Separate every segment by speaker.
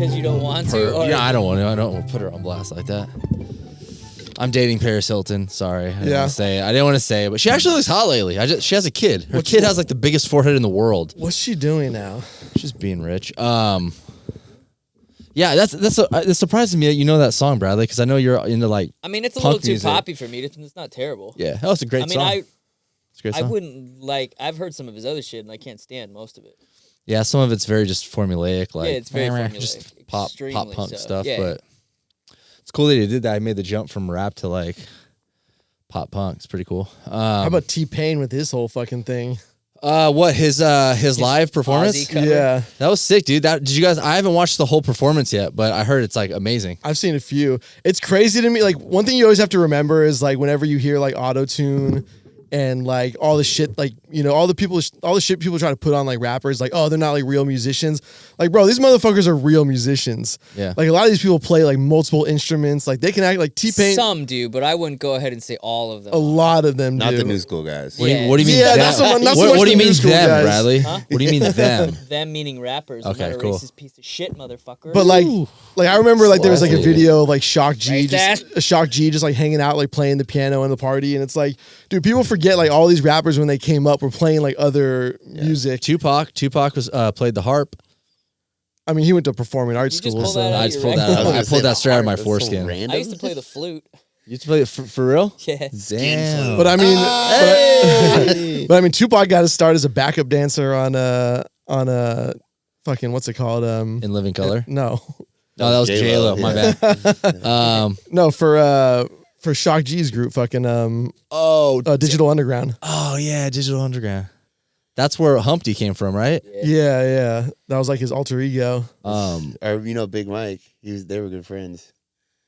Speaker 1: because you don't want to? Or?
Speaker 2: Yeah, I don't want to. I don't want to put her on blast like that. I'm dating Paris Hilton. Sorry, I didn't want to say it, but she actually looks hot lately. She has a kid. Her kid has like the biggest forehead in the world.
Speaker 3: What's she doing now?
Speaker 2: She's being rich. Yeah, that's surprising me that you know that song, Bradley, because I know you're into like.
Speaker 1: I mean, it's a
Speaker 2: little
Speaker 1: too poppy for me. It's not terrible.
Speaker 2: Yeah, that was a great song. It's a great song.
Speaker 1: I wouldn't like. I've heard some of his other shit, and I can't stand most of it.
Speaker 2: Yeah, some of it's very just formulaic, like
Speaker 1: it's very formulaic,
Speaker 2: just pop punk stuff.
Speaker 1: Yeah.
Speaker 2: But it's cool that he did that. I made the jump from rap to like pop punk. It's pretty cool.
Speaker 3: How about T-Pain with his whole fucking thing?
Speaker 2: What his live performance?
Speaker 3: Yeah,
Speaker 2: that was sick, dude. Did you guys? I haven't watched the whole performance yet, but I heard it's like amazing.
Speaker 3: I've seen a few. It's crazy to me. Like one thing you always have to remember is like whenever you hear like auto-tune and like all the shit, like all the shit people try to put on like rappers, like they're not like real musicians. Like bro, these motherfuckers are real musicians.
Speaker 2: Yeah,
Speaker 3: like a lot of these people play like multiple instruments. Like they can act like T-Pain.
Speaker 1: Some do, but I wouldn't go ahead and say all of them.
Speaker 3: A lot of them
Speaker 4: not
Speaker 3: do.
Speaker 4: the new school guys.
Speaker 2: What do you mean?
Speaker 3: Yeah,
Speaker 2: them? What do you mean them, Bradley? Huh? What do you mean them?
Speaker 1: Them meaning rappers.
Speaker 2: Okay,
Speaker 1: I'm not a
Speaker 2: cool.
Speaker 1: racist piece of shit, motherfucker.
Speaker 3: But like I remember like there was like a video of like Shock G, just like hanging out like playing the piano in the party, and it's like, dude, people forget like all these rappers when they came up were playing like other music.
Speaker 2: Tupac was played the harp.
Speaker 3: I mean, he went to performing arts school, so
Speaker 2: I just pulled that out. I pulled that straight out of my foreskin.
Speaker 1: I used to play the flute.
Speaker 2: You used to play it for real?
Speaker 1: Yeah.
Speaker 2: Damn.
Speaker 3: But I mean, but I mean, Tupac got his start as a backup dancer on a fucking what's it called?
Speaker 2: In Living Color?
Speaker 3: No,
Speaker 2: that was J-Lo. My bad.
Speaker 3: No, for Shock G's group, fucking Digital Underground.
Speaker 2: Oh yeah, Digital Underground. That's where Humpty came from, right?
Speaker 3: Yeah. That was like his alter ego.
Speaker 4: Or Big Mike. They were good friends.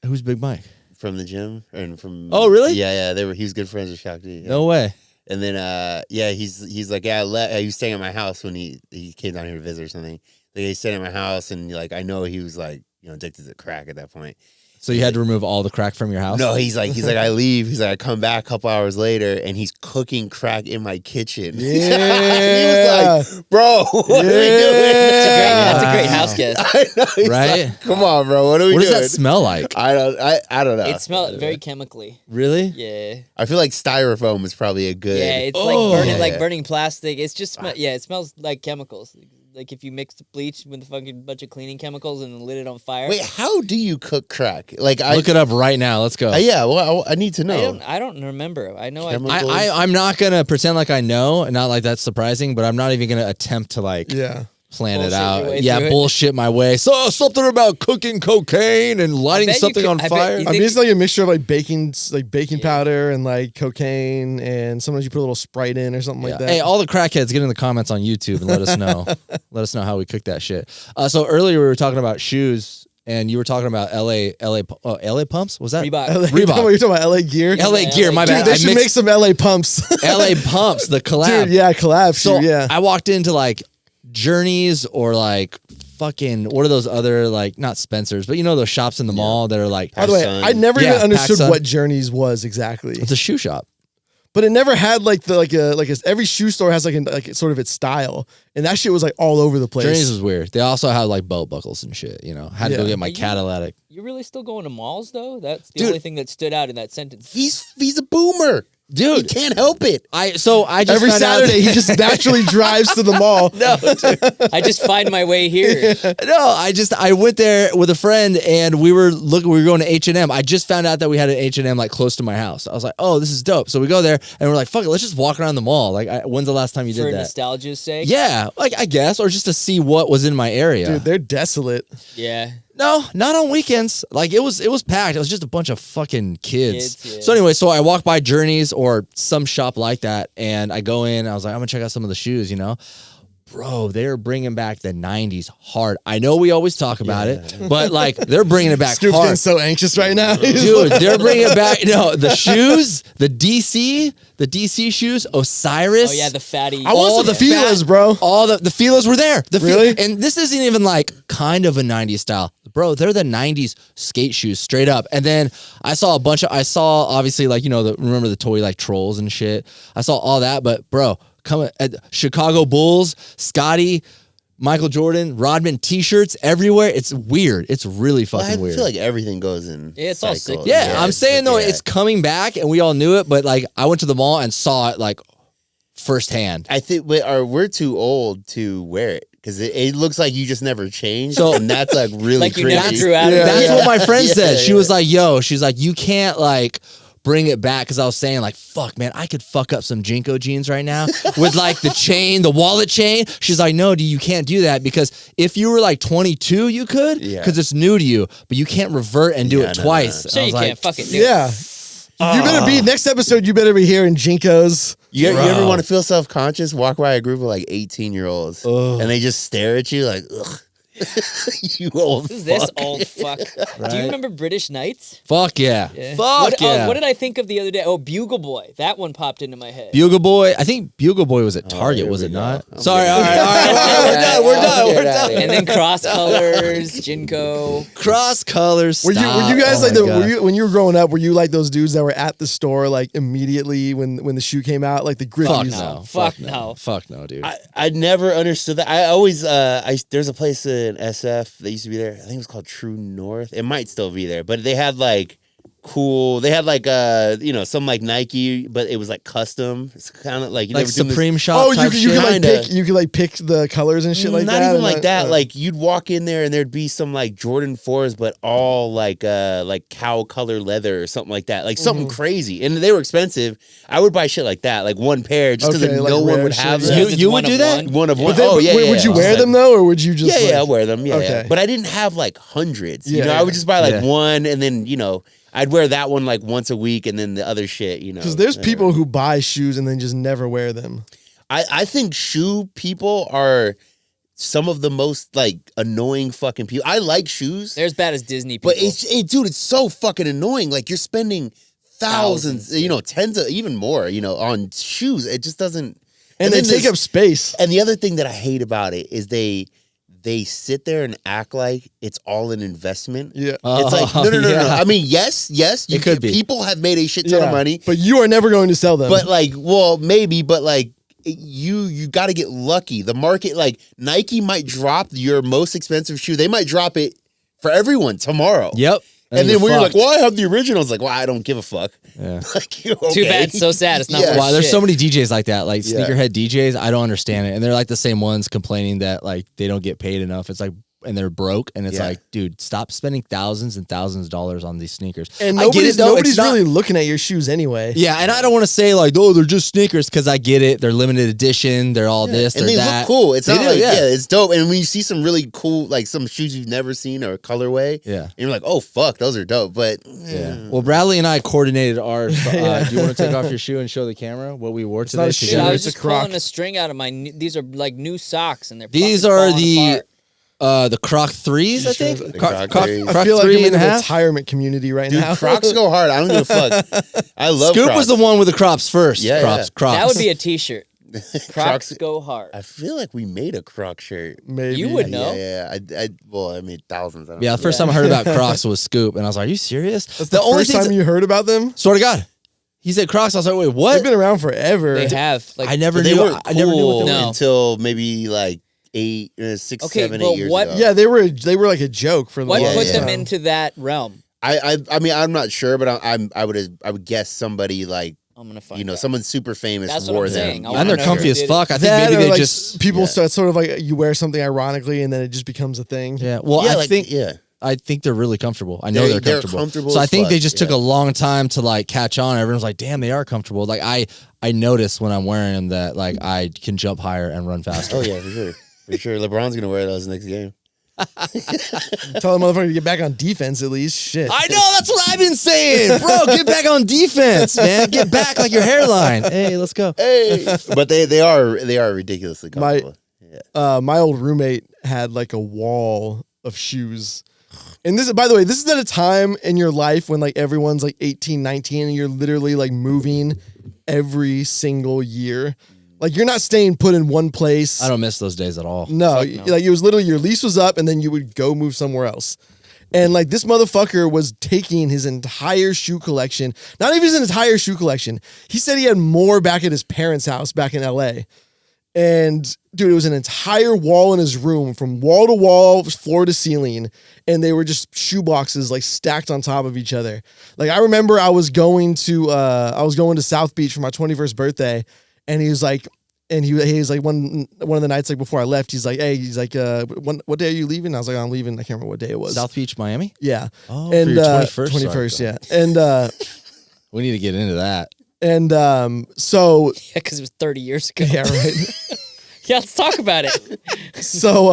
Speaker 2: Who's Big Mike?
Speaker 4: From the gym and from.
Speaker 2: Oh really?
Speaker 4: Yeah. He was good friends with Shock G. Yeah.
Speaker 2: No way.
Speaker 4: And then he's like, he was staying at my house when he came down here to visit or something. Like he stayed at my house and like I know he was like addicted to crack at that point.
Speaker 2: So you had to remove all the crack from your house?
Speaker 4: No, he's like, I leave. He's like, I come back a couple hours later, and he's cooking crack in my kitchen.
Speaker 3: Yeah.
Speaker 4: He was like, bro, what are we doing?
Speaker 1: That's a great house guest.
Speaker 4: I know,
Speaker 2: right?
Speaker 4: Like, come on, bro. What are we doing?
Speaker 2: What does that smell like?
Speaker 4: I don't know.
Speaker 1: It smells very chemically.
Speaker 2: Really?
Speaker 1: Yeah.
Speaker 4: I feel like styrofoam is probably a good.
Speaker 1: Yeah, it's burning plastic. It's just it smells like chemicals. Like if you mixed bleach with a fucking bunch of cleaning chemicals and lit it on fire.
Speaker 4: Wait, how do you cook crack? Like
Speaker 2: look it up right now. Let's go.
Speaker 4: Yeah, well, I need to know.
Speaker 1: I don't remember. I know
Speaker 2: I'm not gonna pretend like I know, not like that's surprising, but I'm not even gonna attempt to plan it out. Yeah, bullshit my way. So something about cooking cocaine and lighting something on fire.
Speaker 3: I mean, it's like a mixture of like baking powder and like cocaine, and sometimes you put a little Sprite in or something like that.
Speaker 2: Hey, all the crackheads, get in the comments on YouTube and let us know. Let us know how we cook that shit. So earlier we were talking about shoes. And you were talking about LA pumps? Was that
Speaker 1: Reebok?
Speaker 3: Reebok. You're talking about LA gear?
Speaker 2: LA gear, my bad.
Speaker 3: Dude, they should make some LA pumps.
Speaker 2: LA pumps, the collab.
Speaker 3: Dude, yeah, collab.
Speaker 2: So
Speaker 3: yeah.
Speaker 2: I walked into like Journeys or like fucking, what are those other, like, not Spencer's, but those shops in the mall that are like.
Speaker 3: By the way, I never even understood
Speaker 2: PacSun.
Speaker 3: what Journeys was exactly.
Speaker 2: It's a shoe shop.
Speaker 3: But it never had every shoe store has like sort of its style, and that shit was like all over the place.
Speaker 2: Journeys was weird. They also had like belt buckles and shit. Had to go get my Cadillac.
Speaker 1: You're really still going to malls though? That's the only thing that stood out in that sentence.
Speaker 4: He's a boomer.
Speaker 2: Dude,
Speaker 4: he can't help it.
Speaker 2: I just
Speaker 3: every Saturday he just naturally drives to the mall.
Speaker 2: No, dude.
Speaker 1: I just find my way here.
Speaker 2: No, I went there with a friend and we were going to H&M. I just found out that we had an H&M like close to my house. I was like, oh, this is dope. So we go there and we're like, fuck it, let's just walk around the mall. Like, when's the last time you did that?
Speaker 1: For nostalgia's sake?
Speaker 2: Yeah, like I guess, or just to see what was in my area.
Speaker 3: Dude, they're desolate.
Speaker 1: Yeah.
Speaker 2: No, not on weekends. Like it was packed. It was just a bunch of fucking kids.
Speaker 1: Yeah.
Speaker 2: So anyway, so I walk by Journeys or some shop like that, and I go in. I was like, I'm gonna check out some of the shoes. Bro, they're bringing back the 90s hard. I know we always talk about it, but like they're bringing it back
Speaker 3: Scoop's
Speaker 2: hard.
Speaker 3: getting so anxious right now.
Speaker 2: Dude, they're bringing it back. No, the shoes, the DC shoes, Osiris.
Speaker 1: Oh yeah, the fatty.
Speaker 3: I want some Fila's, bro.
Speaker 2: All the Fila's were there.
Speaker 3: Really?
Speaker 2: And this isn't even like kind of a 90s style. Bro, they're the 90s skate shoes straight up. And then I saw obviously like, remember the toy like trolls and shit. I saw all that, but bro, come at Chicago Bulls, Scotty, Michael Jordan, Rodman t-shirts everywhere. It's weird. It's really fucking weird.
Speaker 4: I feel like everything goes in.
Speaker 1: Yeah, it's all
Speaker 4: cycles.
Speaker 1: sick.
Speaker 2: Yeah, I'm saying though, it's coming back, and we all knew it. But like, I went to the mall and saw it like firsthand.
Speaker 4: I think we're too old to wear it because it looks like you just never changed.
Speaker 2: So-
Speaker 4: And that's like really
Speaker 1: Like you
Speaker 4: crazy.
Speaker 1: never grew out of
Speaker 3: Yeah.
Speaker 1: it.
Speaker 2: That's what my friend
Speaker 4: Yeah,
Speaker 2: said. She
Speaker 4: yeah.
Speaker 2: was like, "Yo," she's like, "You can't like bring it back," because I was saying like, "Fuck, man, I could fuck up some Jinko jeans right now with like the chain, the wallet chain." She's like, "No, you can't do that because if you were like 22, you could,
Speaker 4: Yeah.
Speaker 2: because it's new to you, but you can't revert and do
Speaker 4: Yeah,
Speaker 2: it
Speaker 4: no,
Speaker 2: twice."
Speaker 4: no,
Speaker 1: Sure
Speaker 2: I
Speaker 1: you
Speaker 2: was
Speaker 1: can't.
Speaker 2: like,
Speaker 1: Fuck it, dude.
Speaker 3: Yeah. You better be next episode. You better be hearing Jinkos.
Speaker 4: You
Speaker 2: Bro.
Speaker 4: ever want to feel self-conscious? Walk by a group of like 18-year-olds
Speaker 2: Ugh.
Speaker 4: and they just stare at you like, ugh. You old
Speaker 1: Who's this
Speaker 4: fuck.
Speaker 1: old fuck? Do
Speaker 2: Right?
Speaker 1: you remember British Knights?
Speaker 2: "Fuck yeah,
Speaker 1: Yeah.
Speaker 2: fuck
Speaker 1: what,
Speaker 2: yeah."
Speaker 1: what did I think of the other day? Oh, Bugle Boy. That one popped into my head.
Speaker 2: Bugle Boy, I think Bugle Boy was at Target,
Speaker 4: here
Speaker 2: was
Speaker 4: we
Speaker 2: it
Speaker 4: go.
Speaker 2: not?
Speaker 4: I'm
Speaker 2: Sorry,
Speaker 4: getting-
Speaker 2: all right, we're done.
Speaker 1: And then Cross Colors, Jinko.
Speaker 2: Cross colors.
Speaker 3: Were you guys
Speaker 2: Oh
Speaker 3: like
Speaker 2: my God.
Speaker 3: when you were growing up? Were you like those dudes that were at the store like immediately when the shoe came out, like the
Speaker 2: Fuck
Speaker 3: grippies?
Speaker 2: no.
Speaker 1: Fuck no.
Speaker 2: Fuck no, dude.
Speaker 4: I never understood that. I always there's a place in SF that used to be there. I think it was called True North. It might still be there, but they had like some like Nike, but it was like custom. It's kind of like
Speaker 2: like
Speaker 4: they were doing this-
Speaker 2: Supreme Shop
Speaker 3: Oh, you
Speaker 2: type
Speaker 3: could, you
Speaker 2: shit.
Speaker 3: could like
Speaker 4: Kinda.
Speaker 3: pick you could like pick the colors and shit like
Speaker 4: Not
Speaker 3: that.
Speaker 4: even
Speaker 3: and
Speaker 4: like that.
Speaker 3: uh,
Speaker 4: Like you'd walk in there and there'd be some like Jordan 4s, but all like cow color leather or something like that. Like something crazy. And they were expensive. I would buy shit like that, like one pair, just because
Speaker 3: Okay, like
Speaker 4: no one
Speaker 3: rare
Speaker 4: would
Speaker 3: shit,
Speaker 4: have
Speaker 3: yeah.
Speaker 4: them.
Speaker 1: Because it's
Speaker 2: You would
Speaker 1: one
Speaker 2: do
Speaker 1: of
Speaker 2: that?
Speaker 1: one.
Speaker 4: One of one.
Speaker 3: but then,
Speaker 4: Oh yeah,
Speaker 3: would you
Speaker 4: yeah.
Speaker 3: wear them though, or would you just?
Speaker 4: Yeah,
Speaker 3: like,
Speaker 4: I wear them. Yeah,
Speaker 3: Okay.
Speaker 4: yeah. But I didn't have like hundreds.
Speaker 3: Yeah,
Speaker 4: I would
Speaker 3: yeah.
Speaker 4: just buy like
Speaker 2: Yeah.
Speaker 4: one, and then I'd wear that one like once a week, and then the other shit.
Speaker 3: Because there's people who buy shoes and then just never wear them.
Speaker 4: I think shoe people are some of the most like annoying fucking people. I like shoes,
Speaker 1: They're as bad as Disney people.
Speaker 4: but dude, it's so fucking annoying. Like you're spending thousands, tens of even more, on shoes. It just doesn't.
Speaker 3: And they
Speaker 4: then
Speaker 3: take
Speaker 4: there's-
Speaker 3: up space.
Speaker 4: And the other thing that I hate about it is they sit there and act like it's all an investment.
Speaker 3: Yeah.
Speaker 4: It's like no.
Speaker 2: yeah.
Speaker 4: I mean, yes,
Speaker 2: It could be.
Speaker 4: People have made a shit ton of money,
Speaker 3: But you are never going to sell them.
Speaker 4: but like, well, maybe, but like, you got to get lucky. The market, like Nike, might drop your most expensive shoe. They might drop it for everyone tomorrow.
Speaker 2: Yep.
Speaker 4: And then when you're like,
Speaker 2: fucked.
Speaker 4: well, I have the originals. Like, well, I don't give a fuck.
Speaker 2: Yeah.
Speaker 4: Like,
Speaker 1: Too
Speaker 4: okay.
Speaker 1: bad. It's so sad. It's not
Speaker 4: Yeah.
Speaker 1: worth
Speaker 2: Wow, there's
Speaker 1: shit.
Speaker 2: so many DJs like that, like
Speaker 4: Yeah.
Speaker 2: sneakerhead DJs. I don't understand it, and they're like the same ones complaining that like they don't get paid enough. It's like, and they're broke, and it's
Speaker 4: Yeah.
Speaker 2: like, dude, stop spending thousands and thousands of dollars on these sneakers.
Speaker 3: and
Speaker 2: I get it, though.
Speaker 3: nobody's
Speaker 2: It's not-
Speaker 3: really looking at your shoes anyway.
Speaker 2: Yeah, and I don't want to say like, oh, they're just sneakers, because I get it. They're limited edition. They're all this.
Speaker 4: And
Speaker 2: they're
Speaker 4: they
Speaker 2: that.
Speaker 4: look cool. It's
Speaker 2: They
Speaker 4: not
Speaker 2: do,
Speaker 4: like,
Speaker 2: yeah.
Speaker 4: it's dope. And when you see some really cool, like some shoes you've never seen or a colorway,
Speaker 2: Yeah.
Speaker 4: and you're like, oh, fuck, those are dope. But
Speaker 2: Yeah. Well, Bradley and I coordinated ours. Do you want to take off your shoe and show the camera what we wore today
Speaker 3: not a shoe,
Speaker 1: Dude,
Speaker 2: together?
Speaker 1: I
Speaker 3: it's
Speaker 1: was
Speaker 3: a
Speaker 1: just
Speaker 3: croc.
Speaker 1: pulling a string out of my. These are like new socks, and they're
Speaker 2: These
Speaker 1: fucking
Speaker 2: are
Speaker 1: falling apart.
Speaker 2: the Croc 3s, I think.
Speaker 4: The Croc
Speaker 2: Croc
Speaker 4: 3s.
Speaker 3: I feel like
Speaker 2: three
Speaker 3: I'm in
Speaker 2: and a
Speaker 3: the
Speaker 2: half.
Speaker 3: retirement community right
Speaker 4: dude,
Speaker 3: now.
Speaker 4: Crocs go hard. I don't give a fuck. I love
Speaker 2: Scoop
Speaker 4: Crocs.
Speaker 2: was the one with the crops first.
Speaker 4: Yeah,
Speaker 2: Crocs.
Speaker 4: yeah.
Speaker 2: Crocs.
Speaker 1: That would be a T-shirt. Crocs
Speaker 4: Crocs.
Speaker 1: go hard.
Speaker 4: I feel like we made a Croc shirt.
Speaker 3: Maybe
Speaker 1: You would know.
Speaker 4: Yeah. I made thousands. I don't
Speaker 2: Yeah,
Speaker 4: know.
Speaker 2: the first time I heard about Crocs was Scoop, and I was like, "Are you serious?"
Speaker 3: That's the first time you heard about them.
Speaker 2: Swear to God, he said Crocs. I was like, "Wait, what?"
Speaker 3: They've been around forever.
Speaker 1: They have. Like,
Speaker 2: I never
Speaker 4: But they
Speaker 2: knew.
Speaker 4: weren't
Speaker 2: I never knew what
Speaker 4: cool
Speaker 2: they were.
Speaker 1: No.
Speaker 4: until maybe like 6,
Speaker 1: Okay,
Speaker 4: 7,
Speaker 1: but
Speaker 4: 8 years
Speaker 1: what-
Speaker 4: ago.
Speaker 3: Yeah, they were like a joke for the
Speaker 1: what
Speaker 3: longest
Speaker 1: put them
Speaker 3: time.
Speaker 1: into that realm?
Speaker 4: I mean, I'm not sure, but I would guess somebody like
Speaker 1: I'm gonna find out.
Speaker 4: someone super famous
Speaker 1: That's what
Speaker 4: wore
Speaker 1: I'm
Speaker 4: them.
Speaker 1: saying. I
Speaker 2: And they're
Speaker 1: wanna know
Speaker 2: comfy
Speaker 1: who
Speaker 2: as
Speaker 1: did it.
Speaker 2: fuck. I think
Speaker 3: That
Speaker 2: maybe
Speaker 3: or,
Speaker 2: they
Speaker 3: like,
Speaker 2: just.
Speaker 3: people
Speaker 4: yeah.
Speaker 3: start sort of like you wear something ironically and then it just becomes a thing.
Speaker 2: Yeah. Well,
Speaker 4: Yeah,
Speaker 2: I
Speaker 4: like,
Speaker 2: think.
Speaker 4: yeah.
Speaker 2: I think they're really comfortable. I know
Speaker 4: They're
Speaker 2: they're comfortable.
Speaker 4: comfortable
Speaker 2: So I
Speaker 4: as
Speaker 2: think they
Speaker 4: fuck,
Speaker 2: just took
Speaker 4: yeah.
Speaker 2: a long time to like catch on. Everyone's like, "Damn, they are comfortable." Like I notice when I'm wearing them that like I can jump higher and run faster.
Speaker 4: Oh yeah, for sure. LeBron's gonna wear those next game.
Speaker 3: Tell the motherfucker to get back on defense at least. Shit.
Speaker 2: I know, that's what I've been saying, bro. Get back on defense, man. Get back like your hairline. Hey, let's go.
Speaker 4: Hey, but they are ridiculously
Speaker 3: My-
Speaker 4: comfortable.
Speaker 3: My old roommate had like a wall of shoes. And this, by the way, this is at a time in your life when like everyone's like 18, 19 and you're literally like moving every single year. Like you're not staying put in one place.
Speaker 2: I don't miss those days at all.
Speaker 3: No,
Speaker 1: Fuck no.
Speaker 3: like it was literally your lease was up and then you would go move somewhere else. And like this motherfucker was taking his entire shoe collection, not even his entire shoe collection. He said he had more back at his parents' house back in LA. And dude, it was an entire wall in his room from wall to wall, floor to ceiling. And they were just shoe boxes like stacked on top of each other. Like I remember I was going to South Beach for my 21st birthday. And he was like, he's like one of the nights like before I left, he's like, hey, what day are you leaving? I was like, I'm leaving. I can't remember what day it was.
Speaker 2: South Beach, Miami?
Speaker 3: Yeah.
Speaker 2: Oh,
Speaker 3: and,
Speaker 2: for your 21st.
Speaker 3: 21st, yeah. And
Speaker 2: we need to get into that.
Speaker 3: and so
Speaker 1: Yeah, because it was 30 years ago.
Speaker 3: yeah, right.
Speaker 1: Yeah, let's talk about it.
Speaker 3: So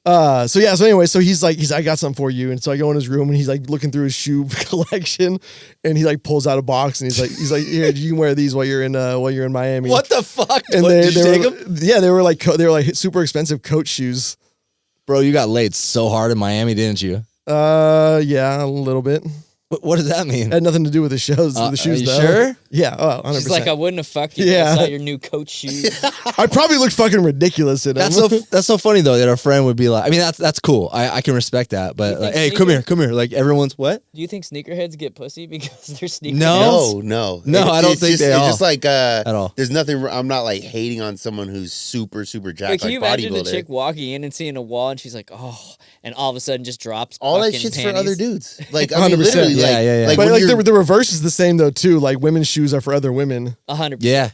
Speaker 3: anyway, so he's like, I got something for you. And so I go in his room and he's like looking through his shoe collection and he like pulls out a box and he's like, here, you can wear these while you're in Miami.
Speaker 2: What the fuck?
Speaker 3: And
Speaker 2: Did you take
Speaker 3: were,
Speaker 2: them?
Speaker 3: yeah, they were like super expensive coach shoes.
Speaker 2: Bro, you got laid so hard in Miami, didn't you?
Speaker 3: Yeah, a little bit.
Speaker 2: What does that mean?
Speaker 3: It had nothing to do with the shows. The shoes,
Speaker 2: are you
Speaker 3: though.
Speaker 2: sure?
Speaker 3: Yeah, 100%.
Speaker 1: She's like, I wouldn't have fucked you.
Speaker 3: Yeah.
Speaker 1: I saw your new coach shoes.
Speaker 3: I probably looked fucking ridiculous in them.
Speaker 2: That's so funny though that our friend would be like, I mean that's cool. I can respect that, but like, hey, come here. Like everyone's what?
Speaker 1: Do you think sneakerheads get pussy because they're sneakerheads?
Speaker 2: No, I don't think they
Speaker 4: it's
Speaker 2: all.
Speaker 4: just like
Speaker 2: At all.
Speaker 4: There's nothing. I'm not like hating on someone who's super jacked
Speaker 1: Wait, can
Speaker 4: like
Speaker 1: you imagine
Speaker 4: bodybuilder.
Speaker 1: a chick walking in and seeing a wall and she's like, oh, and all of a sudden just drops
Speaker 4: All that
Speaker 1: fucking
Speaker 4: shit's
Speaker 1: panties.
Speaker 4: for other dudes. Like I mean,
Speaker 3: 100%.
Speaker 4: literally, like,
Speaker 2: Yeah.
Speaker 4: like
Speaker 3: but
Speaker 4: when
Speaker 3: like
Speaker 4: you're-
Speaker 3: the reverse is the same though too. Like women's shoes are for other women.
Speaker 1: 100%.
Speaker 2: Yeah.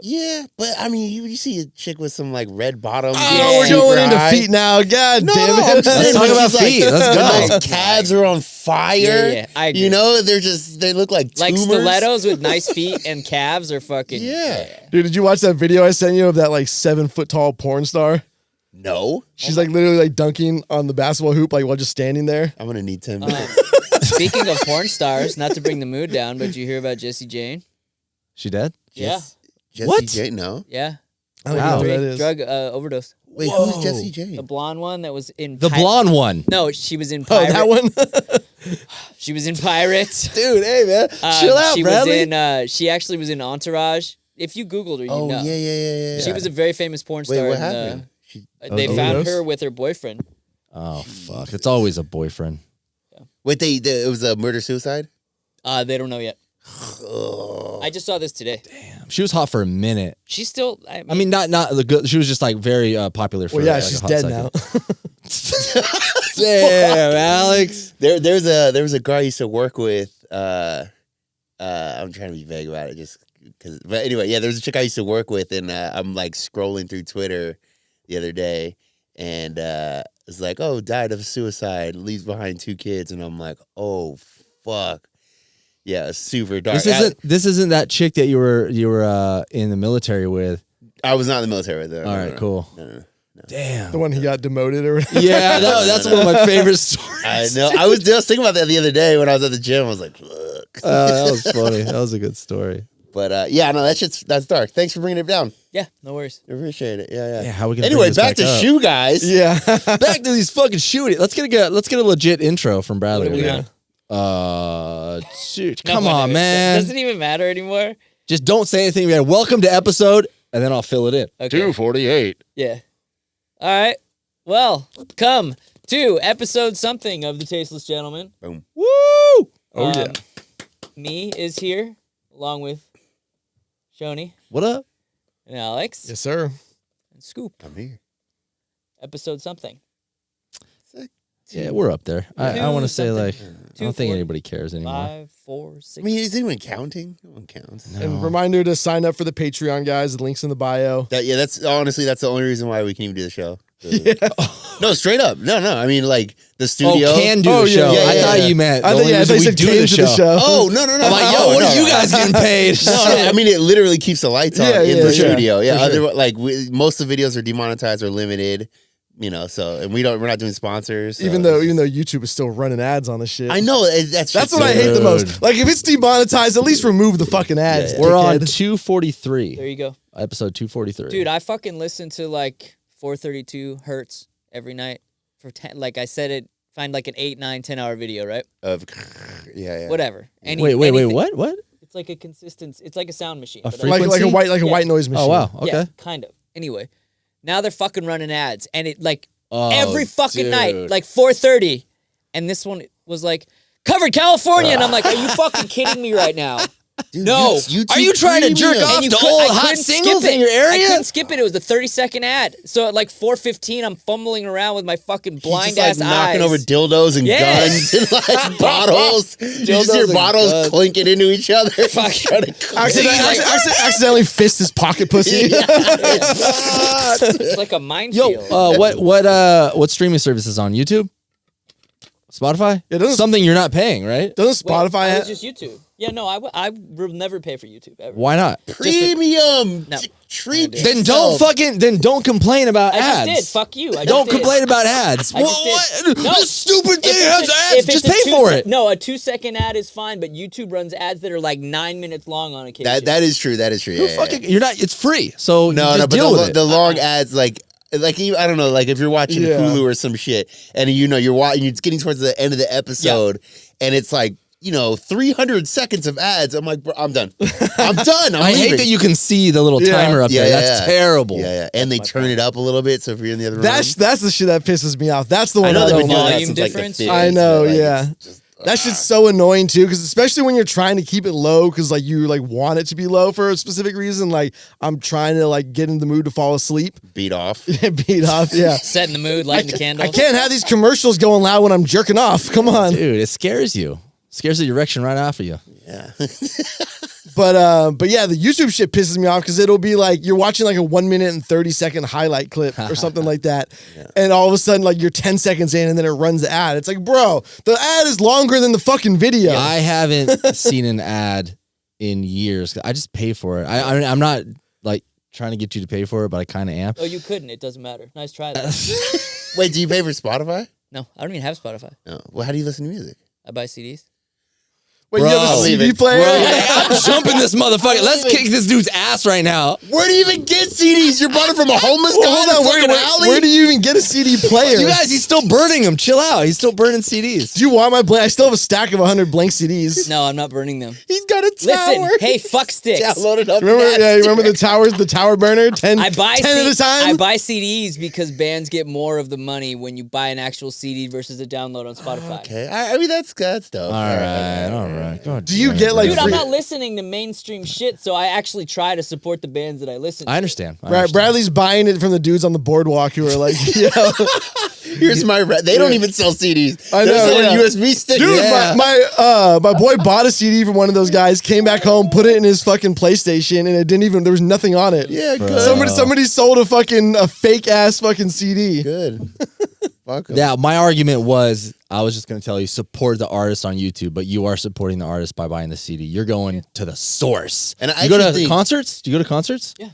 Speaker 4: yeah, but I mean, you see a chick with some like red bottoms.
Speaker 3: Oh, we're going into feet now. God
Speaker 4: No,
Speaker 3: damn
Speaker 4: no, I'm
Speaker 3: it.
Speaker 4: just saying,
Speaker 2: Let's talk
Speaker 4: when
Speaker 2: about
Speaker 4: she's like-
Speaker 2: feet. Let's
Speaker 4: when
Speaker 2: go.
Speaker 4: those calves are on fire.
Speaker 1: Yeah, I agree.
Speaker 4: You know, they look like
Speaker 1: Like
Speaker 4: tumors.
Speaker 1: stilettos with nice feet and calves are fucking.
Speaker 4: Yeah.
Speaker 3: Dude, did you watch that video I sent you of that like 7 foot tall porn star?
Speaker 4: No,
Speaker 3: She's like literally like dunking on the basketball hoop, like while just standing there.
Speaker 4: I'm gonna need 10 minutes.
Speaker 1: Speaking of porn stars, not to bring the mood down, but did you hear about Jessie Jane?
Speaker 2: She dead?
Speaker 1: Yeah.
Speaker 4: Jesse
Speaker 2: What?
Speaker 4: J. No.
Speaker 1: Yeah.
Speaker 3: I don't
Speaker 2: Wow.
Speaker 3: know who that is.
Speaker 1: Drug overdose.
Speaker 4: Wait,
Speaker 2: Whoa.
Speaker 4: who's Jesse J?
Speaker 1: The blonde one that was in
Speaker 2: The blonde one.
Speaker 1: No, she was in
Speaker 3: Oh,
Speaker 1: Pirates.
Speaker 3: that one?
Speaker 1: She was in Pirates.
Speaker 2: Dude, hey man. Chill out,
Speaker 1: she
Speaker 2: Bradley.
Speaker 1: was in she actually was in Entourage. If you Googled her, you
Speaker 4: Oh
Speaker 1: know.
Speaker 4: yeah.
Speaker 1: She was a very famous porn
Speaker 4: Wait,
Speaker 1: star.
Speaker 4: what
Speaker 1: in,
Speaker 4: happened?
Speaker 1: they
Speaker 3: Oh,
Speaker 1: found
Speaker 3: overdose?
Speaker 1: her with her boyfriend.
Speaker 2: Oh fuck. It's always a boyfriend.
Speaker 4: Wait, it was a murder suicide.
Speaker 1: They don't know yet. I just saw this today.
Speaker 2: She was hot for a minute.
Speaker 1: She's still.
Speaker 2: I mean, not the good. She was just like very popular for.
Speaker 3: Well, yeah,
Speaker 2: like,
Speaker 3: she's
Speaker 2: a hot
Speaker 3: dead
Speaker 2: second.
Speaker 3: now.
Speaker 2: Damn, Alex.
Speaker 4: There was a girl I used to work with. I'm trying to be vague about it, just because. But anyway, yeah, there was a chick I used to work with, and I'm like scrolling through Twitter the other day, and it's like, oh, died of suicide, leaves behind 2 kids, and I'm like, oh fuck, yeah, super dark.
Speaker 2: This isn't that chick that you were in the military with.
Speaker 4: I was not in the military with her.
Speaker 2: All right, cool.
Speaker 4: No.
Speaker 2: Damn.
Speaker 3: The one he got demoted or whatever.
Speaker 2: Yeah, that's one of my favorite stories.
Speaker 4: I know. I was thinking about that the other day when I was at the gym. I was like, fuck.
Speaker 2: That was funny. That was a good story.
Speaker 4: But yeah, no, that's dark. Thanks for bringing it down.
Speaker 1: Yeah, no worries.
Speaker 4: I appreciate it. Yeah.
Speaker 2: Yeah, how are we gonna
Speaker 4: Anyway,
Speaker 2: bring this
Speaker 4: back to
Speaker 2: up?
Speaker 4: shoe guys.
Speaker 3: Yeah.
Speaker 2: Back to these fucking shooting. Let's get a legit intro from Bradley.
Speaker 1: What are we
Speaker 2: right
Speaker 1: on?
Speaker 2: now. Dude,
Speaker 1: No,
Speaker 2: come
Speaker 1: wait,
Speaker 2: on,
Speaker 1: wait.
Speaker 2: man.
Speaker 1: Doesn't even matter anymore.
Speaker 2: Just don't say anything. Man. Welcome to episode, and then I'll fill it in.
Speaker 1: Okay.
Speaker 2: 248.
Speaker 1: Yeah. All right. Well, come to episode something of the Tasteless Gentleman.
Speaker 4: Boom.
Speaker 2: Woo!
Speaker 3: Oh, yeah.
Speaker 1: Me is here along with Schoeny
Speaker 2: What up?
Speaker 1: and Alex
Speaker 3: Yes, sir.
Speaker 1: and Scoop.
Speaker 4: I'm here.
Speaker 1: Episode something.
Speaker 2: Yeah, we're up there. I want to say
Speaker 1: something.
Speaker 2: like I don't think
Speaker 1: 240.
Speaker 2: anybody cares anymore.
Speaker 1: 5, 4, 6.
Speaker 4: I mean, is anyone counting? No one counts.
Speaker 3: And reminder to sign up for the Patreon, guys. The link's in the bio.
Speaker 4: That's honestly that's the only reason why we can even do the show. No, straight up. No. I mean, like the studio.
Speaker 2: Oh, can do
Speaker 3: Oh,
Speaker 2: the
Speaker 3: yeah,
Speaker 2: show.
Speaker 3: yeah,
Speaker 2: I
Speaker 3: yeah,
Speaker 2: thought
Speaker 3: yeah.
Speaker 2: you meant
Speaker 3: I
Speaker 2: the
Speaker 3: thought,
Speaker 2: only
Speaker 3: yeah, I
Speaker 2: reason
Speaker 3: thought you
Speaker 2: we
Speaker 3: said
Speaker 2: do
Speaker 3: came
Speaker 2: the
Speaker 3: to the show.
Speaker 4: Oh no.
Speaker 2: I'm like, yo, what are you guys getting paid?
Speaker 4: No, I mean it literally keeps the lights on
Speaker 3: Yeah,
Speaker 4: in
Speaker 3: yeah,
Speaker 4: the
Speaker 3: sure.
Speaker 4: studio. Yeah,
Speaker 3: For sure.
Speaker 4: other most of the videos are demonetized or limited. You know, so and we're not doing sponsors. So
Speaker 3: Even though YouTube is still running ads on the shit.
Speaker 4: I know that's
Speaker 3: That's what I hate the most. Like if it's demonetized, at least remove the fucking ads.
Speaker 2: We're on
Speaker 3: dickhead.
Speaker 2: 243.
Speaker 1: There you go.
Speaker 2: Episode 243.
Speaker 1: Dude, I fucking listen to like 432 hertz every night for 10. Like I said it, find like an 8, 9, 10 hour video, right?
Speaker 4: Of yeah.
Speaker 1: Whatever.
Speaker 2: Wait,
Speaker 1: anything.
Speaker 2: what?
Speaker 1: It's like a consistent, it's like a sound machine.
Speaker 2: A
Speaker 1: but
Speaker 2: frequency?
Speaker 3: like a
Speaker 1: Yeah.
Speaker 3: white noise machine.
Speaker 2: Oh wow. Okay.
Speaker 1: Yeah, kind of. Anyway, now they're fucking running ads, and it like
Speaker 2: Oh,
Speaker 1: every fucking
Speaker 2: dude.
Speaker 1: night, like 4:30, and this one was like covered California, and I'm like, are you fucking kidding me right now?
Speaker 4: Dude,
Speaker 1: No.
Speaker 4: YouTube
Speaker 2: Are you trying to jerk
Speaker 4: Premium.
Speaker 2: off
Speaker 1: And you
Speaker 2: to
Speaker 1: could-
Speaker 2: old
Speaker 1: I
Speaker 2: hot
Speaker 1: couldn't
Speaker 2: singles
Speaker 1: skip
Speaker 2: in your
Speaker 1: it. I
Speaker 2: area?
Speaker 1: couldn't skip it. It was a 30-second ad. So at like 4:15, I'm fumbling around with my fucking
Speaker 4: He's
Speaker 1: blind
Speaker 4: just,
Speaker 1: ass
Speaker 4: like, knocking
Speaker 1: eyes.
Speaker 4: over dildos and
Speaker 1: Yeah.
Speaker 4: guns and like bottles. You just
Speaker 2: Dildos
Speaker 4: hear
Speaker 2: and
Speaker 4: bottles
Speaker 2: guns.
Speaker 4: clinking into each other.
Speaker 1: Fuck.
Speaker 4: Trying to
Speaker 3: Accidentally fist his pocket pussy.
Speaker 1: It's like a minefield.
Speaker 2: What streaming services on YouTube? Spotify?
Speaker 3: It doesn't-
Speaker 2: Something you're not paying, right?
Speaker 3: Doesn't
Speaker 1: Well,
Speaker 3: Spotify
Speaker 1: it
Speaker 3: have?
Speaker 1: was just YouTube. Yeah, no, I will never pay for YouTube ever.
Speaker 2: Why not?
Speaker 4: Premium.
Speaker 1: No.
Speaker 4: Treat
Speaker 2: Then don't complain about
Speaker 1: I
Speaker 2: ads.
Speaker 1: just did. Fuck you. I
Speaker 2: Don't
Speaker 1: just did.
Speaker 2: complain about ads.
Speaker 1: I just
Speaker 2: What?
Speaker 1: did. No.
Speaker 2: This stupid thing
Speaker 1: If
Speaker 2: has
Speaker 1: it's a-
Speaker 2: ads.
Speaker 1: if it's
Speaker 2: Just
Speaker 1: a
Speaker 2: pay for it.
Speaker 1: No, a 2-second ad is fine, but YouTube runs ads that are like 9 minutes long on occasion.
Speaker 4: That is true. That is true. Yeah, yeah, yeah.
Speaker 2: You're not. It's free. So
Speaker 4: No,
Speaker 2: you just
Speaker 4: no, but
Speaker 2: deal with it.
Speaker 4: the long ads, like even, I don't know, like if you're watching
Speaker 3: Yeah.
Speaker 4: Hulu or some shit, and you're watching, it's getting towards the end of the episode, and it's like 300 seconds of ads. I'm like, bro, I'm done. I'm done.
Speaker 2: I hate that you can see the little
Speaker 3: Yeah.
Speaker 2: timer up there. That's terrible.
Speaker 4: Yeah, yeah. And they turn it up a little bit, so if you're in the other room,
Speaker 3: That's the shit that pisses me off. That's the
Speaker 4: I
Speaker 3: one
Speaker 4: know
Speaker 3: I
Speaker 4: they've
Speaker 3: don't
Speaker 4: been doing
Speaker 3: like.
Speaker 4: that
Speaker 1: Volume
Speaker 4: since like the
Speaker 1: difference?
Speaker 4: 50s,
Speaker 3: I know,
Speaker 4: but, like,
Speaker 3: yeah.
Speaker 4: it's just,
Speaker 3: That shit's so annoying too, because especially when you're trying to keep it low, because like you like want it to be low for a specific reason. Like I'm trying to like get in the mood to fall asleep,
Speaker 4: beat off.
Speaker 3: beat off. Yeah,
Speaker 1: Setting the mood, lighting the candle.
Speaker 3: I can't have these commercials going loud when I'm jerking off. Come on.
Speaker 2: Dude, it scares you. Scares the erection right off of you.
Speaker 4: Yeah.
Speaker 3: But yeah, the YouTube shit pisses me off because it'll be like you're watching like a 1 minute and 30-second highlight clip or something like that, and all of a sudden like you're 10 seconds in and then it runs the ad. It's like, bro, the ad is longer than the fucking video.
Speaker 2: I haven't seen an ad in years. I just pay for it. I'm not like trying to get you to pay for it, but I kind of am.
Speaker 1: Oh, you couldn't. It doesn't matter. Nice try, though.
Speaker 4: Wait, do you pay for Spotify?
Speaker 1: No, I don't even have Spotify.
Speaker 4: No. Well, how do you listen to music?
Speaker 1: I buy CDs.
Speaker 3: Wait, you have a
Speaker 2: Bro.
Speaker 3: CD player?
Speaker 2: I'm jumping this motherfucker. Let's kick this dude's ass right now.
Speaker 4: Where do you even get CDs? You're bought it from a homeless
Speaker 3: Well,
Speaker 4: guy
Speaker 3: hold
Speaker 4: in
Speaker 3: on,
Speaker 4: the fucking alley?
Speaker 3: where do you even get a CD player?
Speaker 2: You guys, he's still burning them. Chill out. He's still burning CDs.
Speaker 3: Do you want my blank? I still have a stack of 100 blank CDs.
Speaker 1: No, I'm not burning them.
Speaker 4: He's got a tower.
Speaker 1: Listen, hey, fuck sticks.
Speaker 4: Downloaded up.
Speaker 3: Remember?
Speaker 4: nasty.
Speaker 3: Yeah, you remember the tower burner? 10,
Speaker 1: I buy
Speaker 3: 10 at a time.
Speaker 1: I buy CDs because bands get more of the money when you buy an actual CD versus a download on Spotify.
Speaker 4: Okay, I mean that's dope.
Speaker 2: All right. God
Speaker 3: Do you
Speaker 2: damn
Speaker 3: get,
Speaker 2: it,
Speaker 3: like,
Speaker 1: Dude,
Speaker 2: bro.
Speaker 1: I'm
Speaker 3: free-
Speaker 1: not listening to mainstream shit, so I actually try to support the bands that I listen to.
Speaker 2: I understand. I understand.
Speaker 3: Bradley's buying it from the dudes on the boardwalk who are like, yo,
Speaker 4: Here's my they don't even sell CDs.
Speaker 3: I know,
Speaker 4: They're selling
Speaker 3: yeah.
Speaker 4: USB sticks.
Speaker 3: dude,
Speaker 4: Yeah.
Speaker 3: my boy bought a CD from one of those guys, came back home, put it in his fucking PlayStation, and it didn't even, there was nothing on it.
Speaker 4: Yeah, good.
Speaker 3: Somebody sold a fake ass fucking CD.
Speaker 4: Good. Fuck 'em.
Speaker 2: Yeah, my argument was I was just going to tell you support the artist on YouTube, but you are supporting the artist by buying the CD. You're going to the source.
Speaker 4: And I
Speaker 2: you go to
Speaker 4: actually think-
Speaker 2: concerts? Do you go to concerts?
Speaker 1: Yeah.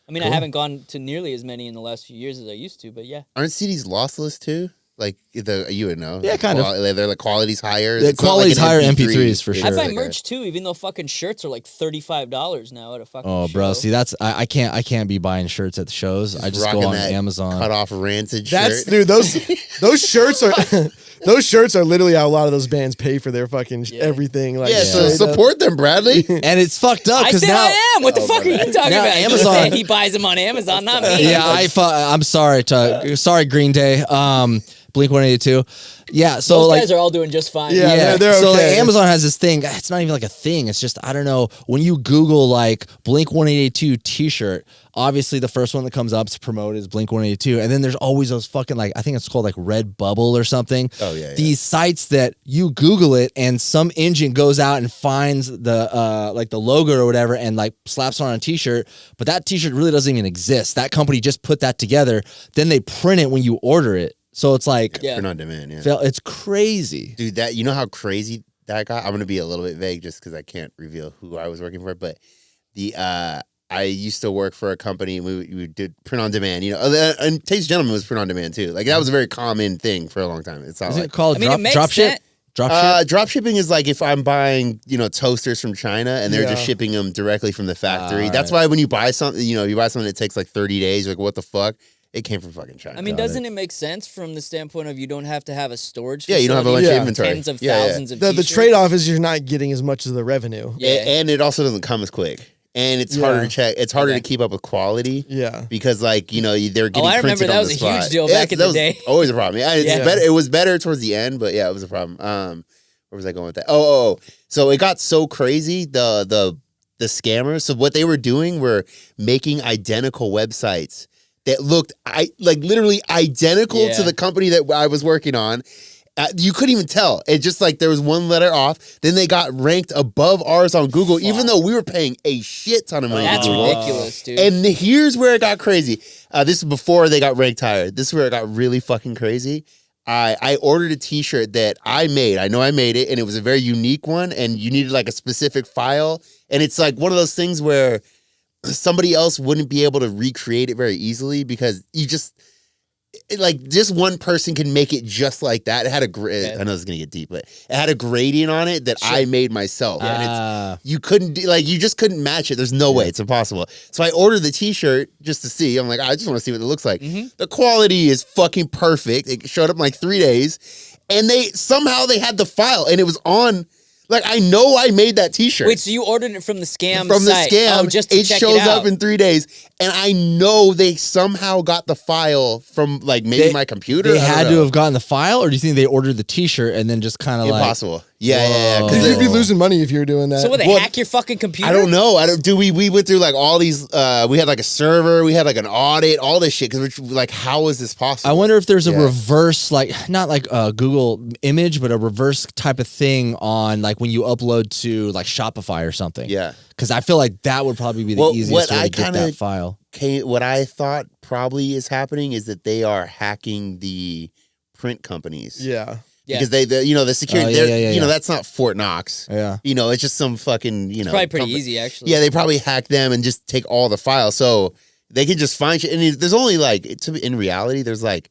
Speaker 1: I mean, I haven't gone to nearly as many in the last few years as I used to, but yeah.
Speaker 4: Aren't CDs lossless too? Like you would know.
Speaker 2: Yeah, kind of.
Speaker 4: They're like quality's higher.
Speaker 2: The
Speaker 4: It's not
Speaker 2: quality's
Speaker 4: like an
Speaker 2: higher
Speaker 4: MP3.
Speaker 2: MP3s for
Speaker 4: It's
Speaker 2: sure.
Speaker 1: I
Speaker 2: Sure.
Speaker 1: buy
Speaker 4: like
Speaker 1: merch too, even though fucking shirts are like $35 now at a fucking
Speaker 2: Oh,
Speaker 1: show.
Speaker 2: bro. See, that's I can't be buying shirts at the shows. I just go
Speaker 4: rocking
Speaker 2: on
Speaker 4: that
Speaker 2: Amazon.
Speaker 4: cut off rancid
Speaker 3: That's
Speaker 4: shirt.
Speaker 3: dude. Those shirts are those shirts are literally how a lot of those bands pay for their fucking everything. Like
Speaker 4: Yeah, so
Speaker 3: straight up.
Speaker 4: support them, Bradley.
Speaker 2: And it's fucked up
Speaker 1: I
Speaker 2: because
Speaker 1: said
Speaker 2: now.
Speaker 1: I am. What the fuck are you talking
Speaker 2: Now
Speaker 1: about? You
Speaker 2: Amazon-
Speaker 1: said he buys them on Amazon, not me.
Speaker 2: Yeah, I'm sorry. Sorry, Green Day. Blink 182. Yeah, so
Speaker 1: Those
Speaker 2: like.
Speaker 1: guys are all doing just fine.
Speaker 3: Yeah. they're
Speaker 2: so like
Speaker 3: okay.
Speaker 2: Amazon has this thing. It's not even like a thing. It's just I don't know. When you Google like Blink 182 T-shirt, obviously the first one that comes up to promote is Blink 182, and then there's always those fucking like I think it's called like Red Bubble or something.
Speaker 4: Oh, yeah.
Speaker 2: These sites that you Google it and some engine goes out and finds the like the logo or whatever and like slaps it on a T-shirt, but that T-shirt really doesn't even exist. That company just put that together. Then they print it when you order it. So it's like
Speaker 1: Yeah.
Speaker 4: Print on demand, yeah.
Speaker 2: it's crazy.
Speaker 4: Dude, that you know how crazy that got? I'm gonna be a little bit vague just because I can't reveal who I was working for, but I used to work for a company and we did print on demand, and Taste Gentleman was print on demand too. Like that was a very common thing for a long time. It's not
Speaker 2: Is
Speaker 4: like
Speaker 2: it called
Speaker 1: I mean, it makes
Speaker 2: drop ship?
Speaker 1: sense.
Speaker 2: Drop ship?
Speaker 4: drop shipping is like if I'm buying, toasters from China and they're just
Speaker 3: Yeah.
Speaker 4: shipping them directly from the factory.
Speaker 2: All
Speaker 4: That's why when you buy something, you buy something that takes like 30 days, you're like, what the fuck? It came from fucking China.
Speaker 1: I mean, doesn't it make sense from the standpoint of you don't have to have a storage
Speaker 4: Yeah, you don't have a
Speaker 1: facility
Speaker 4: bunch of
Speaker 1: with
Speaker 4: inventory.
Speaker 1: tens of
Speaker 4: Yeah, yeah.
Speaker 1: thousands of
Speaker 3: the
Speaker 1: t-shirts?
Speaker 3: trade-off is you're not getting as much of the revenue.
Speaker 1: Yeah.
Speaker 4: and it also doesn't come as quick. And it's harder to check. It's harder to keep up with quality.
Speaker 3: Yeah.
Speaker 4: Because they're getting
Speaker 1: I remember
Speaker 4: printed
Speaker 1: that
Speaker 4: on
Speaker 1: was
Speaker 4: the
Speaker 1: a huge
Speaker 4: spot.
Speaker 1: deal back in
Speaker 4: that
Speaker 1: the
Speaker 4: was
Speaker 1: day.
Speaker 4: Always a problem. Yeah, it's
Speaker 1: Yeah.
Speaker 4: better. It was better towards the end, but yeah, it was a problem. Where was I going with that? Oh. So it got so crazy. The the scammers. So what they were doing were making identical websites that looked literally identical to the company that I was working on. You couldn't even tell. It just like there was one letter off. Then they got ranked above ours on Google, even though we were paying a shit ton of money.
Speaker 1: That's ridiculous, dude.
Speaker 4: And here's where it got crazy. This is before they got ranked higher. This is where it got really fucking crazy. I ordered a t-shirt that I made. I know I made it, and it was a very unique one, and you needed like a specific file. And it's like one of those things where somebody else wouldn't be able to recreate it very easily because you just one person can make it just like that. It had I know this is gonna get deep, but it had a gradient on it that I made myself. And you couldn't you just couldn't match it. There's no way. It's impossible. So I ordered the t-shirt just to see. I'm like, I just want to see what it looks like. The quality is fucking perfect. It showed up in like 3 days, and they had the file, and it was on. Like, I know I made that t-shirt.
Speaker 1: Wait, so you ordered it from the scam
Speaker 4: From
Speaker 1: site?
Speaker 4: the scam.
Speaker 1: Just to check
Speaker 4: shows
Speaker 1: it out.
Speaker 4: up in 3 days. And I know they somehow got the file from, like, maybe my computer.
Speaker 2: They had to have gotten the file, or do you think they ordered the t-shirt and then just kind of like...
Speaker 4: Impossible. Yeah.
Speaker 3: Because you'd be losing money if you were doing that.
Speaker 1: So would they hack your fucking computer?
Speaker 4: I don't know. We went through, like, all these... we had, like, a server. We had, like, an audit. All this shit. Because, like, how is this possible?
Speaker 2: I wonder if there's a reverse, like, not like a Google image, but a reverse type of thing on, like, when you upload to, like, Shopify or something.
Speaker 4: Yeah.
Speaker 2: Because I feel like that would probably be the easiest way to get that file.
Speaker 4: What I thought probably is happening is that they are hacking the print companies.
Speaker 3: Yeah.
Speaker 4: Because the security, that's not Fort Knox.
Speaker 2: Yeah.
Speaker 4: It's just some fucking,
Speaker 1: It's probably pretty easy, actually.
Speaker 4: Yeah, they probably hack them and just take all the files. So they can just find shit. And there's only in reality, there's like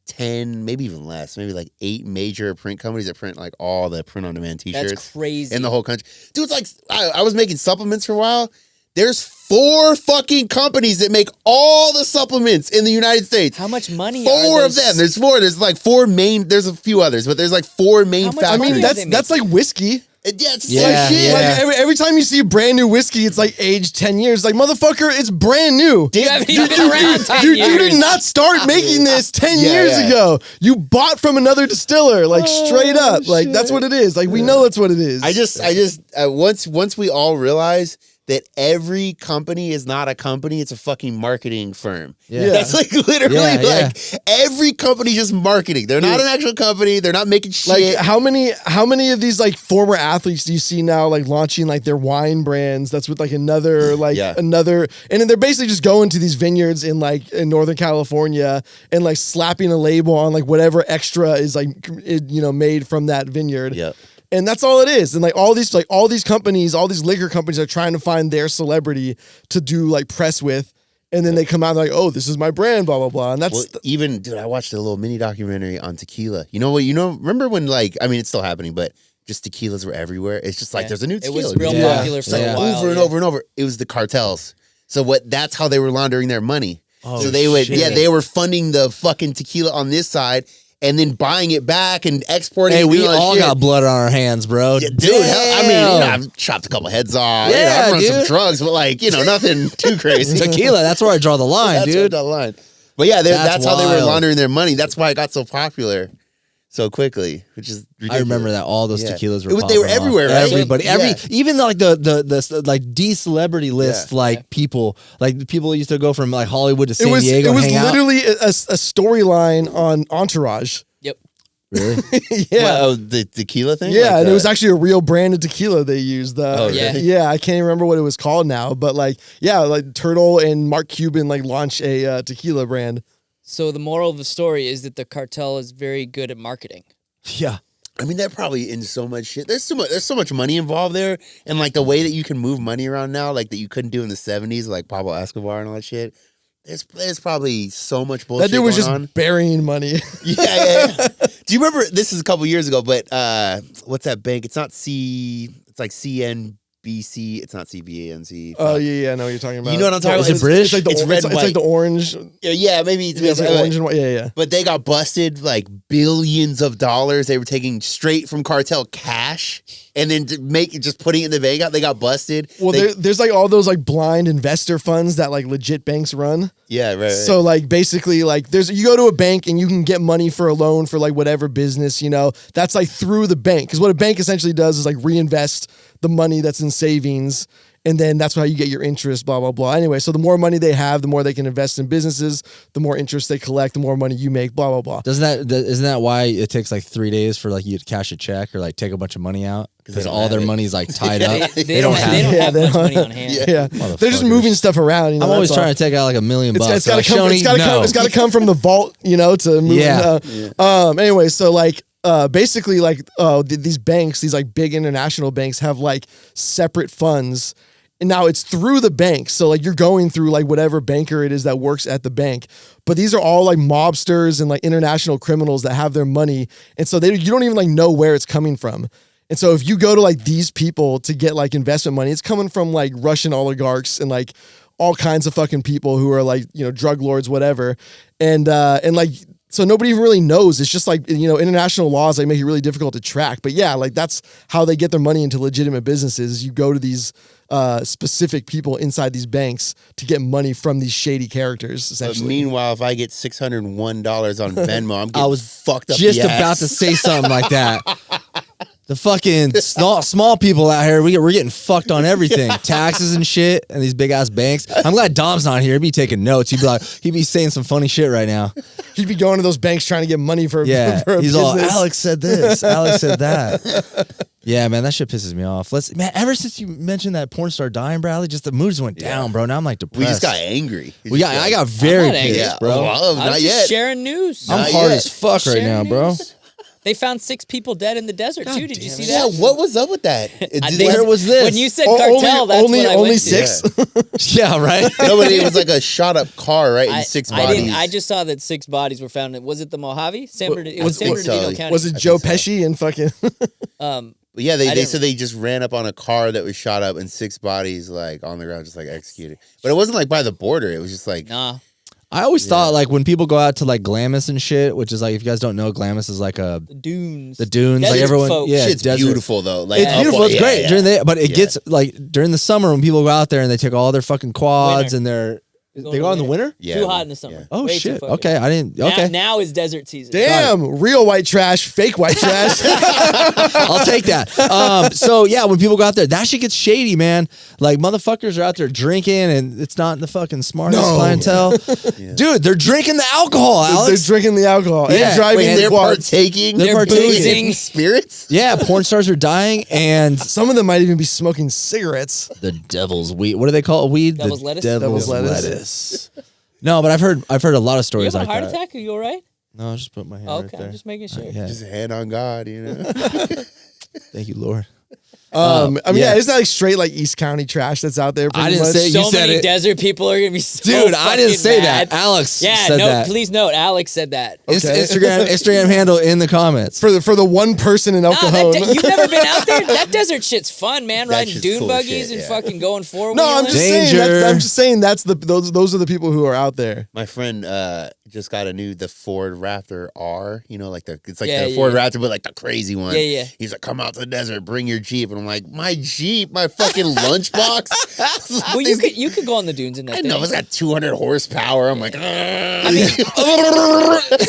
Speaker 4: 10, maybe even less, maybe like 8 major print companies that print like all the print-on-demand t-shirts.
Speaker 1: That's crazy.
Speaker 4: In the whole country. Dude, it's like, I was making supplements for a while. There's 4 fucking companies that make all the supplements in the United States.
Speaker 1: How much money
Speaker 4: 4 of them. There's 4. There's like 4 main, there's a few others, but there's like 4 main
Speaker 1: How much
Speaker 3: I
Speaker 4: factories.
Speaker 3: mean, that's like whiskey.
Speaker 4: It's
Speaker 2: Yeah,
Speaker 4: like shit.
Speaker 2: yeah.
Speaker 3: Like every time you see a brand new whiskey, it's like aged 10 years. Like, motherfucker, it's brand new.
Speaker 1: You haven't even been around 10
Speaker 3: You
Speaker 1: years.
Speaker 3: did not start making this 10
Speaker 4: Yeah,
Speaker 3: years
Speaker 4: yeah.
Speaker 3: ago. You bought from another distiller, like straight up. Like, that's what it is. Like, we know that's what it is.
Speaker 4: Once we all realize that every company is not a company, it's a fucking marketing firm.
Speaker 2: Yeah.
Speaker 4: That's like literally
Speaker 2: Yeah.
Speaker 4: every company's just marketing. They're not an actual company. They're not making shit.
Speaker 3: Like how many of these like former athletes do you see now like launching like their wine brands that's with like another and then they're basically just going to these vineyards in Northern California and like slapping a label on like whatever extra is made from that vineyard.
Speaker 4: Yep.
Speaker 3: And that's all it is. And like all these companies, all these liquor companies are trying to find their celebrity to do like press with. And then they come out and like, oh, this is my brand, blah, blah, blah. And that's
Speaker 4: dude, I watched a little mini documentary on tequila. You know what? Remember when it's still happening, but just tequilas were everywhere. It's just like there's a new tequila.
Speaker 1: It was real popular for a while.
Speaker 4: Over and over and over. It was the cartels. So that's how they were laundering their money.
Speaker 2: Oh,
Speaker 4: so they they were funding the fucking tequila on this side and then buying it back and exporting it.
Speaker 2: Hey,
Speaker 4: and
Speaker 2: we
Speaker 4: doing all
Speaker 2: all
Speaker 4: that shit.
Speaker 2: got blood on our hands, bro.
Speaker 4: Yeah, dude, I've chopped a couple heads off.
Speaker 2: Yeah,
Speaker 4: I've run some
Speaker 2: dude.
Speaker 4: drugs, but nothing too crazy.
Speaker 2: Tequila, that's where I draw the line,
Speaker 4: That's where I
Speaker 2: dude.
Speaker 4: draw the line. But yeah, that's how they were
Speaker 2: wild.
Speaker 4: laundering their money. That's why it got so popular so quickly, which is ridiculous.
Speaker 2: I remember that all those tequilas were.
Speaker 4: They were
Speaker 2: popping off.
Speaker 4: everywhere, right?
Speaker 2: Everybody,
Speaker 4: Yeah.
Speaker 2: even like the like D-celebrity list, like people used to go from like Hollywood to San Diego.
Speaker 3: It was
Speaker 2: hang out.
Speaker 3: literally a storyline on Entourage.
Speaker 1: Yep.
Speaker 2: Really?
Speaker 3: Yeah.
Speaker 4: Well, the tequila thing?
Speaker 3: Yeah, and it was actually a real brand of tequila they used.
Speaker 1: yeah.
Speaker 3: Yeah, I can't even remember what it was called now, but like Turtle and Mark Cuban launched a tequila brand.
Speaker 1: So the moral of the story is that the cartel is very good at marketing.
Speaker 2: Yeah.
Speaker 4: I mean, they're probably in so much shit. There's so much money involved there, and like the way that you can move money around now, like that you couldn't do in the 70s, like Pablo Escobar and all that shit. There's probably so much bullshit.
Speaker 3: That dude was
Speaker 4: going
Speaker 3: just
Speaker 4: on.
Speaker 3: burying money.
Speaker 4: Yeah. Do you remember? This is a couple years ago, but what's that bank? It's not It's like CNBC. It's not CBANC.
Speaker 3: Oh yeah, I know what you're talking about.
Speaker 4: You know what I'm talking about?
Speaker 2: Is it British?
Speaker 3: It's like
Speaker 4: It's
Speaker 3: the,
Speaker 4: red
Speaker 3: it's,
Speaker 4: and
Speaker 3: it's like the
Speaker 4: white.
Speaker 3: orange.
Speaker 4: Yeah, maybe it's
Speaker 3: It's like orange and white. Yeah.
Speaker 4: But they got busted like billions of dollars. They were taking straight from cartel cash and then just putting it in the bank account. They got busted.
Speaker 3: Well, there's like all those like blind investor funds that like legit banks run.
Speaker 4: Yeah, right.
Speaker 3: So like basically like you go to a bank and you can get money for a loan for like whatever business, that's like through the bank. Because what a bank essentially does is like reinvest the money that's in savings. And then that's how you get your interest, blah, blah, blah. Anyway, so the more money they have, the more they can invest in businesses, the more interest they collect, the more money you make, blah, blah, blah.
Speaker 2: Isn't that why it takes like 3 days for like you to cash a check or like take a bunch of money out? Because all their money's like tied up.
Speaker 1: They don't have much money on hand.
Speaker 3: Yeah. They're just moving stuff around. You know,
Speaker 2: I'm always trying to take out like $1 million bucks.
Speaker 3: It's got to come from the vault, you know, to move. Anyway, so like, basically like these banks, these like big international banks have like separate funds, and now it's through the bank. So like you're going through like whatever banker it is that works at the bank, but these are all like mobsters and like international criminals that have their money, and so you don't even like know where it's coming from. And so if you go to like these people to get like investment money, it's coming from like Russian oligarchs and like all kinds of fucking people who are like, you know, drug lords, whatever, and like. So nobody even really knows. It's just like, you know, international laws like make it really difficult to track. But yeah, like that's how they get their money into legitimate businesses. You go to these specific people inside these banks to get money from these shady characters, essentially.
Speaker 4: But meanwhile, if I get $601 on Venmo, I'm getting fucked up.
Speaker 2: Just about to say something like that. The fucking small people out here, we're getting fucked on everything. Taxes and shit, and these big ass banks. I'm glad Dom's not here. He'd be taking notes. He'd be saying some funny shit right now.
Speaker 3: He'd be going to those banks trying to get money for
Speaker 2: yeah.
Speaker 3: for a
Speaker 2: He's
Speaker 3: business.
Speaker 2: all, Alex said this. Alex said that. Yeah, man, that shit pisses me off. Man, ever since you mentioned that porn star dying, Bradley, just the mood just went down, bro. Now I'm like depressed.
Speaker 4: We just got angry.
Speaker 2: I got very pissed,
Speaker 4: yeah,
Speaker 2: bro.
Speaker 4: Well,
Speaker 1: I
Speaker 4: not
Speaker 1: was
Speaker 4: yet.
Speaker 1: just sharing news.
Speaker 2: I'm hard as fuck right now, bro.
Speaker 1: They found 6 people dead in the desert too. Did you see
Speaker 4: Yeah,
Speaker 1: that?
Speaker 4: what was up with that?
Speaker 2: Where was this?
Speaker 1: When you said cartel, that's
Speaker 3: only
Speaker 1: what I went to.
Speaker 3: 6.
Speaker 2: Yeah, right.
Speaker 4: Nobody. It was like a shot up car, right? And 6 bodies.
Speaker 1: I just saw that 6 bodies were found. Was it the Mojave? It was San Bernardino County.
Speaker 3: Was it Joe Pesci and fucking?
Speaker 4: But yeah, they said they just ran up on a car that was shot up and 6 bodies like on the ground, just like executed. But it wasn't like by the border. It was just like
Speaker 1: Nah.
Speaker 2: I always thought like when people go out to like Glamis and shit, which is like if you guys don't know, Glamis is like
Speaker 1: The dunes.
Speaker 2: the dunes,
Speaker 1: Desert
Speaker 2: like everyone,
Speaker 1: folk.
Speaker 2: yeah,
Speaker 4: shit's
Speaker 2: desert.
Speaker 4: beautiful though. Like
Speaker 2: It's beautiful. It's great
Speaker 4: yeah.
Speaker 2: during but it gets like during the summer when people go out there and they take all their fucking quads
Speaker 1: Winter.
Speaker 2: and they go in the winter.
Speaker 4: Yeah.
Speaker 1: Too hot in the summer.
Speaker 4: Yeah.
Speaker 2: Oh
Speaker 1: Way too
Speaker 2: shit!
Speaker 1: fucking
Speaker 2: Okay,
Speaker 1: hot.
Speaker 2: I didn't. Okay,
Speaker 1: Now is desert season.
Speaker 3: Damn, real white trash, fake white trash.
Speaker 2: I'll take that. So yeah, when people go out there, that shit gets shady, man. Like motherfuckers are out there drinking, and it's not the fucking smartest clientele. Dude, they're drinking the alcohol, Alex.
Speaker 3: They're drinking the alcohol
Speaker 2: Yeah.
Speaker 3: and driving
Speaker 4: Wait,
Speaker 3: the
Speaker 4: they're
Speaker 3: quads.
Speaker 4: partaking.
Speaker 2: They're
Speaker 1: boozing.
Speaker 4: spirits.
Speaker 2: Yeah, porn stars are dying, and
Speaker 3: Some of them might even be smoking cigarettes.
Speaker 2: the devil's weed. What do they call it? Weed?
Speaker 1: Devil's
Speaker 2: the
Speaker 1: lettuce?
Speaker 2: Devil's
Speaker 3: Devil's
Speaker 2: lettuce. No, but I've heard a lot of
Speaker 1: You
Speaker 2: stories
Speaker 1: have a
Speaker 2: like
Speaker 1: heart
Speaker 2: that.
Speaker 1: attack? Are you all right?
Speaker 2: No, I just put my hand
Speaker 1: Oh,
Speaker 2: right
Speaker 1: okay,
Speaker 2: there.
Speaker 1: I'm just making sure.
Speaker 2: Yeah.
Speaker 4: Just hand on God, you know.
Speaker 2: Thank you, Lord.
Speaker 3: I mean,
Speaker 2: yeah.
Speaker 3: isn't that like straight like East County trash that's out there?
Speaker 2: I
Speaker 3: pretty
Speaker 2: didn't
Speaker 3: much?
Speaker 2: say you
Speaker 1: So
Speaker 2: said
Speaker 1: many
Speaker 2: it.
Speaker 1: desert people are gonna be so
Speaker 2: Dude, I didn't
Speaker 1: fucking
Speaker 2: say
Speaker 1: mad.
Speaker 2: that. Alex
Speaker 1: Yeah,
Speaker 2: said
Speaker 1: no,
Speaker 2: that.
Speaker 1: please note, Alex said that.
Speaker 3: Okay.
Speaker 2: Instagram handle in the comments.
Speaker 3: for the one person in El
Speaker 1: Nah,
Speaker 3: Cajon.
Speaker 1: you've never been out there? That desert shit's fun, man.
Speaker 4: That
Speaker 1: Riding
Speaker 4: shit's
Speaker 1: dune
Speaker 4: cool as
Speaker 1: buggies
Speaker 4: shit,
Speaker 1: and
Speaker 4: yeah.
Speaker 1: fucking going forward.
Speaker 3: No, I'm just saying.
Speaker 2: Danger.
Speaker 3: I'm just saying that's those are the people who are out there.
Speaker 4: My friend just got the Ford Raptor R. You know, like it's like
Speaker 1: Yeah,
Speaker 4: the Ford
Speaker 1: yeah.
Speaker 4: Raptor, but like the crazy one.
Speaker 1: Yeah, yeah.
Speaker 4: He's like, come out to the desert, bring your Jeep, and I'm like, my Jeep, my fucking lunchbox.
Speaker 1: Well, you could go on the dunes in that
Speaker 4: I
Speaker 1: thing.
Speaker 4: know it's got 200 horsepower. I'm like,
Speaker 1: It's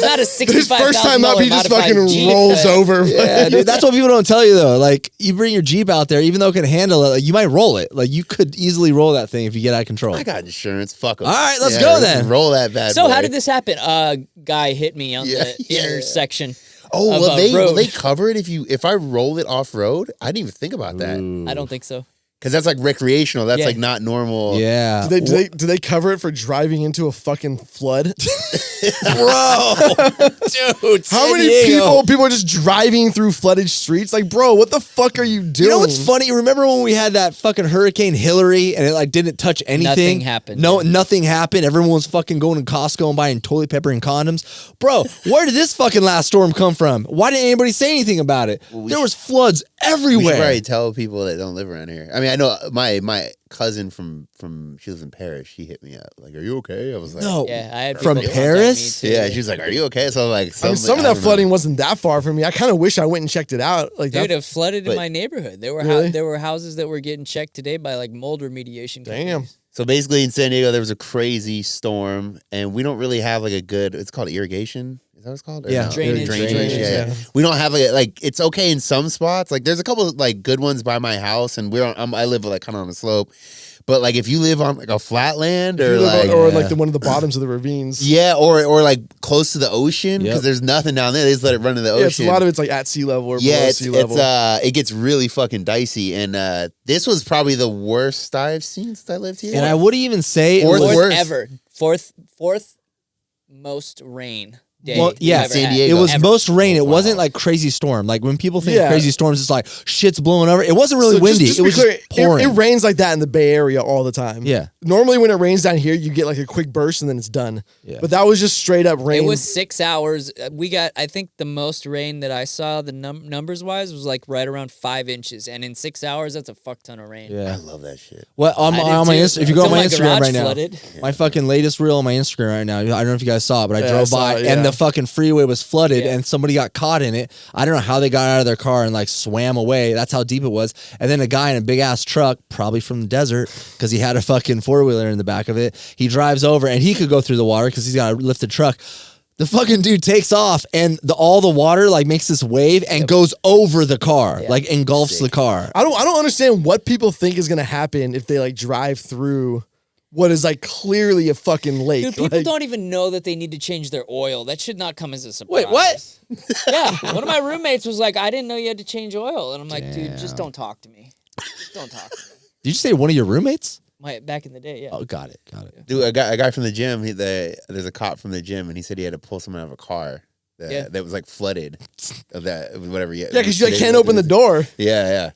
Speaker 1: not a $65,000
Speaker 3: His first time up, he just
Speaker 1: modified
Speaker 3: fucking
Speaker 1: Jeep,
Speaker 3: rolls
Speaker 1: but-
Speaker 3: over.
Speaker 2: Yeah, dude, that's what people don't tell you though. Like, you bring your Jeep out there, even though it can handle it, like, you might roll it. Like, you could easily roll that thing if you get out of control.
Speaker 4: I got insurance. Fuck 'em.
Speaker 2: All right, let's go then.
Speaker 4: Roll that bad
Speaker 1: So
Speaker 4: boy.
Speaker 1: how did this happen? Guy hit me on
Speaker 4: Yeah,
Speaker 1: the
Speaker 4: yeah.
Speaker 1: intersection.
Speaker 4: Oh,
Speaker 1: of
Speaker 4: will
Speaker 1: a
Speaker 4: they
Speaker 1: road.
Speaker 4: cover it if I roll it off road? I didn't even think about that
Speaker 1: I don't think so.
Speaker 4: because that's like recreational. That's
Speaker 1: Yeah.
Speaker 4: like not normal.
Speaker 2: Yeah.
Speaker 3: Do they cover it for driving into a fucking flood?
Speaker 2: Bro. Dude,
Speaker 3: How many people are just driving through flooded streets? Like, bro, what the fuck are you doing?
Speaker 2: You know what's funny? Remember when we had that fucking Hurricane Hillary and it like didn't touch anything?
Speaker 1: Nothing happened.
Speaker 2: No, nothing happened. Everyone was fucking going to Costco and buying toilet paper and condoms. Bro, where did this fucking last storm come from? Why didn't anybody say anything about it? There was floods
Speaker 4: We should
Speaker 2: everywhere.
Speaker 4: probably tell people that don't live around here. I mean, I know my cousin from she lives in Paris. She hit me up like, "Are you okay?" I was like,
Speaker 2: No.
Speaker 1: Yeah, I had
Speaker 2: From
Speaker 1: people contact
Speaker 2: Paris?
Speaker 1: me, too.
Speaker 4: Yeah, she was like, "Are you okay?" So I'm like,
Speaker 3: I mean, some of that flooding wasn't that far from me. I kind of wish I went and checked it out. Like,
Speaker 1: Dude,
Speaker 3: that,
Speaker 1: it flooded in
Speaker 4: but-
Speaker 1: my neighborhood. There were
Speaker 3: Really?
Speaker 1: there were houses that were getting checked today by like mold remediation.
Speaker 3: damn.
Speaker 1: companies.
Speaker 4: So basically, in San Diego, there was a crazy storm, and we don't really have like a good. It's called irrigation. Is that what it's called? Or
Speaker 2: Yeah.
Speaker 4: no?
Speaker 1: Drainage.
Speaker 4: Yeah. We don't have like it's okay in some spots. Like there's a couple of, like good ones by my house, and I live like kind of on a slope. But like if you live on like a flatland or like
Speaker 3: like one of the bottoms of the ravines.
Speaker 4: yeah, or like close to the ocean because
Speaker 2: Yep.
Speaker 4: there's nothing down there. They just let it run to the
Speaker 3: Yeah, it's
Speaker 4: ocean.
Speaker 3: a lot of it's like at sea level or below sea level.
Speaker 4: It gets really fucking dicey. And this was probably the worst I've seen since I lived here.
Speaker 2: And I wouldn't even say it
Speaker 4: Fourth
Speaker 2: was,
Speaker 4: worst.
Speaker 1: ever. Fourth most rain day.
Speaker 2: Well, yeah,
Speaker 1: we've ever
Speaker 4: San
Speaker 1: had.
Speaker 4: Diego.
Speaker 2: it was
Speaker 1: Ever.
Speaker 2: most rain. It
Speaker 4: Wow.
Speaker 2: wasn't like crazy storm. Like when people think
Speaker 3: Yeah.
Speaker 2: crazy storms, it's like shit's blowing over. It wasn't really
Speaker 3: So
Speaker 2: windy.
Speaker 3: Just
Speaker 2: it
Speaker 3: to
Speaker 2: was
Speaker 3: be clear,
Speaker 2: just pouring.
Speaker 3: it rains like that in the Bay Area all the time.
Speaker 2: Yeah.
Speaker 3: Normally when it rains down here, you get like a quick burst and then it's done.
Speaker 2: Yeah.
Speaker 3: But that was just straight up rain.
Speaker 1: It was 6 hours. We got, I think the most rain that I saw, the numbers wise, was like right around 5 inches. And in 6 hours, that's a fuck ton of rain.
Speaker 4: I
Speaker 2: Yeah.
Speaker 4: love that shit.
Speaker 2: Well, on
Speaker 1: I did
Speaker 2: my
Speaker 1: too.
Speaker 2: if you go on
Speaker 1: Until
Speaker 2: my Instagram
Speaker 1: garage
Speaker 2: right now,
Speaker 1: flooded.
Speaker 2: my fucking latest reel on my Instagram right now. I don't know if you guys saw it, but I
Speaker 3: Yeah, I
Speaker 2: drove
Speaker 3: saw
Speaker 2: by
Speaker 3: it,
Speaker 2: and
Speaker 3: yeah.
Speaker 2: the fucking freeway was flooded
Speaker 1: Yeah.
Speaker 2: and somebody got caught in it. I don't know how they got out of their car and like swam away. That's how deep it was. And then a guy in a big ass truck, probably from the desert, because he had a fucking 4-wheeler in the back of it. He drives over and he could go through the water because he's got a lifted truck. The fucking dude takes off and all the water like makes this wave and goes over the car,
Speaker 1: Yeah.
Speaker 2: like engulfs the car.
Speaker 3: I don't understand what people think is gonna happen if they like drive through what is like clearly a fucking lake.
Speaker 1: Dude, people
Speaker 3: Like,
Speaker 1: don't even know that they need to change their oil. That should not come as a surprise.
Speaker 2: Wait, what?
Speaker 1: Yeah. One of my roommates was like, I didn't know you had to change oil. And I'm like, dude, just don't talk to me. Just don't talk to me.
Speaker 2: Did you say one of your roommates?
Speaker 1: Back in the day, yeah.
Speaker 2: Oh, got it.
Speaker 4: Dude, a guy from the gym, there's a cop from the gym, and he said he had to pull someone out of a car that was like flooded. Of that, whatever. Yeah,
Speaker 3: because you like, can't open the door
Speaker 4: Yeah.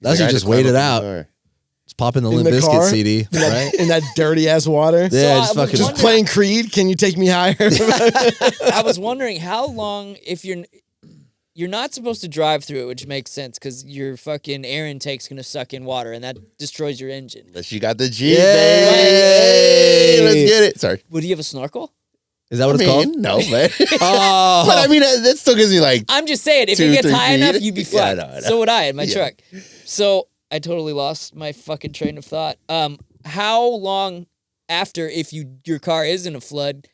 Speaker 2: That's
Speaker 4: Like, I had
Speaker 2: just
Speaker 4: to climb
Speaker 2: wait it
Speaker 4: up the
Speaker 2: out.
Speaker 4: door.
Speaker 2: Just pop in the
Speaker 3: In
Speaker 2: Limp
Speaker 3: the
Speaker 2: Bizkit
Speaker 3: car?
Speaker 2: CD, right?
Speaker 3: in that dirty ass water.
Speaker 2: Yeah,
Speaker 1: I
Speaker 2: just
Speaker 1: was
Speaker 2: fucking.
Speaker 3: Just playing Creed. Can you take me higher?
Speaker 1: I was wondering how long, if you're not supposed to drive through it, which makes sense because your fucking air intake's going to suck in water and that destroys your engine.
Speaker 4: Unless you got the Jeep,
Speaker 2: Yeah.
Speaker 4: baby. Let's get it. Sorry.
Speaker 1: Would you have a snorkel?
Speaker 2: Is that what it's called?
Speaker 4: No, but
Speaker 2: Oh,
Speaker 4: but I mean that still gives me like
Speaker 1: I'm just saying, if
Speaker 4: 2,
Speaker 1: it gets
Speaker 4: 3
Speaker 1: high
Speaker 4: feet.
Speaker 1: enough, you'd be
Speaker 4: Yeah,
Speaker 1: fucked.
Speaker 4: I know.
Speaker 1: So would I in my
Speaker 4: Yeah.
Speaker 1: truck. So I totally lost my fucking train of thought. How long after, if your car is in a flood,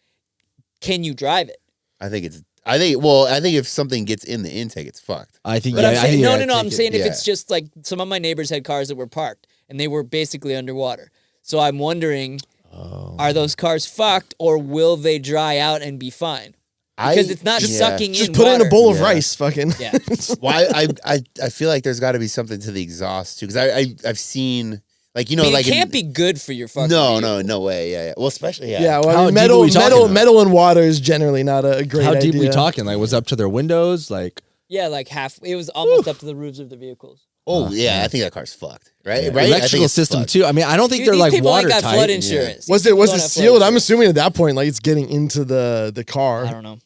Speaker 1: can you drive it?
Speaker 4: I think if something gets in the intake, it's fucked.
Speaker 2: I think.
Speaker 1: But
Speaker 2: yeah,
Speaker 1: I'm
Speaker 2: I
Speaker 1: saying,
Speaker 2: think
Speaker 1: no.
Speaker 2: you
Speaker 1: I'm
Speaker 2: gotta
Speaker 1: saying
Speaker 2: take
Speaker 1: if
Speaker 4: yeah.
Speaker 1: it's just like some of my neighbors had cars that were parked and they were basically underwater. So I'm wondering, are those cars fucked or will they dry out and be fine? Because it's not sucking
Speaker 3: Just
Speaker 1: in
Speaker 3: put it in a
Speaker 1: water.
Speaker 3: bowl of
Speaker 4: Yeah.
Speaker 3: rice. Fucking.
Speaker 1: Yeah.
Speaker 4: Well, I feel like there's got to be something to the exhaust too, because I've seen like
Speaker 1: I mean,
Speaker 4: like
Speaker 1: it can't be good for your fucking
Speaker 4: no way yeah. Well, especially
Speaker 3: Yeah, well,
Speaker 2: How
Speaker 3: I mean,
Speaker 2: deep are we talking?
Speaker 3: metal and water is generally not a great
Speaker 2: How
Speaker 3: idea.
Speaker 2: deep we talking? Like, was it up to their windows? Like,
Speaker 1: Yeah, like half. It was almost up to the roofs of the vehicles.
Speaker 4: Oh yeah, I think that car's fucked. Right,
Speaker 2: yeah.
Speaker 4: right. I think
Speaker 2: Electrical
Speaker 4: it's
Speaker 2: system
Speaker 4: fucked.
Speaker 2: too. I mean, I don't think
Speaker 1: Dude,
Speaker 2: they're
Speaker 1: these
Speaker 2: like
Speaker 1: people ain't got
Speaker 2: watertight.
Speaker 1: flood insurance.
Speaker 3: Was
Speaker 1: These
Speaker 3: it
Speaker 1: people don't have flood
Speaker 3: sealed? I'm
Speaker 1: insurance.
Speaker 3: assuming at that point, like it's getting into the car.
Speaker 1: I don't know.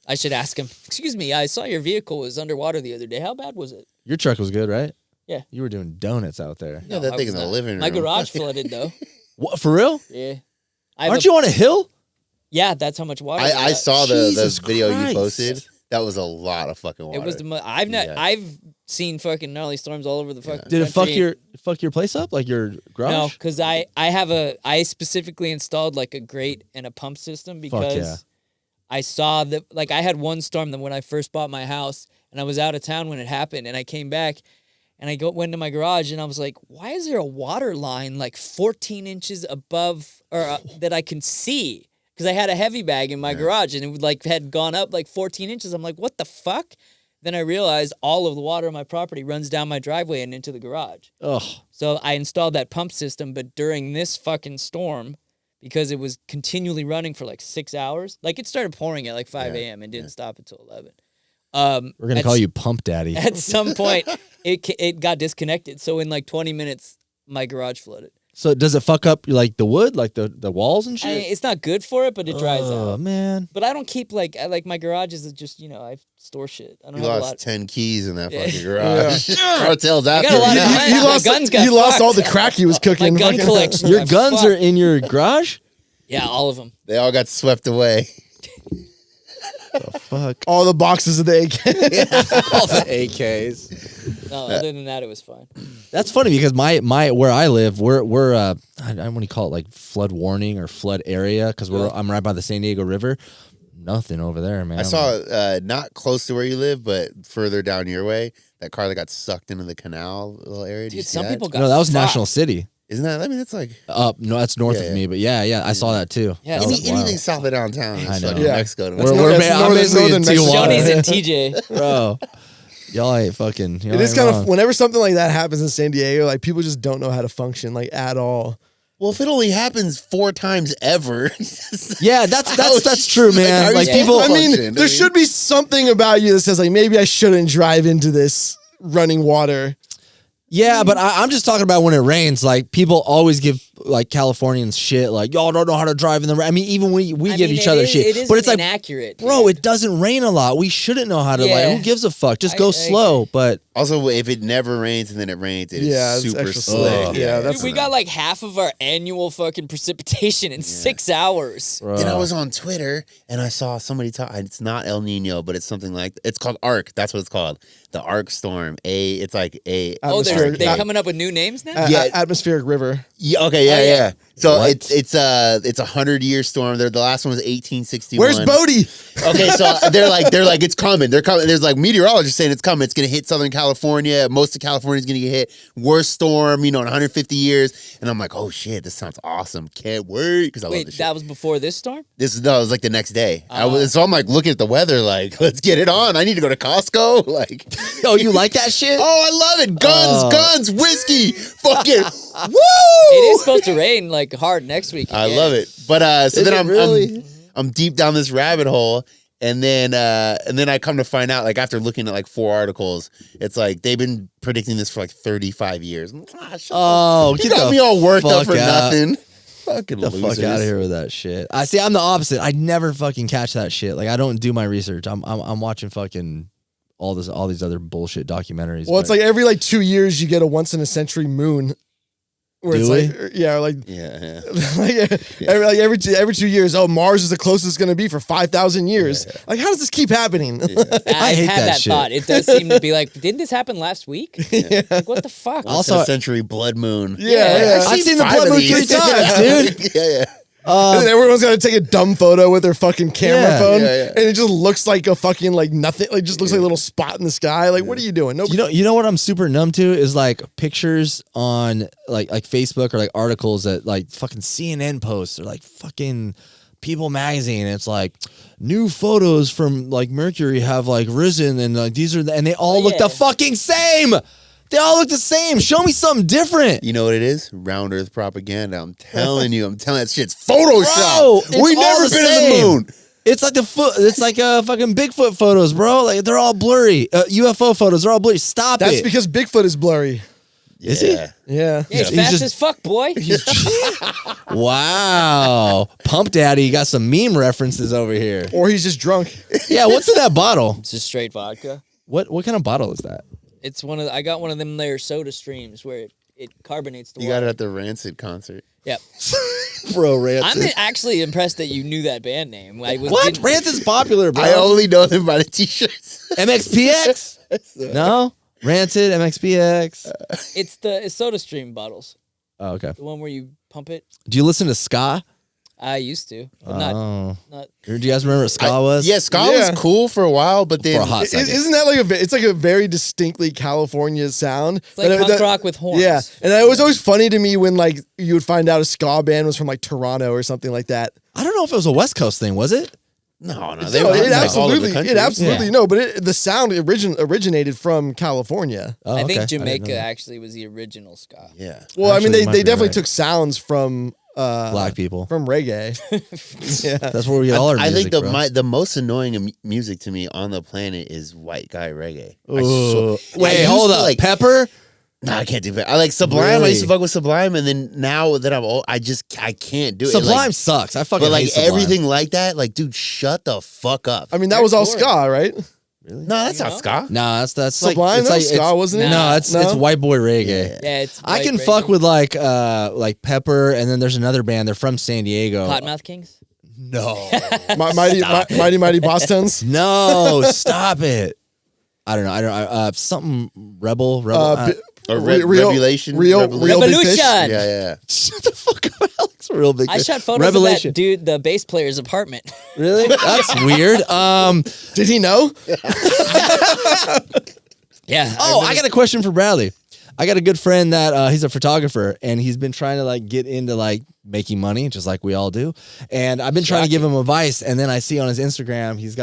Speaker 1: I should ask him. Excuse me, I saw your vehicle was underwater the other day. How bad was it?
Speaker 2: Your truck was good, right?
Speaker 1: Yeah.
Speaker 2: You were doing donuts out there.
Speaker 4: Yeah, that
Speaker 1: I
Speaker 4: thing
Speaker 1: was
Speaker 4: in the
Speaker 1: not.
Speaker 4: living room.
Speaker 1: My garage flooded though.
Speaker 2: What, for real?
Speaker 1: Yeah.
Speaker 2: Aren't you on a hill?
Speaker 1: Yeah, that's how much water.
Speaker 4: I saw the
Speaker 2: Jesus
Speaker 4: video
Speaker 2: Christ.
Speaker 4: you posted. That was a lot of fucking water.
Speaker 1: It was the. I've seen fucking gnarly storms all over the fucking.
Speaker 2: Did it
Speaker 1: country.
Speaker 2: fuck your place up? Like your garage?
Speaker 1: No, because I specifically installed like a grate and a pump system because
Speaker 2: yeah.
Speaker 1: I saw that, like, I had one storm that when I first bought my house and I was out of town when it happened and I came back and I went to my garage and I was like, why is there a water line like 14 inches above or that I can see? Because I had a heavy bag in my garage and it like had gone up like 14 inches. I'm like, what the fuck? Then I realized all of the water on my property runs down my driveway and into the garage.
Speaker 2: Ugh.
Speaker 1: So I installed that pump system, but during this fucking storm, because it was continually running for like 6 hours, like it started pouring at like 5 a.m. and didn't stop until 11.
Speaker 2: We're gonna call you Pump Daddy.
Speaker 1: At some point, it got disconnected. So in like 20 minutes, my garage flooded.
Speaker 2: So does it fuck up like the wood, like the walls and shit?
Speaker 1: It's not good for it, but it dries
Speaker 2: Oh
Speaker 1: out.
Speaker 2: man.
Speaker 1: But I don't keep like my garage is just I store shit. I don't
Speaker 4: You
Speaker 1: have a
Speaker 4: lost
Speaker 1: lot.
Speaker 4: 10 keys in that
Speaker 1: Yeah.
Speaker 4: fucking garage. Cartel's
Speaker 1: I
Speaker 4: after
Speaker 1: got a lot
Speaker 4: you
Speaker 1: of
Speaker 4: now.
Speaker 1: guns. My guns got
Speaker 3: lost
Speaker 1: fucked.
Speaker 3: all the crack he was
Speaker 1: My
Speaker 3: cooking.
Speaker 1: gun
Speaker 3: Fucking-
Speaker 1: collection.
Speaker 2: Your
Speaker 1: got
Speaker 2: guns are
Speaker 1: fucked.
Speaker 2: in your garage?
Speaker 1: Yeah, all of them.
Speaker 4: They all got swept away.
Speaker 2: The fuck.
Speaker 3: All the boxes of the AK.
Speaker 2: All the AKs.
Speaker 1: No, other than that, it was fine.
Speaker 2: That's funny because my where I live, we're I don't want to call it like flood warning or flood area because I'm right by the San Diego River. nothing over there, man.
Speaker 4: I saw not close to where you live, but further down your way, that car that got sucked into the canal little area. Did you
Speaker 1: Dude,
Speaker 4: see
Speaker 1: some
Speaker 4: that?
Speaker 1: people got
Speaker 2: No, that was
Speaker 1: fucked.
Speaker 2: National City.
Speaker 4: Isn't that? I mean, it's like
Speaker 2: No, that's north
Speaker 4: Yeah,
Speaker 2: of
Speaker 4: yeah.
Speaker 2: me, but yeah, I saw that too.
Speaker 1: Yeah,
Speaker 2: That was
Speaker 1: some-
Speaker 2: wild.
Speaker 4: anything south of downtown.
Speaker 2: I
Speaker 4: Is
Speaker 2: know.
Speaker 4: fucking
Speaker 3: Yeah.
Speaker 4: Mexico.
Speaker 2: I'm
Speaker 3: northern
Speaker 2: basically in
Speaker 3: Mexico.
Speaker 2: Tijuana.
Speaker 1: Johnny's in TJ.
Speaker 2: Bro. Y'all ain't fucking. Y'all
Speaker 3: It is
Speaker 2: ain't
Speaker 3: kind
Speaker 2: wrong.
Speaker 3: of whenever something like that happens in San Diego, like people just don't know how to function like at all.
Speaker 4: Well, if it only happens 4 times ever,
Speaker 2: Yeah, that's true, man.
Speaker 4: how are you
Speaker 2: Like
Speaker 4: supposed
Speaker 2: people.
Speaker 4: to
Speaker 3: I mean,
Speaker 4: function,
Speaker 3: there
Speaker 4: dude?
Speaker 3: should be something about you that says like maybe I shouldn't drive into this running water.
Speaker 2: Yeah, but I'm just talking about when it rains. Like people always give like Californians shit. Like y'all don't know how to drive in the rain. I mean, even we
Speaker 1: I
Speaker 2: give
Speaker 1: mean,
Speaker 2: each
Speaker 1: it
Speaker 2: other
Speaker 1: is-
Speaker 2: shit.
Speaker 1: It is
Speaker 2: But it's like,
Speaker 1: inaccurate,
Speaker 2: bro,
Speaker 1: dude.
Speaker 2: it doesn't rain a lot. We shouldn't know how to
Speaker 1: Yeah.
Speaker 2: like. Who gives a fuck? Just go
Speaker 1: I
Speaker 2: slow. But
Speaker 4: Also, if it never rains and then it rains, it's
Speaker 3: Yeah, it's
Speaker 4: super
Speaker 3: extra
Speaker 4: slick.
Speaker 3: slick. Yeah, that's-
Speaker 1: Dude, we got like half of our annual fucking precipitation in 6 hours.
Speaker 2: bro,
Speaker 4: Then I was on Twitter and I saw somebody talk. It's not El Nino, but it's something like it's called Arc. That's what it's called. The Arc Storm. It's like a.
Speaker 1: Oh,
Speaker 3: Atmospheric-
Speaker 1: they're coming up with new names now?
Speaker 4: Yeah.
Speaker 3: Atmospheric river.
Speaker 4: Yeah, okay, yeah,
Speaker 1: Oh, yeah.
Speaker 4: yeah. So
Speaker 2: What?
Speaker 4: it's a 100-year storm. The last one was 1861.
Speaker 3: Where's Bodie?
Speaker 4: Okay, so they're like it's coming. They're coming. There's like meteorologists saying it's coming. It's gonna hit Southern California. Most of California is gonna get hit. Worst storm, in 150 years. And I'm like, oh shit, this sounds awesome. Can't wait because I love
Speaker 1: Wait,
Speaker 4: this shit.
Speaker 1: that was before this storm?
Speaker 4: No, it was like the next day. So I'm like looking at the weather, like, let's get it on. I need to go to Costco. Like,
Speaker 2: oh, you like that shit?
Speaker 4: oh, I love it. Guns, whiskey, fucking woo!
Speaker 1: It is supposed to rain like hard next week.
Speaker 4: I
Speaker 1: again.
Speaker 4: love it. But so
Speaker 2: Is
Speaker 4: then
Speaker 2: it
Speaker 4: I'm
Speaker 2: really?
Speaker 4: I'm deep down this rabbit hole. And then I come to find out, like after looking at like 4 articles, it's like they've been predicting this for like 35 years. I'm like,
Speaker 2: Oh,
Speaker 4: you
Speaker 2: get
Speaker 4: got
Speaker 2: the
Speaker 4: me all worked up
Speaker 2: fuck
Speaker 4: for
Speaker 2: out.
Speaker 4: nothing. Fucking
Speaker 2: Get the fuck
Speaker 4: losers.
Speaker 2: out of here with that shit. I see. I'm the opposite. I never fucking catch that shit. Like I don't do my research. I'm watching fucking all these other bullshit documentaries.
Speaker 3: Well, it's
Speaker 2: but-
Speaker 3: like every like 2 years you get a once in a century moon. Where
Speaker 2: Do
Speaker 3: it's like
Speaker 4: Yeah.
Speaker 3: every 2 years, oh, Mars is the closest it's gonna be for 5,000 years. Like, how does this keep happening?
Speaker 1: I've
Speaker 2: hate
Speaker 1: had
Speaker 2: that
Speaker 1: that
Speaker 2: shit.
Speaker 1: thought. It does seem to be like, didn't this happen last week? Like, what the fuck?
Speaker 2: Also-
Speaker 4: Also, a century blood moon.
Speaker 3: Yeah.
Speaker 2: I've seen the
Speaker 4: 5
Speaker 2: blood
Speaker 4: of
Speaker 2: moon
Speaker 4: these.
Speaker 2: 3 times, dude.
Speaker 4: yeah.
Speaker 3: And then everyone's got to take a dumb photo with their fucking camera
Speaker 2: Yeah.
Speaker 3: phone,
Speaker 4: Yeah, yeah.
Speaker 3: and it just looks like a fucking like nothing. Like just looks like a little spot in the sky. Like, what are you doing? Nobody.
Speaker 2: You know what I'm super numb to is like pictures on like Facebook or like articles that like fucking CNN posts or like fucking People Magazine. It's like new photos from like Mercury have like risen and like these are and they all look
Speaker 1: yeah.
Speaker 2: the fucking same. They all look the same. Show me something different.
Speaker 4: You know what it is? Round Earth propaganda. I'm telling you. that shit's Photoshop.
Speaker 2: Bro, it's
Speaker 4: we
Speaker 2: all
Speaker 4: never
Speaker 2: the
Speaker 4: been to
Speaker 2: same.
Speaker 4: the moon.
Speaker 2: It's like it's like fucking Bigfoot photos, bro. Like they're all blurry. UFO photos, they're all blurry. Stop
Speaker 3: That's
Speaker 2: it.
Speaker 3: because Bigfoot is blurry.
Speaker 2: Is he?
Speaker 3: Yeah.
Speaker 1: Yeah, he's
Speaker 2: He's
Speaker 1: fast
Speaker 2: just-
Speaker 1: as fuck, boy.
Speaker 2: Wow. Pump Daddy, you got some meme references over here.
Speaker 3: Or he's just drunk.
Speaker 2: Yeah, what's in that bottle?
Speaker 1: It's just straight vodka.
Speaker 2: What kind of bottle is that?
Speaker 1: It's I got one of them there soda streams where it carbonates the
Speaker 4: You
Speaker 1: water.
Speaker 4: got it at the Rancid concert.
Speaker 1: Yep.
Speaker 2: Bro,
Speaker 1: I'm
Speaker 2: Rancid.
Speaker 1: actually impressed that you knew that band name. I was,
Speaker 2: What?
Speaker 1: didn't-
Speaker 2: Rancid's popular, bro.
Speaker 4: I only know them by the t-shirts.
Speaker 2: MXPX? No? Rancid, MXPX.
Speaker 1: It's soda stream bottles.
Speaker 2: Oh, okay.
Speaker 1: The one where you pump it.
Speaker 2: Do you listen to ska?
Speaker 1: I used to, but
Speaker 2: Oh.
Speaker 1: not.
Speaker 2: Do you guys remember what ska was?
Speaker 4: Yeah, ska
Speaker 3: Yeah.
Speaker 4: was cool for a while, but then
Speaker 2: For a hot second.
Speaker 3: Isn't that like it's like a very distinctly California sound?
Speaker 1: It's like
Speaker 3: But,
Speaker 1: punk rock with horns.
Speaker 3: Yeah, and it was always funny to me when like you would find out a ska band was from like Toronto or something like that.
Speaker 2: I don't know if it was a West Coast thing, was it?
Speaker 4: no,
Speaker 3: No,
Speaker 4: they were
Speaker 3: it
Speaker 4: like all over the
Speaker 3: absolutely,
Speaker 4: country.
Speaker 3: it absolutely
Speaker 2: Yeah.
Speaker 3: no, but the sound originated from California.
Speaker 2: Oh,
Speaker 1: I
Speaker 2: okay.
Speaker 1: think
Speaker 2: didn't know
Speaker 1: Jamaica
Speaker 2: that.
Speaker 1: actually was the original ska.
Speaker 4: Yeah.
Speaker 3: Well, I
Speaker 2: Actually,
Speaker 3: mean,
Speaker 2: you might
Speaker 3: they
Speaker 2: be
Speaker 3: definitely
Speaker 2: right.
Speaker 3: took sounds from
Speaker 2: Black people.
Speaker 3: from reggae. Yeah,
Speaker 2: That's where we get all our
Speaker 4: I
Speaker 2: music,
Speaker 4: think
Speaker 2: bro.
Speaker 4: the most annoying music to me on the planet is white guy reggae.
Speaker 2: Ooh.
Speaker 4: I
Speaker 2: Wait,
Speaker 4: used
Speaker 2: hold
Speaker 4: to,
Speaker 2: up.
Speaker 4: like-
Speaker 2: Pepper?
Speaker 4: No, I can't do that. I like Sublime. I
Speaker 2: Really?
Speaker 4: used to fuck with Sublime, and then now that I'm old, I can't do it.
Speaker 2: Sublime
Speaker 4: Like,
Speaker 2: sucks. I fucking
Speaker 4: but like
Speaker 2: hate Sublime.
Speaker 4: everything like that, like dude, shut the fuck up.
Speaker 3: I mean that was all
Speaker 1: They're
Speaker 3: ska, right?
Speaker 4: No, that's not
Speaker 1: know?
Speaker 4: ska.
Speaker 2: Nah, that's
Speaker 3: Sublime,
Speaker 2: like, it's
Speaker 3: that
Speaker 2: like
Speaker 3: was ska,
Speaker 2: it's-
Speaker 3: wasn't it?
Speaker 2: No, it's
Speaker 3: No?
Speaker 2: white boy reggae.
Speaker 1: Yeah, it's.
Speaker 2: I
Speaker 1: white
Speaker 2: can
Speaker 1: reggae.
Speaker 2: fuck with like Pepper, and then there's another band. They're from San Diego.
Speaker 1: Cottonmouth Kings.
Speaker 2: No,
Speaker 3: Mighty Boss Tones.
Speaker 2: no, stop it. I don't know. Something rebel.
Speaker 3: Bi-
Speaker 4: Or
Speaker 3: Real-
Speaker 4: Revelation.
Speaker 3: Real
Speaker 4: Revolution.
Speaker 3: Big Fish.
Speaker 1: Revolution.
Speaker 4: Yeah.
Speaker 2: Shut the fuck up, Alex. It's a real big
Speaker 1: I
Speaker 2: thing.
Speaker 1: shot photos
Speaker 2: Revelation.
Speaker 1: of that dude, the bass player's apartment.
Speaker 2: Really? That's weird.
Speaker 3: Did he know?
Speaker 1: Yeah.
Speaker 2: Oh, I got a question for Bradley. I got a good friend that he's a photographer, and he's been trying to like get into like making money, just like we all do. And I've been trying to give him advice, and then I see on his Instagram he's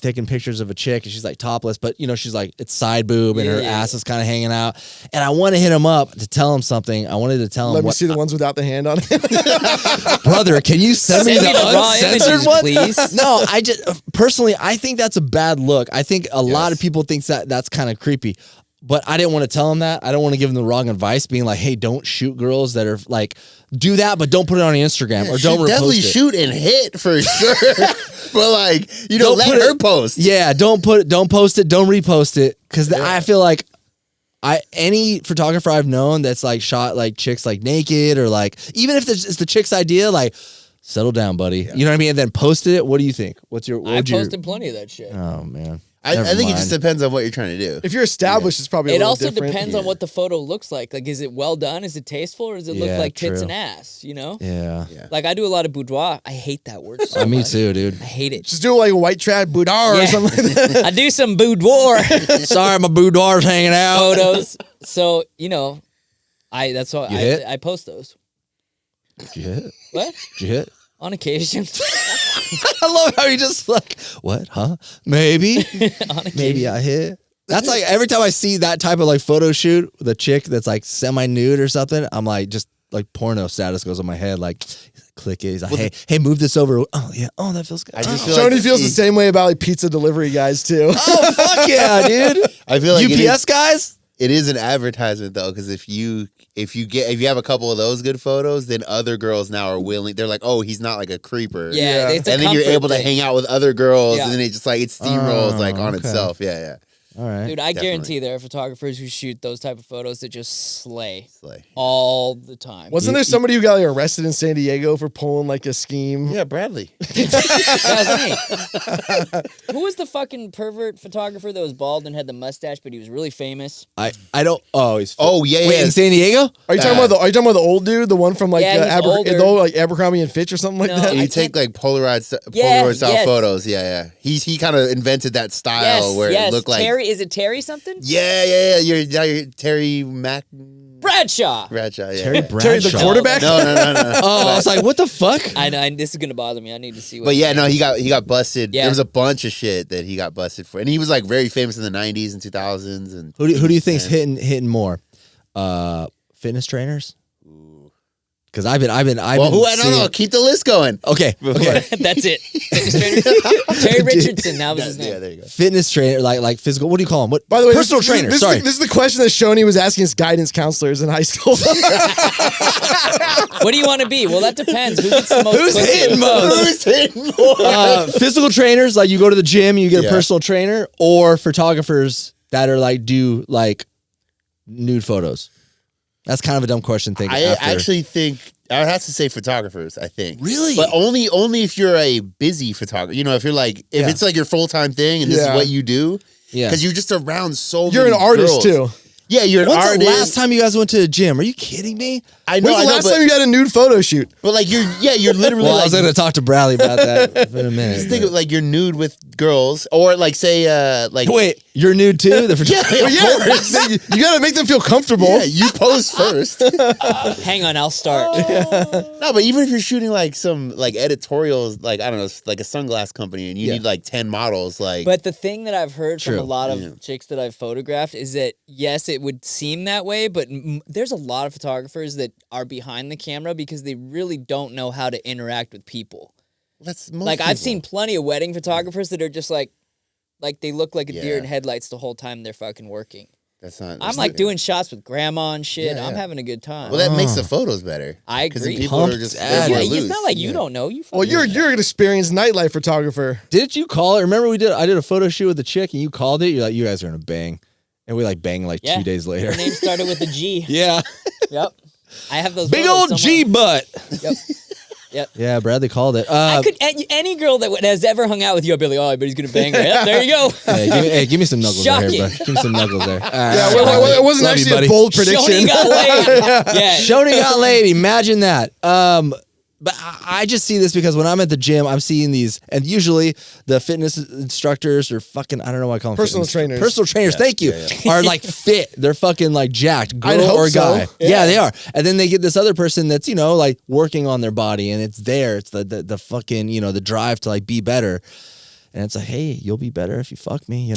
Speaker 2: taking pictures of a chick, and she's like topless, but you know she's like it's side boob, and her ass is kind of hanging out. And I want to hit him up to tell him something. I wanted to tell him.
Speaker 3: Let me see the ones without the hand on it.
Speaker 2: Brother, can you send me the
Speaker 1: raw
Speaker 2: uncensored
Speaker 1: images,
Speaker 2: one?
Speaker 1: please.
Speaker 2: No, I just personally, I think that's a bad look. I think a lot of people think that's kind of creepy. But I didn't want to tell him that. I don't want to give him the wrong advice, being like, "Hey, don't shoot girls that are like, do that, but don't put it on your Instagram or don't repost
Speaker 4: definitely
Speaker 2: it."
Speaker 4: shoot and hit for sure. But like, you know, let her post.
Speaker 2: Yeah, don't post it, don't repost it, because I feel like any photographer I've known that's like shot like chicks like naked or like even if it's the chick's idea, like settle down, buddy. You know what I mean? And then posted it. What do you think?
Speaker 1: I posted plenty of that shit.
Speaker 2: Oh man.
Speaker 4: I think it just depends on what you're trying to do.
Speaker 3: If you're established, it's probably a
Speaker 1: It
Speaker 3: little
Speaker 1: also
Speaker 3: different.
Speaker 1: depends on what the photo looks like. Like, is it well done? Is it tasteful? Or does it look like tits
Speaker 2: true.
Speaker 1: and ass? You know?
Speaker 2: Yeah.
Speaker 1: Like, I do a lot of boudoir. I hate that word so
Speaker 2: Me
Speaker 1: much.
Speaker 2: too, dude.
Speaker 1: I hate it.
Speaker 3: Just do like a white trad boudoir or
Speaker 1: Yeah.
Speaker 3: something like that.
Speaker 1: I do some boudoir
Speaker 2: Sorry, my boudoir's hanging out.
Speaker 1: photos. So, you know, that's why
Speaker 2: You hit?
Speaker 1: I post those.
Speaker 2: Did you hit?
Speaker 1: What?
Speaker 2: Did you hit?
Speaker 1: On occasion.
Speaker 2: I love how he just like, what? Huh? Maybe.
Speaker 1: On occasion.
Speaker 2: Maybe I hit. That's like every time I see that type of like photo shoot with a chick that's like semi-nude or something, I'm like just like porno status goes on my head. Like click it. He's like, hey, move this over. Oh yeah. Oh, that feels good.
Speaker 4: I just feel
Speaker 3: Shoney
Speaker 4: like
Speaker 3: feels the same way about like pizza delivery guys too.
Speaker 2: Oh fuck yeah, dude.
Speaker 4: I feel like
Speaker 2: UPS guys.
Speaker 4: it is an advertisement though, because if you have a couple of those good photos, then other girls now are willing. They're like, oh, he's not like a creeper.
Speaker 1: Yeah, it's a
Speaker 4: and then you're
Speaker 1: comfort
Speaker 4: able to
Speaker 1: thing.
Speaker 4: hang out with other girls,
Speaker 1: Yeah.
Speaker 4: and then it just like it steamrolls like on
Speaker 2: okay.
Speaker 4: itself. Yeah.
Speaker 2: All right.
Speaker 1: Dude, I
Speaker 4: Definitely.
Speaker 1: guarantee there are photographers who shoot those type of photos that just slay
Speaker 4: It's like,
Speaker 1: all the time.
Speaker 3: Wasn't there somebody who got like arrested in San Diego for pulling like a scheme?
Speaker 4: yeah, Bradley.
Speaker 1: That was me. Who was the fucking pervert photographer that was bald and had the mustache, but he was really famous?
Speaker 2: I don't. Oh, he's.
Speaker 4: Oh yeah.
Speaker 2: Wait, in San Diego?
Speaker 3: Are you talking about the old dude, the one from like
Speaker 1: Yeah, he's older.
Speaker 3: the old, like Abercrombie and Fitch or something like
Speaker 1: No,
Speaker 3: that?
Speaker 4: You
Speaker 1: I
Speaker 4: take like Polaroid style
Speaker 1: yes.
Speaker 4: photos. Yeah. He kind of invented that style where it looked like
Speaker 1: Terry. Is it Terry something?
Speaker 4: Yeah. You're Terry
Speaker 1: Bradshaw.
Speaker 4: Bradshaw. Yeah.
Speaker 2: Terry
Speaker 4: yeah.
Speaker 2: Bradshaw.
Speaker 3: Terry the quarterback?
Speaker 4: No.
Speaker 2: Oh, I was like, what the fuck?
Speaker 1: I know. This is gonna bother me. I need to see. What
Speaker 4: But yeah, no, he got busted.
Speaker 1: Yeah.
Speaker 4: There was a bunch of shit that he got busted for, and he was like very famous in the '90s and 2000s. And
Speaker 2: Who do you think's hitting more? Fitness trainers? Because I've been.
Speaker 4: well, who I don't know. Keep the list going.
Speaker 2: Okay.
Speaker 1: That's it. Terry Richardson. That was his name.
Speaker 4: Yeah, there you go.
Speaker 2: Fitness trainer, like physical. What do you call them? What?
Speaker 3: By the way,
Speaker 2: personal trainer.
Speaker 3: This
Speaker 2: Sorry.
Speaker 3: is the question that Shoney was asking his guidance counselors in high school.
Speaker 1: What do you want to be? Well, that depends. Who gets the most?
Speaker 2: Who's
Speaker 1: pussy?
Speaker 2: hitting most?
Speaker 4: Who's hitting more?
Speaker 2: Physical trainers, like you go to the gym, you get a
Speaker 4: Yeah.
Speaker 2: personal trainer, or photographers that are like do like nude photos. That's kind of a dumb question.
Speaker 4: I actually think I would have to say photographers. I think
Speaker 2: Really?
Speaker 4: but only if you're a busy photographer. You know, if you're like if it's like your full time thing and this is
Speaker 3: Yeah.
Speaker 4: what you do.
Speaker 2: Yeah.
Speaker 4: Because you're just around so
Speaker 3: You're
Speaker 4: many
Speaker 3: an artist
Speaker 4: girls.
Speaker 3: too.
Speaker 4: Yeah, you're an
Speaker 2: When's
Speaker 4: artist.
Speaker 2: the last time you guys went to the gym? Are you kidding me?
Speaker 4: I know,
Speaker 3: When's the last
Speaker 4: but,
Speaker 3: time you got a nude photo shoot?
Speaker 4: but like you're literally
Speaker 2: Well, I
Speaker 4: like
Speaker 2: was going to talk to Bradley about that in a minute.
Speaker 4: just think of like you're nude with girls or like say like
Speaker 2: Wait, you're nude too? The
Speaker 4: yeah,
Speaker 3: Well, yeah, you got to make them feel comfortable.
Speaker 4: yeah, you pose first.
Speaker 1: Hang on, I'll start.
Speaker 4: No, but even if you're shooting like some like editorials, like I don't know, like a sunglass company, and you need like 10 models, like
Speaker 1: But the thing that I've heard from
Speaker 2: True.
Speaker 1: a lot of chicks that I've photographed is that yes, it would seem that way, but there's a lot of photographers that are behind the camera because they really don't know how to interact with people.
Speaker 4: that's most
Speaker 1: Like I've
Speaker 4: people.
Speaker 1: seen plenty of wedding photographers that are just like they look like a deer
Speaker 4: Yeah.
Speaker 1: in headlights the whole time they're fucking working.
Speaker 4: That's not.
Speaker 1: I'm like doing shots with grandma and shit.
Speaker 4: Yeah,
Speaker 1: I'm
Speaker 4: yeah.
Speaker 1: having a good time.
Speaker 4: Well, that makes the photos better.
Speaker 1: I
Speaker 4: 'Cause then
Speaker 1: agree.
Speaker 4: people
Speaker 2: Pumped
Speaker 4: are just
Speaker 2: addict.
Speaker 4: they're
Speaker 1: yeah,
Speaker 4: more
Speaker 1: it's
Speaker 4: loose.
Speaker 1: not like you
Speaker 4: Yeah.
Speaker 1: don't know. You
Speaker 3: Well, you're an experienced nightlife photographer.
Speaker 2: Did you call it? Remember I did a photo shoot with a chick and you called it? You're like, you guys are going to bang. And we like bang like 2 days later.
Speaker 1: Her name started with a G.
Speaker 2: Yeah.
Speaker 1: Yep. I have those
Speaker 2: Big
Speaker 1: photos
Speaker 2: old G
Speaker 1: somewhere.
Speaker 2: butt.
Speaker 1: Yep. Yep.
Speaker 2: Yeah, Bradley called it.
Speaker 1: I could any girl that has ever hung out with you, I'd be like, oh, I bet he's gonna bang her. Yep, there you go.
Speaker 2: Give me some knuggles there,
Speaker 1: Shocking.
Speaker 2: bro. Give me some knuggles there. All right,
Speaker 3: Yeah,
Speaker 2: all right, all right.
Speaker 3: it wasn't
Speaker 2: Love you,
Speaker 3: actually
Speaker 2: buddy.
Speaker 3: a bold prediction.
Speaker 1: Shoney got laid. Yeah.
Speaker 2: Shoney got laid. Imagine that. But I just see this because when I'm at the gym, I'm seeing these, and usually the fitness instructors are fucking, I don't know why I call them
Speaker 3: Personal
Speaker 2: fitness-
Speaker 3: trainers.
Speaker 2: Personal trainers, thank you, are like fit. They're fucking like jacked, girl
Speaker 3: I'd hope
Speaker 2: or
Speaker 3: so.
Speaker 2: guy.
Speaker 3: Yeah.
Speaker 2: Yeah, they are. And then they get this other person that's, like working on their body, and it's there. It's the fucking, the drive to like be better. And it's like, hey, you'll be better if you fuck me,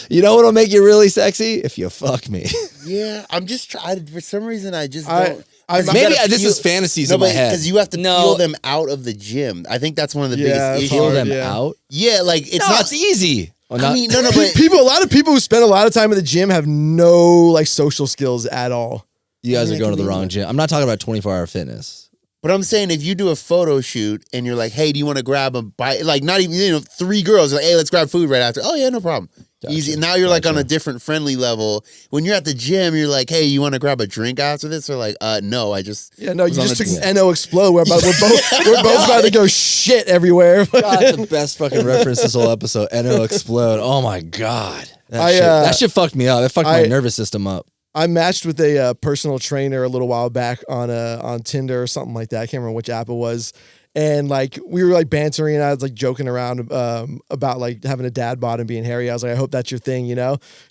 Speaker 2: You know what'll make you really sexy? If you fuck me.
Speaker 4: Yeah, I'm just trying. For some reason, I just don't.
Speaker 2: Maybe this is fantasies in my head.
Speaker 4: Because you have to peel them out of the gym. I think that's one of the biggest issues.
Speaker 2: Peel them
Speaker 3: yeah.
Speaker 2: out?
Speaker 4: Yeah, like it's
Speaker 2: No,
Speaker 4: not
Speaker 2: it's easy. Well,
Speaker 4: I mean, no, but
Speaker 3: A lot of people who spend a lot of time at the gym have no like social skills at all.
Speaker 2: You guys are going to the wrong gym. I'm not talking about 24-hour fitness.
Speaker 4: But I'm saying if you do a photo shoot and you're like, hey, do you want to grab a bite? Like not even, 3 girls are like, hey, let's grab food right after. Oh yeah, no problem.
Speaker 2: Gotcha.
Speaker 4: Easy. Now you're like on a different friendly level. When you're at the gym, you're like, hey, you want to grab a drink after this? Or like, no, I just
Speaker 3: Yeah, no, you
Speaker 4: was on
Speaker 3: just
Speaker 4: a-
Speaker 3: took an NO explode. We're both about to go shit everywhere.
Speaker 2: God, that's the best fucking reference this whole episode. NO explode. Oh my God. That shit fucked me up. That fucked my nervous system up.
Speaker 3: I matched with a personal trainer a little while back on Tinder or something like that. I can't remember which app it was. And like we were like bantering and I was like joking around about like having a dad bod and being hairy. I was like, I hope that's your thing,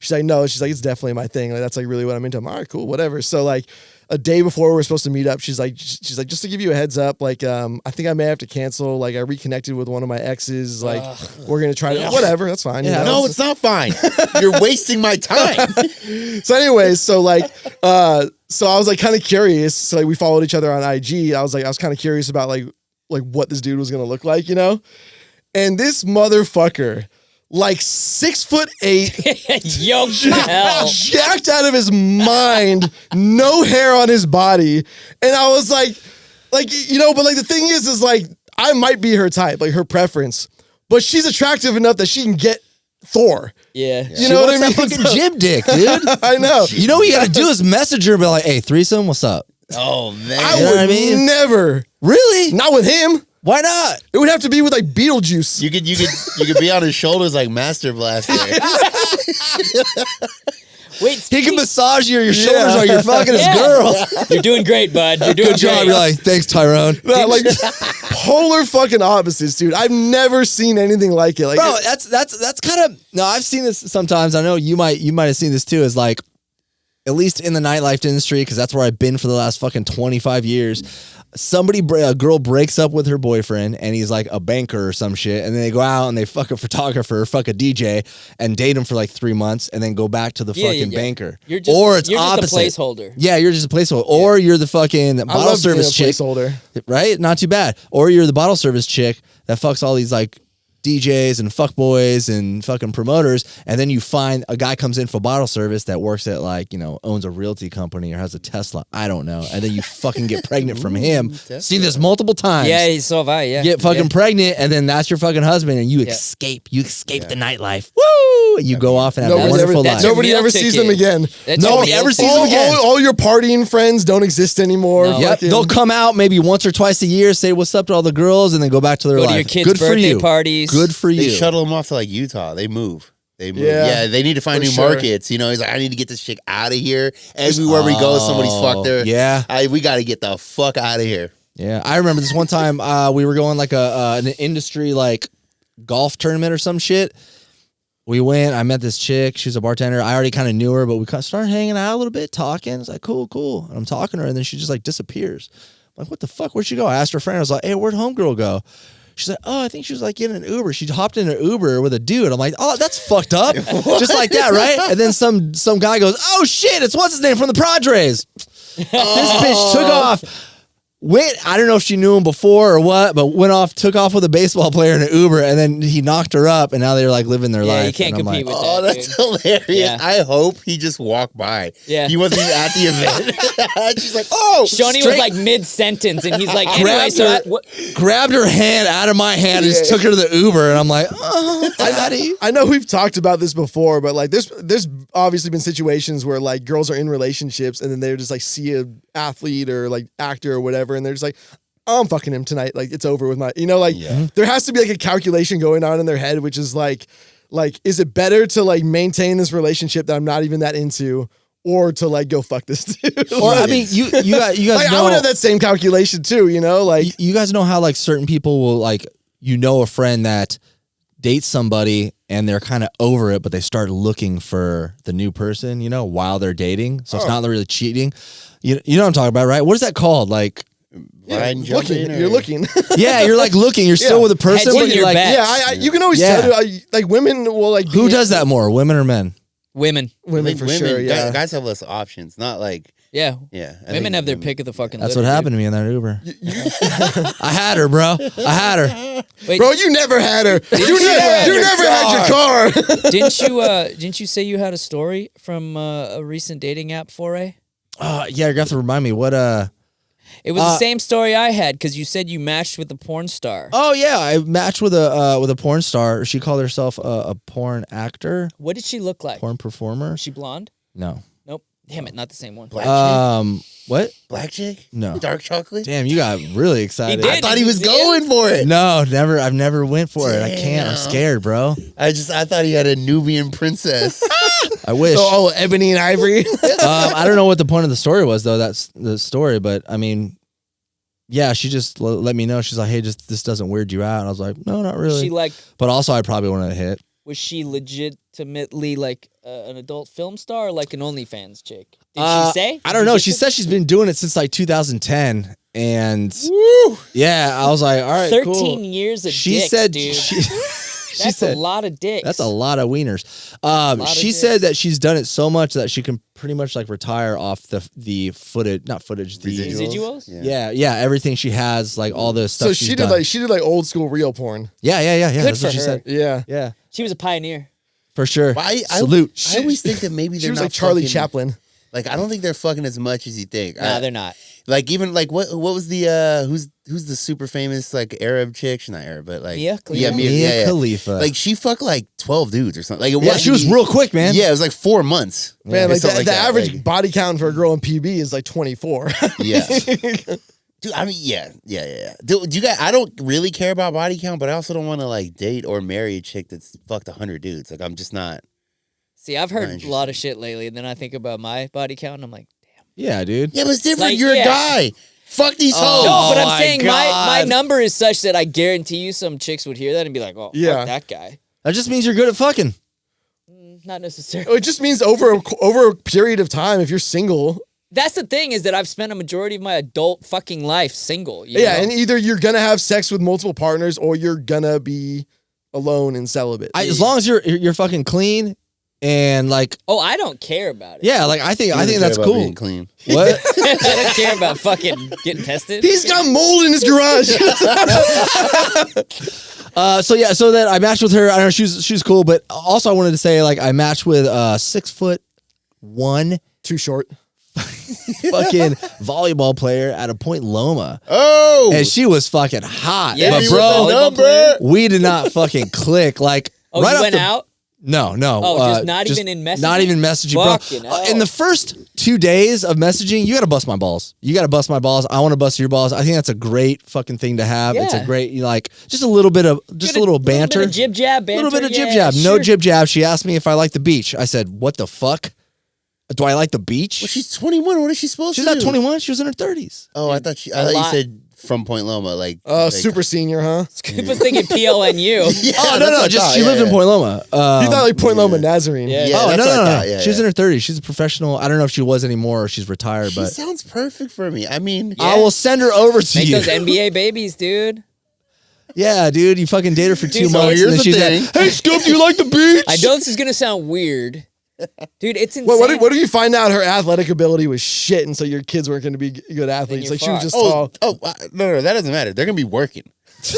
Speaker 3: She's like, no. She's like, it's definitely my thing. Like that's like really what I'm into. I'm all right, cool, whatever. So like a day before we were supposed to meet up, she's like, just to give you a heads up, like I think I may have to cancel. Like I reconnected with one of my exes. Like we're gonna try to whatever. That's fine.
Speaker 2: Yeah,
Speaker 4: no, it's not fine. You're wasting my time.
Speaker 3: So anyways, so like so I was like kind of curious. So like we followed each other on IG. I was kind of curious about like what this dude was gonna look like, And this motherfucker, like 6'8",
Speaker 1: Yoked to hell.
Speaker 3: jacked out of his mind, no hair on his body, and I was like, but like the thing is like I might be her type, like her preference, but she's attractive enough that she can get Thor.
Speaker 1: Yeah.
Speaker 3: You know what I mean?
Speaker 2: That fucking gym dick, dude.
Speaker 3: I know.
Speaker 2: You know what you got to do is message her and be like, hey, threesome, what's up?
Speaker 4: Oh man.
Speaker 3: I
Speaker 2: You know
Speaker 3: would
Speaker 2: what I mean?
Speaker 3: never.
Speaker 2: Really?
Speaker 3: Not with him.
Speaker 2: Why not?
Speaker 3: It would have to be with like Beetlejuice.
Speaker 4: You could be on his shoulders like Master Blaster.
Speaker 1: Wait,
Speaker 2: He can massage your shoulders
Speaker 3: Yeah.
Speaker 2: while you're fucking his
Speaker 1: Yeah.
Speaker 2: girl.
Speaker 1: you're doing great, bud. You're doing
Speaker 2: Good job.
Speaker 1: great.
Speaker 2: You're like, thanks, Tyrone.
Speaker 3: No, like polar fucking opposites, dude. I've never seen anything like it. Like,
Speaker 2: Bro, that's kind of no. I've seen this sometimes. I know you might have seen this too. Is like, at least in the nightlife industry, because that's where I've been for the last fucking 25 years. A girl breaks up with her boyfriend, and he's like a banker or some shit, and then they go out and they fuck a photographer, fuck a DJ, and date him for like 3 months, and then go back to the fucking banker.
Speaker 1: You're just,
Speaker 2: or it's
Speaker 1: you're
Speaker 2: opposite.
Speaker 1: just a placeholder.
Speaker 2: Yeah, you're just a placeholder, or you're the fucking
Speaker 3: I
Speaker 2: bottle
Speaker 3: love being a
Speaker 2: service chick.
Speaker 3: placeholder.
Speaker 2: Right? Not too bad. Or you're the bottle service chick that fucks all these like DJs and fuckboys and fucking promoters, and then you find a guy comes in for bottle service that works at like, owns a realty company or has a Tesla. I don't know. And then you fucking get pregnant from him. See this multiple times.
Speaker 1: Yeah, so have I. Yeah.
Speaker 2: Get fucking
Speaker 1: Yeah.
Speaker 2: pregnant, and then that's your fucking husband, and you escape. You escape the nightlife. Woo! And you go off and have a
Speaker 3: Nobody
Speaker 2: wonderful
Speaker 3: ever,
Speaker 2: life.
Speaker 1: your
Speaker 3: nobody
Speaker 1: meal
Speaker 3: ever sees
Speaker 1: ticket.
Speaker 3: them again.
Speaker 1: That's
Speaker 2: Nobody
Speaker 1: your meal
Speaker 2: ever sees
Speaker 1: ticket.
Speaker 2: them again.
Speaker 3: All your partying friends don't exist anymore.
Speaker 1: No.
Speaker 2: Yep,
Speaker 3: Fucking-
Speaker 2: they'll come out maybe once or twice a year, say what's up to all the girls, and then go back to their
Speaker 1: Go
Speaker 2: life.
Speaker 1: to your kids'
Speaker 2: Good for
Speaker 1: birthday
Speaker 2: you.
Speaker 1: parties.
Speaker 2: Good for
Speaker 4: They
Speaker 2: you.
Speaker 4: shuttle him off to like Utah. They move.
Speaker 3: Yeah,
Speaker 4: they need to find
Speaker 3: for
Speaker 4: new
Speaker 3: sure.
Speaker 4: markets. He's like, I need to get this chick out of here. Everywhere we go, somebody's fucked her.
Speaker 2: Yeah.
Speaker 4: We got to get the fuck out of here.
Speaker 2: Yeah, I remember this one time we were going like an industry like golf tournament or some shit. We went. I met this chick. She was a bartender. I already kind of knew her, but we kind of started hanging out a little bit, talking. It's like cool. And I'm talking to her, and then she just like disappears. I'm like, what the fuck? Where'd she go? I asked her friend. I was like, hey, where'd homegirl go? She's like, oh, I think she was like in an Uber. She hopped in an Uber with a dude. I'm like, oh, that's fucked up. Just like that, right? And then some guy goes, oh shit, it's what's his name from the Padres. This bitch took off. I don't know if she knew him before or what, but took off with a baseball player in an Uber, and then he knocked her up, and now they're like living their life.
Speaker 1: Yeah, you can't
Speaker 2: And I'm
Speaker 1: compete
Speaker 2: like,
Speaker 1: with
Speaker 4: Oh,
Speaker 1: that.
Speaker 4: that's
Speaker 1: dude.
Speaker 4: hilarious.
Speaker 1: Yeah.
Speaker 4: I hope he just walked by.
Speaker 1: Yeah.
Speaker 4: He wasn't even at the event. She's like, oh.
Speaker 1: Shoney was like mid-sentence, and he's like, anyway, so
Speaker 2: grabbed her hand out of my hand and just took her to the Uber, and I'm like, oh, daddy.
Speaker 3: I know we've talked about this before, but like there's obviously been situations where like girls are in relationships and then they just like see a athlete or like actor or whatever whatever, and they're just like, oh, I'm fucking him tonight. Like it's over with my, like
Speaker 4: Yeah.
Speaker 3: there has to be like a calculation going on in their head, which is like, is it better to like maintain this relationship that I'm not even that into, or to like go fuck this dude?
Speaker 2: Or I mean, you guys
Speaker 3: Like,
Speaker 2: know,
Speaker 3: I would have that same calculation too, like
Speaker 2: you guys know how like certain people will like, a friend that dates somebody and they're kind of over it, but they start looking for the new person, while they're dating. So it's not really cheating. You know what I'm talking about, right? What is that called? Like,
Speaker 4: Ryan
Speaker 3: looking,
Speaker 4: jumping,
Speaker 3: you're looking.
Speaker 2: yeah, you're like looking. You're still with the person,
Speaker 1: Hedging
Speaker 2: but you're
Speaker 1: your
Speaker 2: like,
Speaker 1: bets.
Speaker 3: You can always
Speaker 2: Yeah.
Speaker 3: tell. Like women will like.
Speaker 2: who does that more, women or men?
Speaker 1: Women.
Speaker 3: Women for sure. Yeah.
Speaker 4: Guys have less options. Not like
Speaker 1: Yeah.
Speaker 4: yeah. I
Speaker 1: Women
Speaker 4: think
Speaker 1: have their pick of the fucking
Speaker 2: That's
Speaker 1: litter,
Speaker 2: what happened to me in that Uber. I had her, bro. I had her.
Speaker 1: dude. Wait,
Speaker 3: Bro, you never had her. You never had your car.
Speaker 1: didn't you say you had a story from a recent dating app foray?
Speaker 2: Yeah, you're gonna have to remind me what.
Speaker 1: It was the same story I had because you said you matched with a porn star.
Speaker 2: Oh yeah, I matched with a porn star. She called herself a porn actor,
Speaker 1: What did she look like?
Speaker 2: porn performer.
Speaker 1: Was she blonde?
Speaker 2: No.
Speaker 1: Nope. Damn it, not the same one.
Speaker 4: black chick.
Speaker 2: What?
Speaker 4: Black chick?
Speaker 2: No.
Speaker 4: Dark chocolate?
Speaker 2: Damn, you got really excited.
Speaker 1: He
Speaker 4: I
Speaker 1: did.
Speaker 4: thought he was
Speaker 1: Did you see
Speaker 4: going for it.
Speaker 2: No, never. I've never went for it. I can't. I'm
Speaker 4: Damn.
Speaker 2: scared, bro.
Speaker 4: I thought he had a Nubian princess.
Speaker 2: I wish.
Speaker 3: So, Ebony and Ivory.
Speaker 2: I don't know what the point of the story was, though. That's the story, but I mean, yeah, she just let me know. She's like, "Hey, just this doesn't weird you out." And I was like, "No, not really."
Speaker 1: She like
Speaker 2: But also, I probably want to hit.
Speaker 1: was she legitimately like an adult film star or like an OnlyFans chick? Did she say?
Speaker 2: I don't know. She said she's been doing it since like 2010, and yeah, I was like, "All right,
Speaker 1: 13
Speaker 2: cool."
Speaker 1: years of
Speaker 2: She
Speaker 1: dicks,
Speaker 2: said
Speaker 1: dude.
Speaker 2: she
Speaker 1: That's
Speaker 2: said
Speaker 1: a lot of dicks.
Speaker 2: that's a lot of wieners.
Speaker 1: of
Speaker 2: She
Speaker 1: dicks.
Speaker 2: said that she's done it so much that she can pretty much like retire off the footage, not footage, the
Speaker 1: Residuals?
Speaker 2: yeah, everything she has, like all the stuff.
Speaker 3: So
Speaker 2: she's
Speaker 3: she
Speaker 2: done.
Speaker 3: did like old school real porn.
Speaker 2: yeah.
Speaker 1: Good
Speaker 2: That's
Speaker 1: for
Speaker 2: what she
Speaker 1: her.
Speaker 2: said.
Speaker 3: Yeah.
Speaker 2: Yeah,
Speaker 1: She was a pioneer.
Speaker 2: for sure.
Speaker 4: Well, I
Speaker 2: Salute.
Speaker 4: always think that maybe
Speaker 3: She
Speaker 4: they're
Speaker 3: was
Speaker 4: not
Speaker 3: like Charlie
Speaker 4: fucking-
Speaker 3: Chaplin.
Speaker 4: Like I don't think they're fucking as much as you think.
Speaker 1: Nah, they're not.
Speaker 4: Like even like what was the who's the super famous like Arab chick? She's not Arab, but like
Speaker 1: Mia Khalifa?
Speaker 4: Yeah,
Speaker 2: Mia Khalifa.
Speaker 4: Like she fucked like 12 dudes or something. Like it
Speaker 2: yeah, she was real quick, man.
Speaker 4: Yeah, it was like 4 months.
Speaker 3: Man,
Speaker 4: Or
Speaker 3: like
Speaker 4: something
Speaker 3: the
Speaker 4: that,
Speaker 3: average
Speaker 4: like-
Speaker 3: body count for a girl in PB is like 24.
Speaker 4: Yeah. Dude, I mean, yeah. Do you guys? I don't really care about body count, but I also don't want to like date or marry a chick that's fucked 100 dudes. Like I'm just not.
Speaker 1: See, I've heard
Speaker 4: Not
Speaker 1: a lot of shit lately, and then I think about my body count, and I'm like,
Speaker 2: Yeah, dude.
Speaker 4: Yeah, but it's different.
Speaker 1: Like,
Speaker 4: You're
Speaker 1: yeah.
Speaker 4: a guy. Fuck these hoes.
Speaker 1: no, but
Speaker 2: Oh
Speaker 1: I'm
Speaker 2: my
Speaker 1: saying my
Speaker 2: God.
Speaker 1: number is such that I guarantee you some chicks would hear that and be like, oh,
Speaker 3: Yeah.
Speaker 1: fuck that guy.
Speaker 2: That just means you're good at fucking.
Speaker 1: Not necessarily.
Speaker 3: It just means over a period of time, if you're single,
Speaker 1: That's the thing is that I've spent a majority of my adult fucking life single. You
Speaker 3: yeah,
Speaker 1: know?
Speaker 3: and either you're gonna have sex with multiple partners or you're gonna be alone and celibate.
Speaker 2: As long as you're fucking clean and like,
Speaker 1: Oh, I don't care about it.
Speaker 2: yeah, like I think
Speaker 4: Doesn't
Speaker 2: that's
Speaker 4: care about
Speaker 2: cool.
Speaker 4: being clean.
Speaker 2: What?
Speaker 1: I don't care about fucking getting tested.
Speaker 3: He's got mold in his garage.
Speaker 2: So that I matched with her. I don't know, she was cool, but also I wanted to say like I matched with 6'1"
Speaker 3: Too short.
Speaker 2: fucking volleyball player at a Point Loma,
Speaker 4: Oh,
Speaker 2: and she was fucking hot.
Speaker 1: Yeah,
Speaker 2: but
Speaker 1: you
Speaker 2: bro,
Speaker 1: were the
Speaker 4: number.
Speaker 2: we did not fucking click. Like
Speaker 1: Oh,
Speaker 2: right
Speaker 1: you
Speaker 2: off
Speaker 1: went
Speaker 2: the-
Speaker 1: out?
Speaker 2: No.
Speaker 1: Oh, just not even in messaging?
Speaker 2: Not even messaging,
Speaker 1: Fucking
Speaker 2: bro.
Speaker 1: hell.
Speaker 2: In the first 2 days of messaging, you got to bust my balls. You got to bust my balls. I want to bust your balls. I think that's a great fucking thing to have. It's a
Speaker 1: Yeah.
Speaker 2: great, like, just a little bit of, just a little banter.
Speaker 1: Little bit of jib jab banter.
Speaker 2: A little bit of jib
Speaker 1: yeah,
Speaker 2: jab. No
Speaker 1: sure.
Speaker 2: jib jab. She asked me if I like the beach. I said, what the fuck? Do I like the beach?
Speaker 4: Well, she's 21. What is she supposed
Speaker 2: She's
Speaker 4: to
Speaker 2: not
Speaker 4: do?
Speaker 2: 21. She was in her 30s.
Speaker 4: Oh, I thought you
Speaker 1: lot.
Speaker 4: said from Point Loma, like.
Speaker 3: Oh,
Speaker 4: like,
Speaker 3: super senior, huh?
Speaker 1: I was thinking PLNU.
Speaker 4: Yeah,
Speaker 2: Oh,
Speaker 4: that's
Speaker 2: no.
Speaker 4: what I
Speaker 2: Just
Speaker 4: thought,
Speaker 2: she
Speaker 4: yeah,
Speaker 2: lived in
Speaker 4: yeah.
Speaker 2: Point Loma.
Speaker 3: You thought like Point Loma
Speaker 4: yeah.
Speaker 3: Nazarene.
Speaker 1: Yeah.
Speaker 4: Yeah,
Speaker 2: Oh,
Speaker 4: that's
Speaker 2: no.
Speaker 4: what I thought, yeah,
Speaker 2: She was
Speaker 4: yeah.
Speaker 2: in her 30s. She's a professional. I don't know if she was anymore or she's retired,
Speaker 4: She
Speaker 2: but
Speaker 4: sounds perfect for me. I mean,
Speaker 2: I will send her over to
Speaker 1: Make
Speaker 2: you.
Speaker 1: those NBA babies, dude.
Speaker 2: Yeah, dude, you fucking date her for 2
Speaker 1: Dude, so
Speaker 2: months,
Speaker 4: here's
Speaker 2: and then
Speaker 4: the
Speaker 2: she's
Speaker 4: thing.
Speaker 2: like, "Hey, Scoop, do you like the beach?"
Speaker 1: I know this is gonna sound weird, dude. It's insane.
Speaker 3: What if you find out her athletic ability was shit, and so your kids weren't going to be good athletes?
Speaker 1: you're
Speaker 3: Like she was
Speaker 1: fucked.
Speaker 3: just tall.
Speaker 4: no, that doesn't matter. They're gonna be working.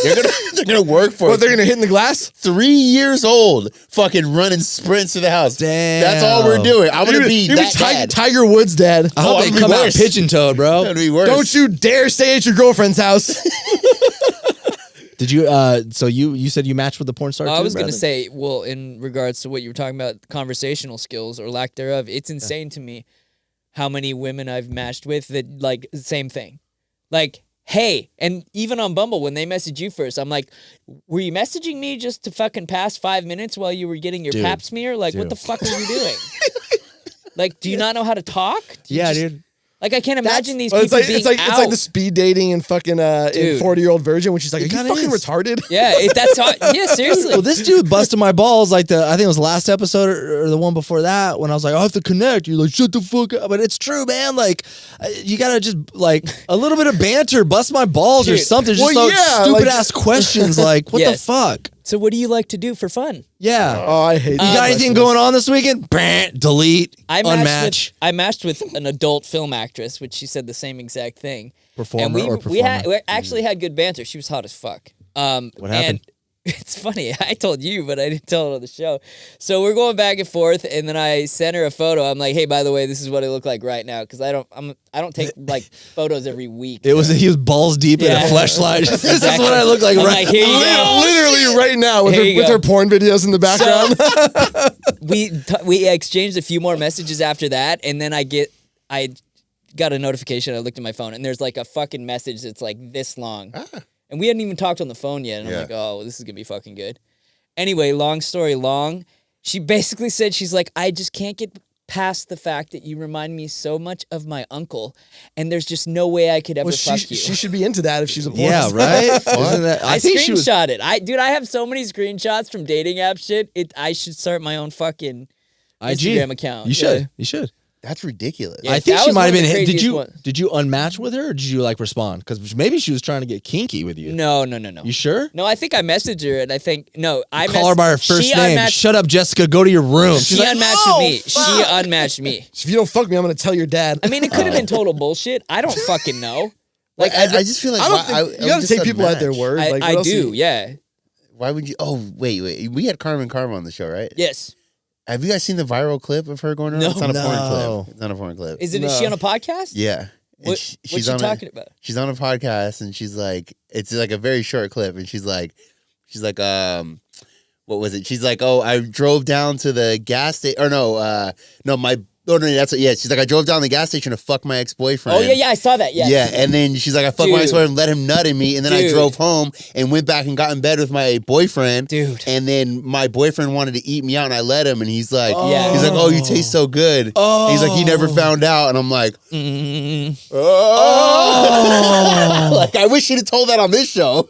Speaker 4: They're gonna work for.
Speaker 3: What, they're going to hit in the glass?
Speaker 4: 3 years old, fucking running sprints to the house.
Speaker 2: Damn.
Speaker 4: That's all we're doing. I'm gonna be
Speaker 3: You're
Speaker 4: that dad.
Speaker 3: Tiger Woods dad.
Speaker 2: I hope
Speaker 4: Oh,
Speaker 2: they
Speaker 4: I'm gonna
Speaker 2: come
Speaker 4: be
Speaker 2: out
Speaker 4: worse.
Speaker 2: pigeon-toed,
Speaker 4: It's
Speaker 2: bro.
Speaker 4: gonna be worse.
Speaker 3: Don't you dare stay at your girlfriend's house.
Speaker 2: Did you? So you said you matched with the porn star?
Speaker 1: I
Speaker 2: too,
Speaker 1: was gonna
Speaker 2: Bradley?
Speaker 1: say, well, in regards to what you were talking about, conversational skills or lack thereof, it's insane to me how many women I've matched with that like same thing. Like hey, and even on Bumble, when they message you first, I'm like, were you messaging me just to fucking pass 5 minutes while you were getting your pap smear? Like, what the fuck are you doing? Like, do you not know how to talk?
Speaker 2: Dude.
Speaker 1: Like, I can't imagine these people
Speaker 3: it's like,
Speaker 1: being
Speaker 3: it's like
Speaker 1: out.
Speaker 3: it's like the speed dating and fucking
Speaker 1: Dude.
Speaker 3: 40-year-old virgin when she's like, are you
Speaker 2: kinda
Speaker 3: fucking
Speaker 2: is.
Speaker 3: retarded?
Speaker 1: Yeah, that's how. Yeah, seriously.
Speaker 2: Well, this dude busted my balls like I think it was the last episode or the one before that when I was like, I have to connect. You're like, shut the fuck up. But it's true, man. Like, you gotta just like a little bit of banter, bust my balls or
Speaker 1: Dude.
Speaker 2: something. Just
Speaker 3: Well,
Speaker 2: those
Speaker 3: yeah,
Speaker 2: stupid
Speaker 3: like-
Speaker 2: ass questions. Like, what the
Speaker 1: Yes.
Speaker 2: fuck?
Speaker 1: So, what do you like to do for fun?
Speaker 2: Yeah.
Speaker 3: Oh, I hate
Speaker 2: You
Speaker 3: these
Speaker 2: got anything
Speaker 3: questions.
Speaker 2: going on this weekend? Delete. Unmatch.
Speaker 1: I matched with an adult film actress, which she said the same exact thing.
Speaker 2: Performer
Speaker 1: and we,
Speaker 2: or
Speaker 1: we
Speaker 2: performer?
Speaker 1: actually had good banter. She was hot as fuck.
Speaker 2: What happened?
Speaker 1: And it's funny. I told you, but I didn't tell it on the show. So we're going back and forth, and then I sent her a photo. I'm like, hey, by the way, this is what I look like right now, because I don't take like photos every week.
Speaker 2: He was balls deep in a
Speaker 1: Yeah.
Speaker 2: fleshlight. This is
Speaker 1: Exactly.
Speaker 2: what I look like
Speaker 1: I'm
Speaker 2: right
Speaker 1: like, here you go.
Speaker 3: Literally right now with
Speaker 1: Here you
Speaker 3: her
Speaker 1: go.
Speaker 3: porn videos in the background.
Speaker 1: We exchanged a few more messages after that, and then I got a notification. I looked at my phone, and there's like a fucking message that's like this long. And we hadn't even talked on the phone yet. And I'm like, oh, this is going to be fucking good. Anyway, long story long, she basically said, she's like, I just can't get past the fact that you remind me so much of my uncle, and there's just no way I could ever fuck you.
Speaker 3: She should be into that if she's a porn
Speaker 2: Yeah,
Speaker 3: star.
Speaker 2: right? Isn't that,
Speaker 1: I
Speaker 2: think she was.
Speaker 1: screenshot it. I have so many screenshots from dating app shit. I should start my own fucking
Speaker 2: IG.
Speaker 1: Instagram account.
Speaker 2: You should.
Speaker 1: Yeah.
Speaker 2: You should.
Speaker 4: That's ridiculous.
Speaker 1: Yeah.
Speaker 2: I think
Speaker 1: that
Speaker 2: she
Speaker 1: was
Speaker 2: might have
Speaker 1: one of
Speaker 2: been.
Speaker 1: the craziest ones.
Speaker 2: Did you unmatch with her, or did you like respond? Because maybe she was trying to get kinky with you.
Speaker 1: No.
Speaker 2: You sure?
Speaker 1: No, I think I messaged her, and I think I
Speaker 2: Call her by her first name.
Speaker 1: Unmatched,
Speaker 2: Shut up, Jessica. Go to your room.
Speaker 1: she
Speaker 2: She's like,
Speaker 1: unmatched
Speaker 2: "Oh,
Speaker 1: with me.
Speaker 2: fuck."
Speaker 1: She unmatched me.
Speaker 3: If you don't fuck me, I'm gonna tell your dad.
Speaker 1: I mean, it could have been total bullshit. I don't fucking know. Like
Speaker 4: I just feel like
Speaker 3: I don't think you gotta take people at their word. Like, what
Speaker 1: I
Speaker 3: else
Speaker 1: do. Yeah.
Speaker 4: Why would you? Oh, wait. We had Carmen Karma on the show, right?
Speaker 1: Yes.
Speaker 4: Have you guys seen the viral clip of her going around?
Speaker 1: No.
Speaker 4: It's not a
Speaker 2: No.
Speaker 4: porn clip. It's not a porn clip.
Speaker 1: Is she on a podcast?
Speaker 4: Yeah. And
Speaker 1: What's she
Speaker 4: on
Speaker 1: talking about?
Speaker 4: She's on a podcast, and she's like, it's like a very short clip, and she's like, what was it? She's like, oh, I drove down to the gas station, or that's what, yeah. She's like, I drove down to the gas station to fuck my ex-boyfriend.
Speaker 1: Oh yeah, I saw that. Yeah.
Speaker 4: Yeah, and then she's like, I fucked my
Speaker 1: Dude.
Speaker 4: ex-boyfriend, let him nut in me, and then I
Speaker 1: Dude.
Speaker 4: drove home and went back and got in bed with my boyfriend.
Speaker 1: Dude.
Speaker 4: And then my boyfriend wanted to eat me out, and I let him, and he's like,
Speaker 1: Yeah.
Speaker 4: he's like, oh, you taste so good.
Speaker 2: Oh.
Speaker 4: He's like, he never found out, and I'm like,
Speaker 1: Mm.
Speaker 4: oh, like I wish he'd have told that on this show.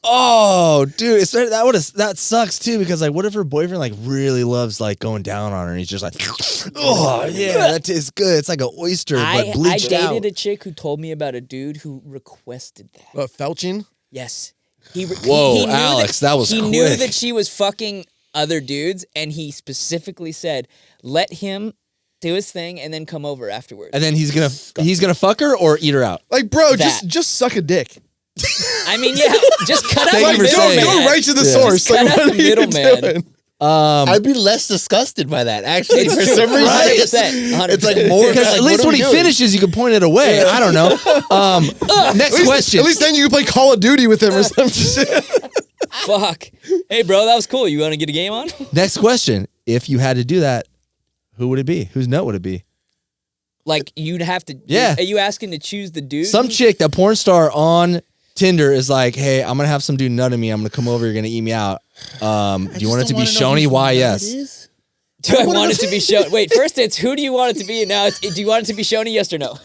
Speaker 2: Oh, dude, that sucks too, because like, what if her boyfriend like really loves like going down on her, and he's just like, oh yeah, that tastes good. It's like an oyster, but
Speaker 1: I
Speaker 2: bleached
Speaker 1: dated
Speaker 2: out.
Speaker 1: a chick who told me about a dude who requested that.
Speaker 3: What, felching?
Speaker 1: Yes.
Speaker 2: Whoa,
Speaker 1: he knew
Speaker 2: Alex, that was
Speaker 1: He knew
Speaker 2: quick.
Speaker 1: that she was fucking other dudes, and he specifically said, let him do his thing and then come over afterwards.
Speaker 2: And then he's gonna fuck her or eat her out.
Speaker 3: Like, bro,
Speaker 1: That.
Speaker 3: just suck a dick.
Speaker 1: I mean, yeah, just cut out
Speaker 2: Thank
Speaker 1: the
Speaker 2: you for saying
Speaker 1: middleman.
Speaker 3: Go right to the
Speaker 2: Yeah.
Speaker 3: source.
Speaker 1: Just cut
Speaker 3: Like,
Speaker 1: out
Speaker 3: what
Speaker 1: the
Speaker 3: are you
Speaker 1: middleman.
Speaker 3: doing?
Speaker 4: I'd be less disgusted by that, actually. For some reason,
Speaker 1: Right?
Speaker 4: it's
Speaker 1: 100%.
Speaker 4: it's like more.
Speaker 2: Because
Speaker 4: like,
Speaker 2: at least
Speaker 4: what are
Speaker 2: when
Speaker 4: we
Speaker 2: he
Speaker 4: doing?
Speaker 2: finishes, you can point it away. I don't know. Next question.
Speaker 3: At least then you can play Call of Duty with him or some shit.
Speaker 1: Fuck. Hey, bro, that was cool. You want to get a game on?
Speaker 2: Next question. If you had to do that, who would it be? Whose nut would it be?
Speaker 1: Like, you'd have to.
Speaker 2: Yeah.
Speaker 1: Are you asking to choose the dude?
Speaker 2: Some chick, that porn star on Tinder, is like, hey, I'm gonna have some dude nut in me. I'm gonna come over. You're gonna eat me out. Do you want it to be Schoeny? Why? Yes.
Speaker 1: Do I want it to be Shoney? Wait, first it's who do you want it to be? And now it's do you want it to be Shoney? Yes or no?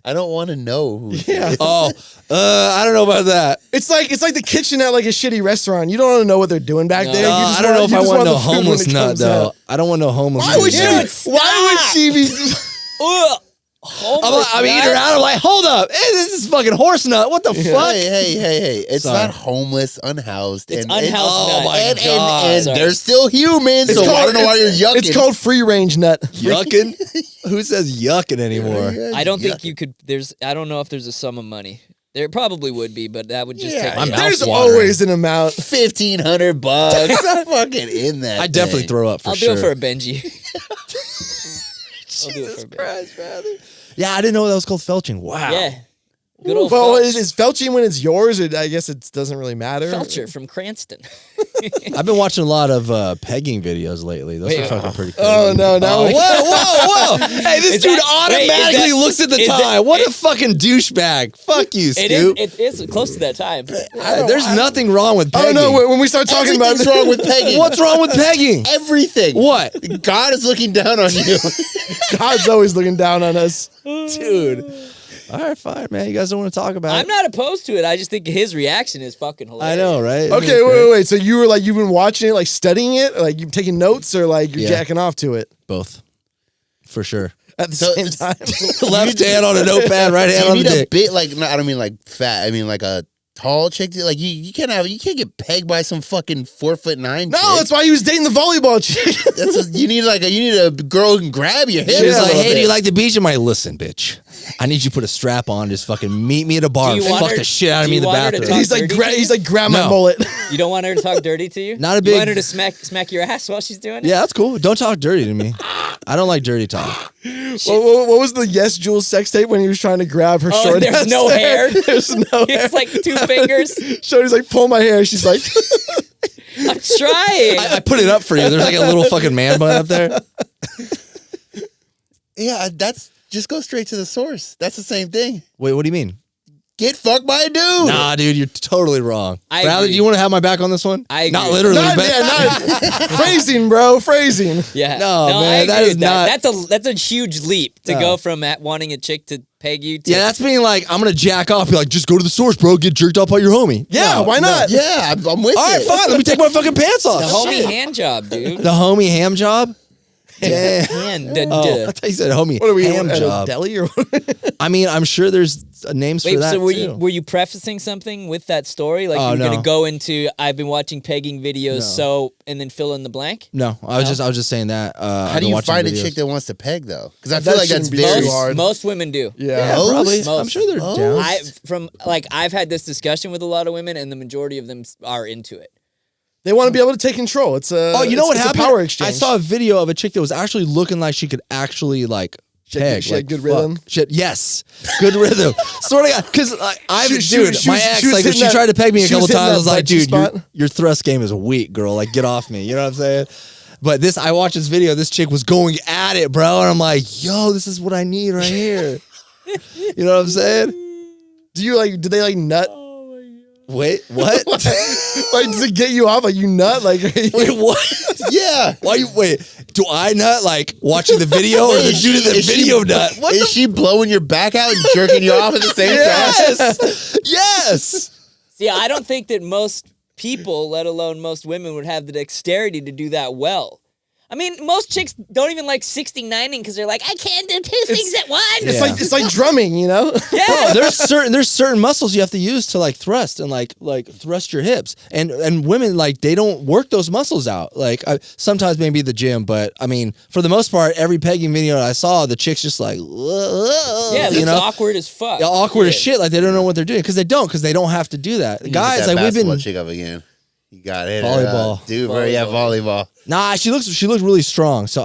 Speaker 4: I don't want to know who.
Speaker 3: Yeah.
Speaker 2: Oh, I don't know about that.
Speaker 3: It's like the kitchen at like a shitty restaurant. You don't want to know what they're doing back
Speaker 1: No.
Speaker 3: there. You
Speaker 2: I
Speaker 3: just
Speaker 2: don't know if
Speaker 3: you
Speaker 2: I
Speaker 3: just
Speaker 2: want no
Speaker 3: the food when
Speaker 2: homeless
Speaker 3: it
Speaker 2: nut
Speaker 3: comes
Speaker 2: though.
Speaker 3: out.
Speaker 2: I don't want no homeless.
Speaker 3: Why would
Speaker 2: nut.
Speaker 3: she? Why would she be?
Speaker 1: Ugh. Homeless
Speaker 2: I'm eating her
Speaker 1: nut?
Speaker 2: out. I'm like, hold up. Hey, this is fucking horse nut. What the fuck?
Speaker 4: Hey! It's
Speaker 2: Sorry.
Speaker 4: not homeless, unhoused.
Speaker 1: It's
Speaker 4: and,
Speaker 1: unhoused
Speaker 4: and,
Speaker 1: nut.
Speaker 2: my
Speaker 4: and,
Speaker 2: God.
Speaker 4: and
Speaker 1: Sorry.
Speaker 4: they're still human, so I don't know why you're yucking.
Speaker 3: It's called free range nut.
Speaker 2: Yucking? Who says yucking anymore?
Speaker 1: I don't think you could. I don't know if there's a sum of money. There probably would be, but that would just
Speaker 4: Yeah.
Speaker 1: take.
Speaker 2: I'm
Speaker 1: me
Speaker 2: out.
Speaker 1: out.
Speaker 3: There's
Speaker 2: watering.
Speaker 3: always an amount.
Speaker 4: $1,500. I'm fucking in that.
Speaker 2: I definitely
Speaker 4: thing.
Speaker 2: throw up for
Speaker 1: I'll
Speaker 2: sure.
Speaker 1: do it for a Benji. I'll do it for a Benji.
Speaker 2: Christ, brother. Yeah, I didn't know that was called felching. Wow.
Speaker 1: Yeah. Good old
Speaker 3: Well,
Speaker 1: Felch.
Speaker 3: is felching when it's yours, or I guess it doesn't really matter.
Speaker 1: Felcher from Cranston.
Speaker 2: I've been watching a lot of pegging videos lately. Those are fucking pretty crazy.
Speaker 3: Oh no! Now
Speaker 2: Whoa! Hey, this
Speaker 1: Is
Speaker 2: dude
Speaker 1: that- wait, is
Speaker 2: automatically
Speaker 1: that-
Speaker 2: looks at the
Speaker 1: is that-
Speaker 2: time. What a fucking douchebag! Fuck you, Scoop.
Speaker 1: It is close to that time.
Speaker 2: There's nothing wrong with
Speaker 3: I
Speaker 2: pegging.
Speaker 3: don't know when we start talking about
Speaker 4: Everything's wrong with pegging.
Speaker 2: What's wrong with pegging?
Speaker 4: Everything.
Speaker 2: What?
Speaker 4: God is looking down on you.
Speaker 3: God's always looking down on us.
Speaker 2: Dude. All right, fine, man. You guys don't want to talk about it.
Speaker 1: I'm not opposed to it. I just think his reaction is fucking hilarious.
Speaker 2: I know, right?
Speaker 3: Okay, wait. So you were like, you've been watching it, like studying it, like you've taken notes, or like you're
Speaker 2: Yeah.
Speaker 3: jacking off to it
Speaker 2: Both. For sure.
Speaker 3: at the
Speaker 4: So
Speaker 3: same
Speaker 4: it's-
Speaker 3: time?
Speaker 2: Left hand on a notepad, right hand
Speaker 4: You
Speaker 2: on the
Speaker 4: need a
Speaker 2: dick.
Speaker 4: bit like, no, I don't mean like fat. I mean like a tall chick. Like you can't get pegged by some fucking 4'9".
Speaker 3: No,
Speaker 4: chick.
Speaker 3: that's why he was dating the volleyball chick.
Speaker 4: You need a girl who can grab your hips.
Speaker 2: She's
Speaker 4: a
Speaker 2: like,
Speaker 4: little
Speaker 2: hey, do
Speaker 4: bit.
Speaker 2: you like the beach? I'm like, listen, bitch. I need you to put a strap on. Just fucking meet me at a bar
Speaker 1: Do
Speaker 2: and
Speaker 1: you want
Speaker 2: fuck
Speaker 1: her-
Speaker 2: the shit out of
Speaker 1: do
Speaker 2: me in
Speaker 1: you
Speaker 2: the
Speaker 1: want her to
Speaker 2: bathroom.
Speaker 1: talk
Speaker 3: he's like,
Speaker 1: dirty to you?
Speaker 3: he's like, grab my
Speaker 2: No.
Speaker 3: mullet.
Speaker 1: You don't want her to talk dirty to you?
Speaker 2: Not a
Speaker 1: You
Speaker 2: big-
Speaker 1: want her to smack your ass while she's doing it?
Speaker 2: Yeah, that's cool. Don't talk dirty to me. I don't like dirty talk.
Speaker 3: What was the Yes Jules sex tape when he was trying to grab her
Speaker 1: Oh,
Speaker 3: short
Speaker 1: there's
Speaker 3: ass
Speaker 1: no hair?
Speaker 3: There's no hair.
Speaker 1: It's like 2 fingers.
Speaker 3: Shorty's like, pull my hair. She's like,
Speaker 1: I'm trying.
Speaker 2: I put it up for you. There's like a little fucking man bun up there.
Speaker 4: Yeah, that's just go straight to the source. That's the same thing.
Speaker 2: Wait, what do you mean?
Speaker 4: Get fucked by a dude.
Speaker 2: Nah, dude, you're totally wrong.
Speaker 1: I
Speaker 2: Bradley,
Speaker 1: agree.
Speaker 2: do you want to have my back on this one?
Speaker 1: I
Speaker 2: Not
Speaker 1: agree.
Speaker 2: literally,
Speaker 3: not,
Speaker 2: but
Speaker 3: yeah, not phrasing, bro, phrasing.
Speaker 1: Yeah.
Speaker 2: No,
Speaker 1: I
Speaker 2: man, that
Speaker 1: agree
Speaker 2: is
Speaker 1: with that.
Speaker 2: not-
Speaker 1: That's a huge leap to
Speaker 3: No.
Speaker 1: go from wanting a chick to peg you to.
Speaker 2: yeah, that's being like, I'm gonna jack off. Be like, just go to the source, bro. Get jerked off by your homie.
Speaker 3: Yeah,
Speaker 2: No,
Speaker 3: why
Speaker 2: no.
Speaker 3: not?
Speaker 4: Yeah, I'm with
Speaker 2: All right,
Speaker 4: it.
Speaker 2: fine. Let me take my fucking pants off.
Speaker 1: the homie hand job, dude.
Speaker 2: The homie ham job. Damn.
Speaker 1: Hand.
Speaker 2: Oh, I thought you said homie
Speaker 3: What are we
Speaker 2: ham
Speaker 3: at a
Speaker 2: job.
Speaker 3: deli or what?
Speaker 2: I mean, I'm sure there's names
Speaker 1: Wait,
Speaker 2: for that
Speaker 1: so were
Speaker 2: too.
Speaker 1: you prefacing something with that story? Like
Speaker 2: Oh,
Speaker 1: you were
Speaker 2: no.
Speaker 1: gonna go into I've been watching pegging videos,
Speaker 2: No.
Speaker 1: so and then fill in the blank?
Speaker 2: No, I was just saying that.
Speaker 4: How do you find a chick that wants to peg though? Because I
Speaker 3: That
Speaker 4: feel like that's
Speaker 3: shouldn't be too
Speaker 4: very
Speaker 3: hard.
Speaker 1: Most women do.
Speaker 3: Yeah.
Speaker 4: Most?
Speaker 2: Probably.
Speaker 1: Most.
Speaker 2: I'm sure they're
Speaker 4: Most?
Speaker 2: down.
Speaker 1: I've had this discussion with a lot of women, and the majority of them are into it.
Speaker 3: They want to be able to take control. It's a
Speaker 2: Oh, you know what
Speaker 3: it's
Speaker 2: happened?
Speaker 3: A power exchange.
Speaker 2: I saw a video of a chick that was actually looking like she could actually like peg.
Speaker 3: she had
Speaker 2: like,
Speaker 3: good
Speaker 2: fuck.
Speaker 3: rhythm?
Speaker 2: Shit, yes, good rhythm. Sort of, because I've
Speaker 3: She- she
Speaker 2: dude,
Speaker 3: was- she
Speaker 2: my
Speaker 3: was-
Speaker 2: ex,
Speaker 3: she was
Speaker 2: like, if
Speaker 3: hitting
Speaker 2: she
Speaker 3: that-
Speaker 2: tried to peg me a
Speaker 3: she was
Speaker 2: couple
Speaker 3: hitting
Speaker 2: times, I was
Speaker 3: that
Speaker 2: like,
Speaker 3: butt G
Speaker 2: dude,
Speaker 3: spot.
Speaker 2: your thrust game is weak, girl. Like, get off me. You know what I'm saying? But I watched this video. This chick was going at it, bro, and I'm like, yo, this is what I need right here. You know what I'm saying?
Speaker 3: Do you like? Did they like nut?
Speaker 2: Wait, what?
Speaker 3: Like, does it get you off? Like you nut? Like
Speaker 2: Wait, what?
Speaker 4: yeah.
Speaker 2: Why you wait? Do I nut like watching the video or the
Speaker 4: Is
Speaker 2: dude in the
Speaker 4: is
Speaker 2: video nut? What
Speaker 4: is she blowing your back out and jerking you off at the same time?
Speaker 2: Yes, yes.
Speaker 1: See, I don't think that most people, let alone most women, would have the dexterity to do that well. I mean, most chicks don't even like 69ing because they're like, I can't do two things at once.
Speaker 3: it's like drumming, you know?
Speaker 1: Yeah.
Speaker 2: There's certain muscles you have to use to like thrust and like thrust your hips, and women like they don't work those muscles out. Like sometimes maybe the gym, but I mean for the most part, every pegging video I saw, the chicks just like
Speaker 1: Yeah,
Speaker 2: you
Speaker 1: it's
Speaker 2: know.
Speaker 1: awkward as fuck.
Speaker 2: Awkward as
Speaker 1: Yeah.
Speaker 2: shit, like they don't know what they're doing because they don't have to do that. Guys,
Speaker 4: Get that
Speaker 2: like we've
Speaker 4: basketball
Speaker 2: been
Speaker 4: chick up again. You got it.
Speaker 2: Volleyball.
Speaker 4: Dude, bro, yeah, volleyball.
Speaker 2: nah. She looks really strong. So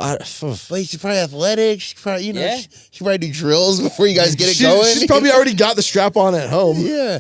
Speaker 4: Wait, she's probably athletic. She probably,
Speaker 1: Yeah.
Speaker 4: she probably do drills before you guys get it
Speaker 3: She-
Speaker 4: going.
Speaker 3: She's probably already got the strap on at home.
Speaker 4: Yeah.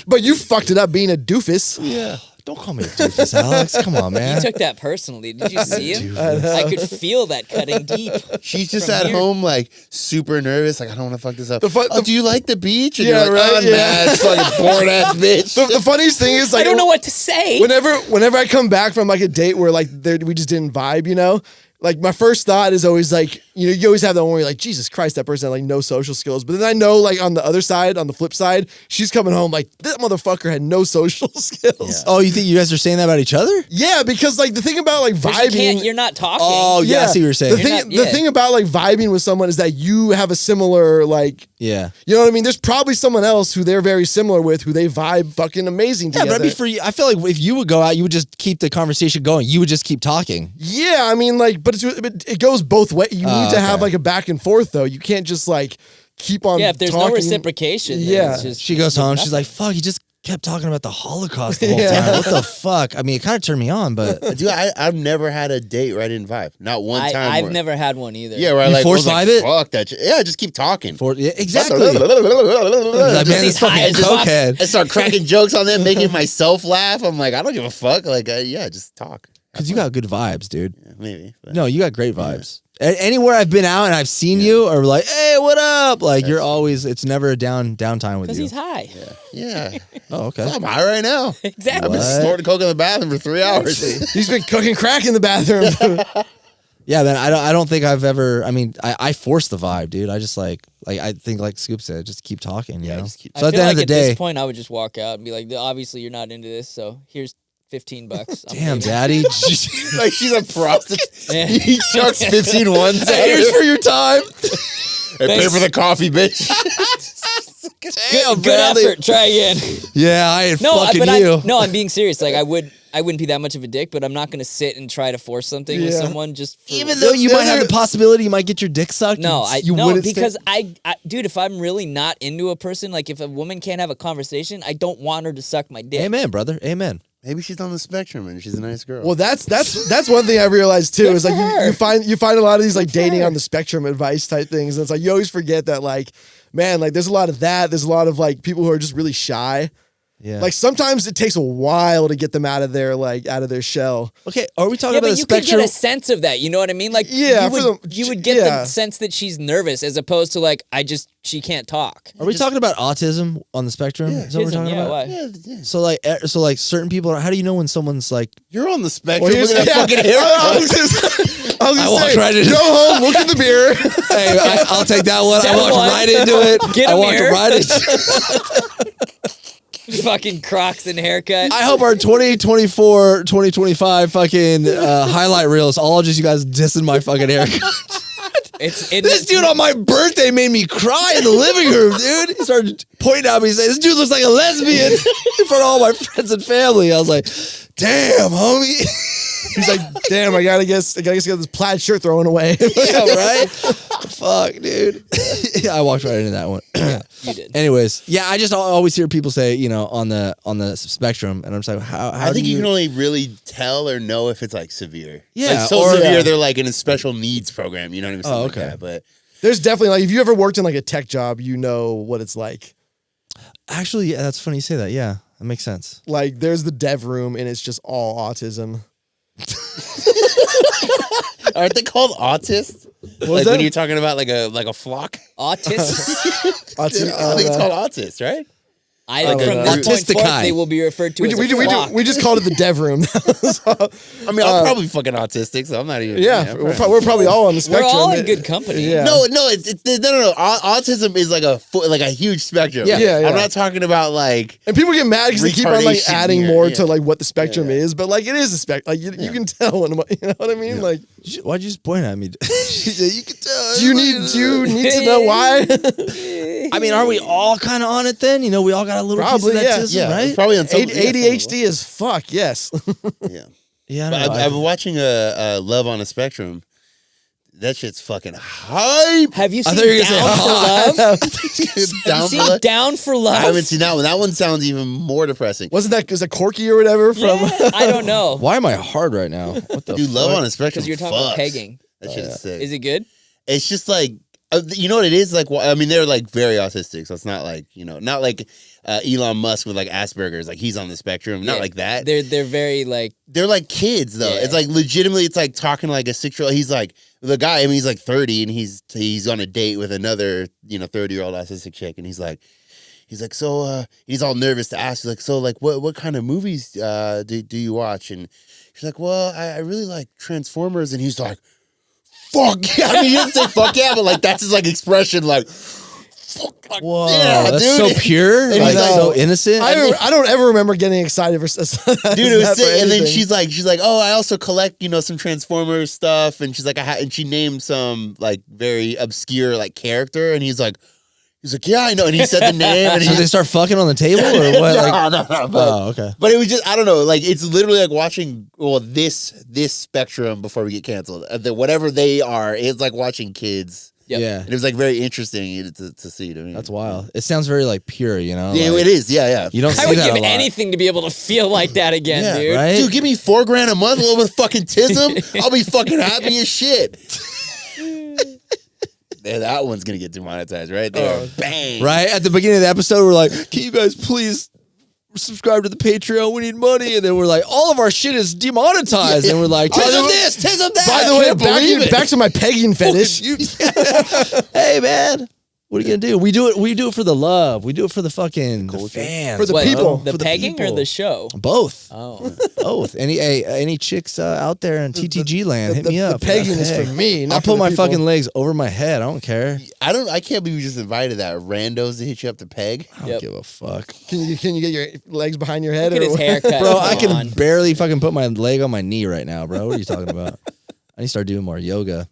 Speaker 3: But you fucked it up being a doofus.
Speaker 4: Yeah.
Speaker 2: don't call me a doofus, Alex. Come on, man.
Speaker 1: You took that personally. Did you see him? I could feel that cutting deep.
Speaker 4: She's just
Speaker 1: From
Speaker 4: at
Speaker 1: here.
Speaker 4: home, like super nervous. Like I don't want to fuck this up.
Speaker 3: The
Speaker 4: Do you like the beach? And
Speaker 3: Yeah,
Speaker 4: you're like,
Speaker 3: right,
Speaker 4: oh,
Speaker 3: yeah.
Speaker 4: nah, it's fucking bored ass bitch.
Speaker 3: The funniest thing is like
Speaker 1: I don't know what to say.
Speaker 3: whenever I come back from like a date where like we just didn't vibe, you know, like my first thought is always like, you know, you always have that one where you're like, Jesus Christ, that person had like no social skills. But then I know like on the other side, on the flip side, she's coming home like that motherfucker had no social skills.
Speaker 2: Oh, you think you guys are saying that about each other?
Speaker 3: Yeah, because like the thing about like
Speaker 1: 'Cause you
Speaker 3: vibing.
Speaker 1: you're not talking.
Speaker 2: Oh, yeah, I see what you're saying.
Speaker 3: The thing,
Speaker 1: not- yeah.
Speaker 3: the thing about like vibing with someone is that you have a similar like,
Speaker 2: Yeah.
Speaker 3: you know what I mean? There's probably someone else who they're very similar with who they vibe fucking amazing
Speaker 2: Yeah,
Speaker 3: together.
Speaker 2: but I mean, for you, I feel like if you would go out, you would just keep the conversation going. You would just keep talking.
Speaker 3: Yeah, I mean, like, but it goes both ways. You need to have
Speaker 2: okay.
Speaker 3: like a back and forth, though. You can't just like keep on.
Speaker 1: Yeah, if there's no
Speaker 3: talking.
Speaker 1: reciprocation, then
Speaker 3: Yeah.
Speaker 1: it's just,
Speaker 2: She goes home. She's like, "Fuck, he just kept talking about the Holocaust the whole
Speaker 3: Yeah.
Speaker 2: time. What the fuck? I mean, it kind of turned me on, but
Speaker 4: Dude, I've never had a date where I didn't vibe. Not one time.
Speaker 1: I've
Speaker 4: where-
Speaker 1: never had one either.
Speaker 4: Yeah, where I
Speaker 2: You
Speaker 4: like
Speaker 2: force
Speaker 4: was like,
Speaker 2: vibe it?
Speaker 4: fuck that shit. Yeah, just keep talking.
Speaker 2: exactly.
Speaker 4: Like,
Speaker 2: Like, man,
Speaker 1: He's
Speaker 2: this fucking
Speaker 1: high as fuck.
Speaker 2: cokehead.
Speaker 4: I start cracking jokes on them, making myself laugh. I'm like, I don't give a fuck. Like, yeah, just talk.
Speaker 2: Because you got good vibes, dude.
Speaker 4: Yeah, maybe. But
Speaker 2: No, you got great vibes. Anywhere I've been out and I've seen you, or like, hey, what up? Like, you're always. It's never a downtime with
Speaker 1: Because
Speaker 2: you.
Speaker 1: he's high.
Speaker 4: yeah.
Speaker 2: Oh, okay.
Speaker 4: I'm high right now.
Speaker 1: Exactly.
Speaker 4: I've been
Speaker 2: What?
Speaker 4: snorting coke in the bathroom for 3 hours.
Speaker 3: He's been cooking crack in the bathroom.
Speaker 2: Yeah, man. I don't think I've ever. I mean, I force the vibe, dude. I just like I think like Scoop said, just keep talking. You know.
Speaker 4: just keep-
Speaker 2: So
Speaker 1: I
Speaker 2: at the
Speaker 1: feel
Speaker 2: end
Speaker 1: like
Speaker 2: of the
Speaker 1: at
Speaker 2: day,
Speaker 1: this point, I would just walk out and be like, obviously you're not into this, so here's $15. I'm
Speaker 2: damn,
Speaker 1: leaving."
Speaker 2: daddy.
Speaker 4: Like she's a prostitute.
Speaker 1: Yeah.
Speaker 4: He chucks 15 ones at
Speaker 2: Here's
Speaker 4: her.
Speaker 2: for your time.
Speaker 4: Hey, pay for the coffee, bitch.
Speaker 2: Damn,
Speaker 1: Good effort. Try again.
Speaker 2: Yeah, I ain't
Speaker 1: No,
Speaker 2: fucking
Speaker 1: but
Speaker 2: you.
Speaker 1: I'm being serious. Like I wouldn't be that much of a dick, but I'm not gonna sit and try to force something with
Speaker 3: Yeah.
Speaker 1: someone just for,
Speaker 2: Even though you might have the possibility you might get your dick sucked.
Speaker 1: No,
Speaker 2: you
Speaker 1: no,
Speaker 2: wouldn't
Speaker 1: because dude, if I'm really not into a person, like if a woman can't have a conversation, I don't want her to suck my dick.
Speaker 2: Amen, brother. Amen.
Speaker 4: Maybe she's on the spectrum and she's a nice girl.
Speaker 3: Well, that's one thing I realized too.
Speaker 1: Good
Speaker 3: Is like
Speaker 1: for her.
Speaker 3: you find a lot of these like
Speaker 1: Good for
Speaker 3: dating
Speaker 1: her.
Speaker 3: on the spectrum advice type things, and it's like you always forget that like, man, like there's a lot of that. There's a lot of like people who are just really shy.
Speaker 2: Yeah.
Speaker 3: Like sometimes it takes a while to get them out of their shell.
Speaker 2: okay, are we talking
Speaker 1: Yeah,
Speaker 2: about
Speaker 1: but
Speaker 2: the
Speaker 1: you could
Speaker 2: spectrum?
Speaker 1: get a sense of that. You know what I mean? Like,
Speaker 3: Yeah,
Speaker 1: you would get
Speaker 3: yeah.
Speaker 1: the sense that she's nervous as opposed to like, she can't talk.
Speaker 2: Are we talking about autism on the spectrum? Is that what we're talking
Speaker 1: yeah,
Speaker 2: about?
Speaker 1: why?
Speaker 4: yeah.
Speaker 2: So like certain people. How do you know when someone's like?
Speaker 4: You're on the spectrum.
Speaker 3: Well,
Speaker 4: Look at that fucking hair.
Speaker 3: I was
Speaker 2: I
Speaker 3: gonna
Speaker 2: walked
Speaker 3: say,
Speaker 2: right into-
Speaker 3: go home, look in the mirror.
Speaker 2: Hey, I'll take that one. I
Speaker 1: Step
Speaker 2: walked
Speaker 1: one.
Speaker 2: right into it.
Speaker 1: Get a
Speaker 2: I walked
Speaker 1: mirror.
Speaker 2: right into.
Speaker 1: Fucking Crocs and haircut.
Speaker 2: I hope our 2024, 2025 fucking highlight reels all just you guys dissing my fucking haircut. This dude on my birthday made me cry in the living room, dude. He started pointing at me and saying, this dude looks like a lesbian in front of all my friends and family. I was like, damn, homie.
Speaker 3: He's like, damn, I gotta get this plaid shirt thrown away.
Speaker 2: Yeah, right? Fuck, dude. I walked right into that one.
Speaker 1: You did.
Speaker 2: Anyways, yeah, I just always hear people say, you know, on the spectrum, and I'm just like, how
Speaker 4: I think
Speaker 2: do
Speaker 4: you can only really tell or know if it's like severe.
Speaker 2: Yeah,
Speaker 4: Like so
Speaker 2: or-
Speaker 4: severe
Speaker 2: yeah.
Speaker 4: they're like in a special needs program. You know what I mean? Something
Speaker 2: okay.
Speaker 4: like that. But
Speaker 3: There's definitely like if you ever worked in like a tech job, you know what it's like.
Speaker 2: Actually, yeah, that's funny you say that. Yeah, that makes sense.
Speaker 3: Like there's the dev room and it's just all autism.
Speaker 4: aren't they called autists? Like
Speaker 3: that?
Speaker 4: when you're talking about like a flock?
Speaker 1: Autism.
Speaker 4: I think it's called autist, right?
Speaker 1: I
Speaker 3: Like
Speaker 1: from
Speaker 3: a-
Speaker 1: this point forth,
Speaker 2: Autistic-eye.
Speaker 1: they will be referred to as a flock.
Speaker 3: We just called it the dev room.
Speaker 4: I mean, I'm probably fucking autistic, so I'm not even.
Speaker 3: Yeah, we're probably all on the
Speaker 1: We're
Speaker 3: spectrum.
Speaker 1: all in good company.
Speaker 3: Yeah.
Speaker 4: No, it's no. Autism is like a huge spectrum.
Speaker 2: Yeah.
Speaker 3: Yeah, yeah.
Speaker 4: I'm not talking about like.
Speaker 3: And people get mad because they keep on like
Speaker 4: Retardation
Speaker 3: adding
Speaker 4: here,
Speaker 3: more
Speaker 4: yeah.
Speaker 3: to like what the spectrum is, but like it is a spectrum. Like you can tell when you know what I mean. Like,
Speaker 2: Why'd you just point at me? You can tell.
Speaker 3: do you need to know why?
Speaker 2: I mean, are we all kind of on it then? You know, we all got a little
Speaker 3: Probably,
Speaker 2: piece of
Speaker 3: yeah.
Speaker 2: that
Speaker 4: Yeah,
Speaker 2: right?
Speaker 4: probably on some
Speaker 3: ADHD is fuck. Yes.
Speaker 4: Yeah.
Speaker 2: Yeah, I
Speaker 4: But
Speaker 2: don't know.
Speaker 4: I've been watching a Love on a Spectrum. That shit's fucking hype.
Speaker 1: Have you
Speaker 2: I
Speaker 1: seen
Speaker 2: thought you were gonna
Speaker 1: Down
Speaker 2: say
Speaker 1: for Love?
Speaker 4: Down
Speaker 1: Have you
Speaker 4: for
Speaker 1: seen
Speaker 4: Love?
Speaker 1: Down for Love?
Speaker 4: I haven't seen that one. That one sounds even more depressing.
Speaker 3: Wasn't that is it Corky or whatever from?
Speaker 1: Yeah, I don't know.
Speaker 2: Why am I hard right now? What the
Speaker 4: Dude, Love
Speaker 2: fuck?
Speaker 4: on a Spectrum.
Speaker 1: Because you're talking about
Speaker 4: fucks.
Speaker 1: pegging.
Speaker 4: That shit is sick.
Speaker 1: Is it good?
Speaker 4: It's just like you know what it is like. I mean, they're like very autistic, so it's not like not like Elon Musk with like Asperger's. Like he's on the spectrum, not
Speaker 1: Yeah.
Speaker 4: like that.
Speaker 1: They're very like
Speaker 4: They're like kids though.
Speaker 1: Yeah.
Speaker 4: It's like legitimately. It's like talking to like a 6-year-old. He's like the guy. I mean, he's like 30, and he's on a date with another 30-year-old autistic chick, and he's like, so he's all nervous to ask. He's like, so like what kind of movies do you watch? And she's like, well, I really like Transformers, and he's like, fuck yeah. I mean, he didn't say fuck yeah, but like that's his like expression, like. Fuck
Speaker 2: Whoa,
Speaker 4: yeah,
Speaker 2: that's
Speaker 4: dude.
Speaker 2: so pure,
Speaker 4: And
Speaker 2: like,
Speaker 4: he's like-
Speaker 2: so innocent.
Speaker 3: I don't ever remember getting excited for
Speaker 4: Dude, it was sick. And then she's like, oh, I also collect, some Transformers stuff. And she's like, and she named some like very obscure like character. And he's like, yeah, I know. And he said the name. And
Speaker 2: So they
Speaker 4: he's
Speaker 2: start fucking on the table or what? Like,
Speaker 4: no. But,
Speaker 2: oh, okay.
Speaker 4: but it was just, I don't know. Like it's literally like watching this spectrum before we get canceled. Whatever they are, it's like watching kids
Speaker 1: Yep.
Speaker 2: Yeah.
Speaker 4: And it was like very interesting to see to me.
Speaker 2: That's wild. It sounds very like pure, you know?
Speaker 4: Yeah,
Speaker 2: like,
Speaker 4: it is. Yeah.
Speaker 2: You don't
Speaker 1: I
Speaker 2: see
Speaker 1: would
Speaker 2: that
Speaker 1: give
Speaker 2: a lot.
Speaker 1: anything to be able to feel like that again,
Speaker 4: Yeah,
Speaker 1: dude.
Speaker 2: right?
Speaker 4: Dude, give me $4,000 a month, a little bit of fucking tism. I'll be fucking happy as shit. Yeah, that one's gonna get demonetized right there. Bang.
Speaker 2: Right? At the beginning of the episode, we're like, can you guys please subscribe to the Patreon? We need money. And then we're like, all of our shit is demonetized. And we're like, tism this, tism that.
Speaker 3: By the way, back to my pegging fetish.
Speaker 2: Hey, man. What are you gonna do? We do it for the love. We do it for the fucking fans.
Speaker 3: For the
Speaker 1: What,
Speaker 3: people.
Speaker 1: The
Speaker 2: For the
Speaker 1: pegging or
Speaker 2: people.
Speaker 1: the show?
Speaker 2: Both.
Speaker 1: Oh.
Speaker 2: Both. Any chicks out there in TTG land, hit me up.
Speaker 3: The pegging is for me. Not
Speaker 2: I'll
Speaker 3: for
Speaker 2: put
Speaker 3: the
Speaker 2: my
Speaker 3: people.
Speaker 2: fucking legs over my head. I don't care.
Speaker 4: I can't believe you just invited that randos to hit you up to peg.
Speaker 2: I don't
Speaker 1: Yep.
Speaker 2: give a fuck.
Speaker 3: Can you get your legs behind your head?
Speaker 1: Look at
Speaker 3: or
Speaker 1: his
Speaker 3: what?
Speaker 1: haircut.
Speaker 2: Bro, I
Speaker 1: Come on.
Speaker 2: can barely fucking put my leg on my knee right now, bro. What are you talking about? I need to start doing more yoga.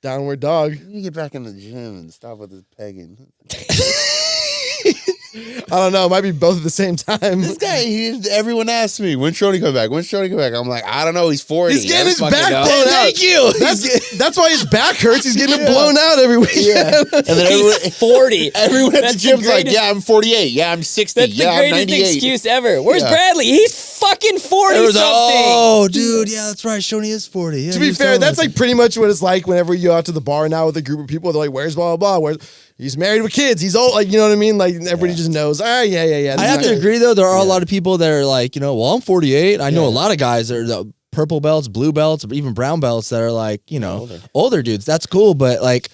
Speaker 3: Downward dog.
Speaker 4: You need to get back in the gym and stop with this pegging.
Speaker 3: I don't know. It might be both at the same time.
Speaker 4: This guy, everyone asks me, when's Shorty come back? When's Shorty come back? I'm like, I don't know. He's 40.
Speaker 3: He's getting
Speaker 4: I
Speaker 3: his
Speaker 4: don't
Speaker 3: back
Speaker 4: fucking know.
Speaker 3: blown out.
Speaker 2: Thank you.
Speaker 3: That's why his back hurts. He's getting it blown out every week.
Speaker 4: Yeah. And then everyone,
Speaker 1: He's 40.
Speaker 4: everyone at the
Speaker 1: That's
Speaker 4: gym's like,
Speaker 1: greatest-
Speaker 4: yeah, I'm 48. Yeah, I'm 60.
Speaker 1: That's the
Speaker 4: yeah, I'm
Speaker 1: greatest
Speaker 4: 98.
Speaker 1: excuse ever. Where's
Speaker 4: Yeah.
Speaker 1: Bradley? He's fucking 40
Speaker 2: There was
Speaker 1: something.
Speaker 2: oh, dude, yeah, that's right. Shoney is 40. Yeah,
Speaker 3: To
Speaker 2: he
Speaker 3: be
Speaker 2: was
Speaker 3: fair,
Speaker 2: telling
Speaker 3: that's
Speaker 2: us.
Speaker 3: like pretty much what it's like whenever you go out to the bar now with a group of people. They're like, "Where's blah blah blah? Where's he's married with kids? He's old." Like, you know what I mean? Like everybody just knows. Ah, yeah.
Speaker 2: I have to agree though. There are a lot of people that are like, you know, well, I'm 48. I know a lot of guys that are the purple belts, blue belts, even brown belts that are like, you know, older dudes. That's cool, but like,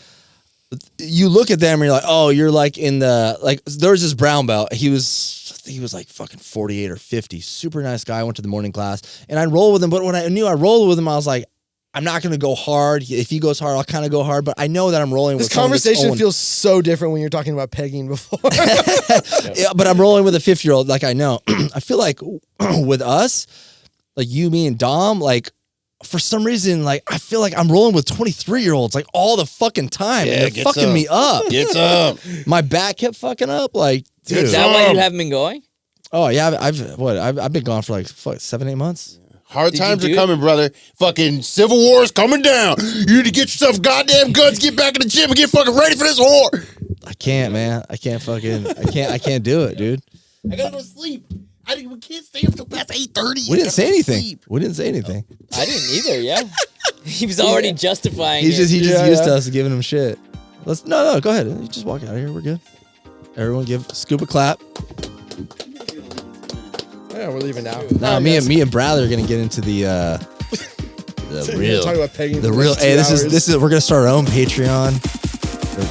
Speaker 2: you look at them and you're like, oh, you're like in the like. There was this brown belt. He was like fucking 48 or 50. Super nice guy. I went to the morning class and I rolled with him. But when I knew I rolled with him, I was like, I'm not going to go hard. If he goes hard, I'll kind of go hard. But I know that I'm rolling
Speaker 3: This
Speaker 2: with someone that's
Speaker 3: conversation
Speaker 2: own-
Speaker 3: feels so different when you're talking about pegging before.
Speaker 2: Yeah, but I'm rolling with a 50-year-old. Like I know. I feel like with us, like you, me, and Dom, like for some reason, like I feel like I'm rolling with 23-year-olds like all the fucking time.
Speaker 4: Yeah,
Speaker 2: and they're
Speaker 4: get
Speaker 2: fucking
Speaker 4: some.
Speaker 2: me up.
Speaker 4: Get some.
Speaker 2: My back kept fucking up. Like, dude.
Speaker 1: Is that why you haven't been going?
Speaker 2: Oh yeah, I've been gone for like 7-8 months.
Speaker 4: Hard
Speaker 1: Did you
Speaker 4: times
Speaker 1: do
Speaker 4: are
Speaker 1: it?
Speaker 4: coming, brother. Fucking civil war is coming down. You need to get yourself goddamn guns, get back in the gym, and get fucking ready for this war.
Speaker 2: I can't, man. I can't do it, dude.
Speaker 4: I gotta go to sleep. We can't stay up till past 8:30.
Speaker 2: We didn't say anything. We didn't say anything.
Speaker 1: I didn't either, yeah. He was already justifying
Speaker 2: He just
Speaker 1: it.
Speaker 2: used to us giving him shit. No, go ahead. You just walk out of here. We're good. Everyone give Scoop a clap.
Speaker 3: Yeah, we're leaving now.
Speaker 2: Nah, me and Bradley are gonna get into the real.
Speaker 3: Talking about pegging.
Speaker 2: The
Speaker 3: for
Speaker 2: real.
Speaker 3: like
Speaker 2: Hey,
Speaker 3: 2
Speaker 2: this
Speaker 3: hours.
Speaker 2: is. We're gonna start our own Patreon.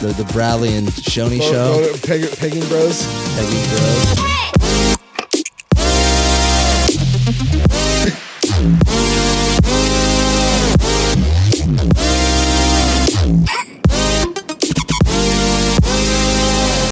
Speaker 2: The Bradley and Shoney show.
Speaker 3: Pegging bros.
Speaker 2: Peggy Bros.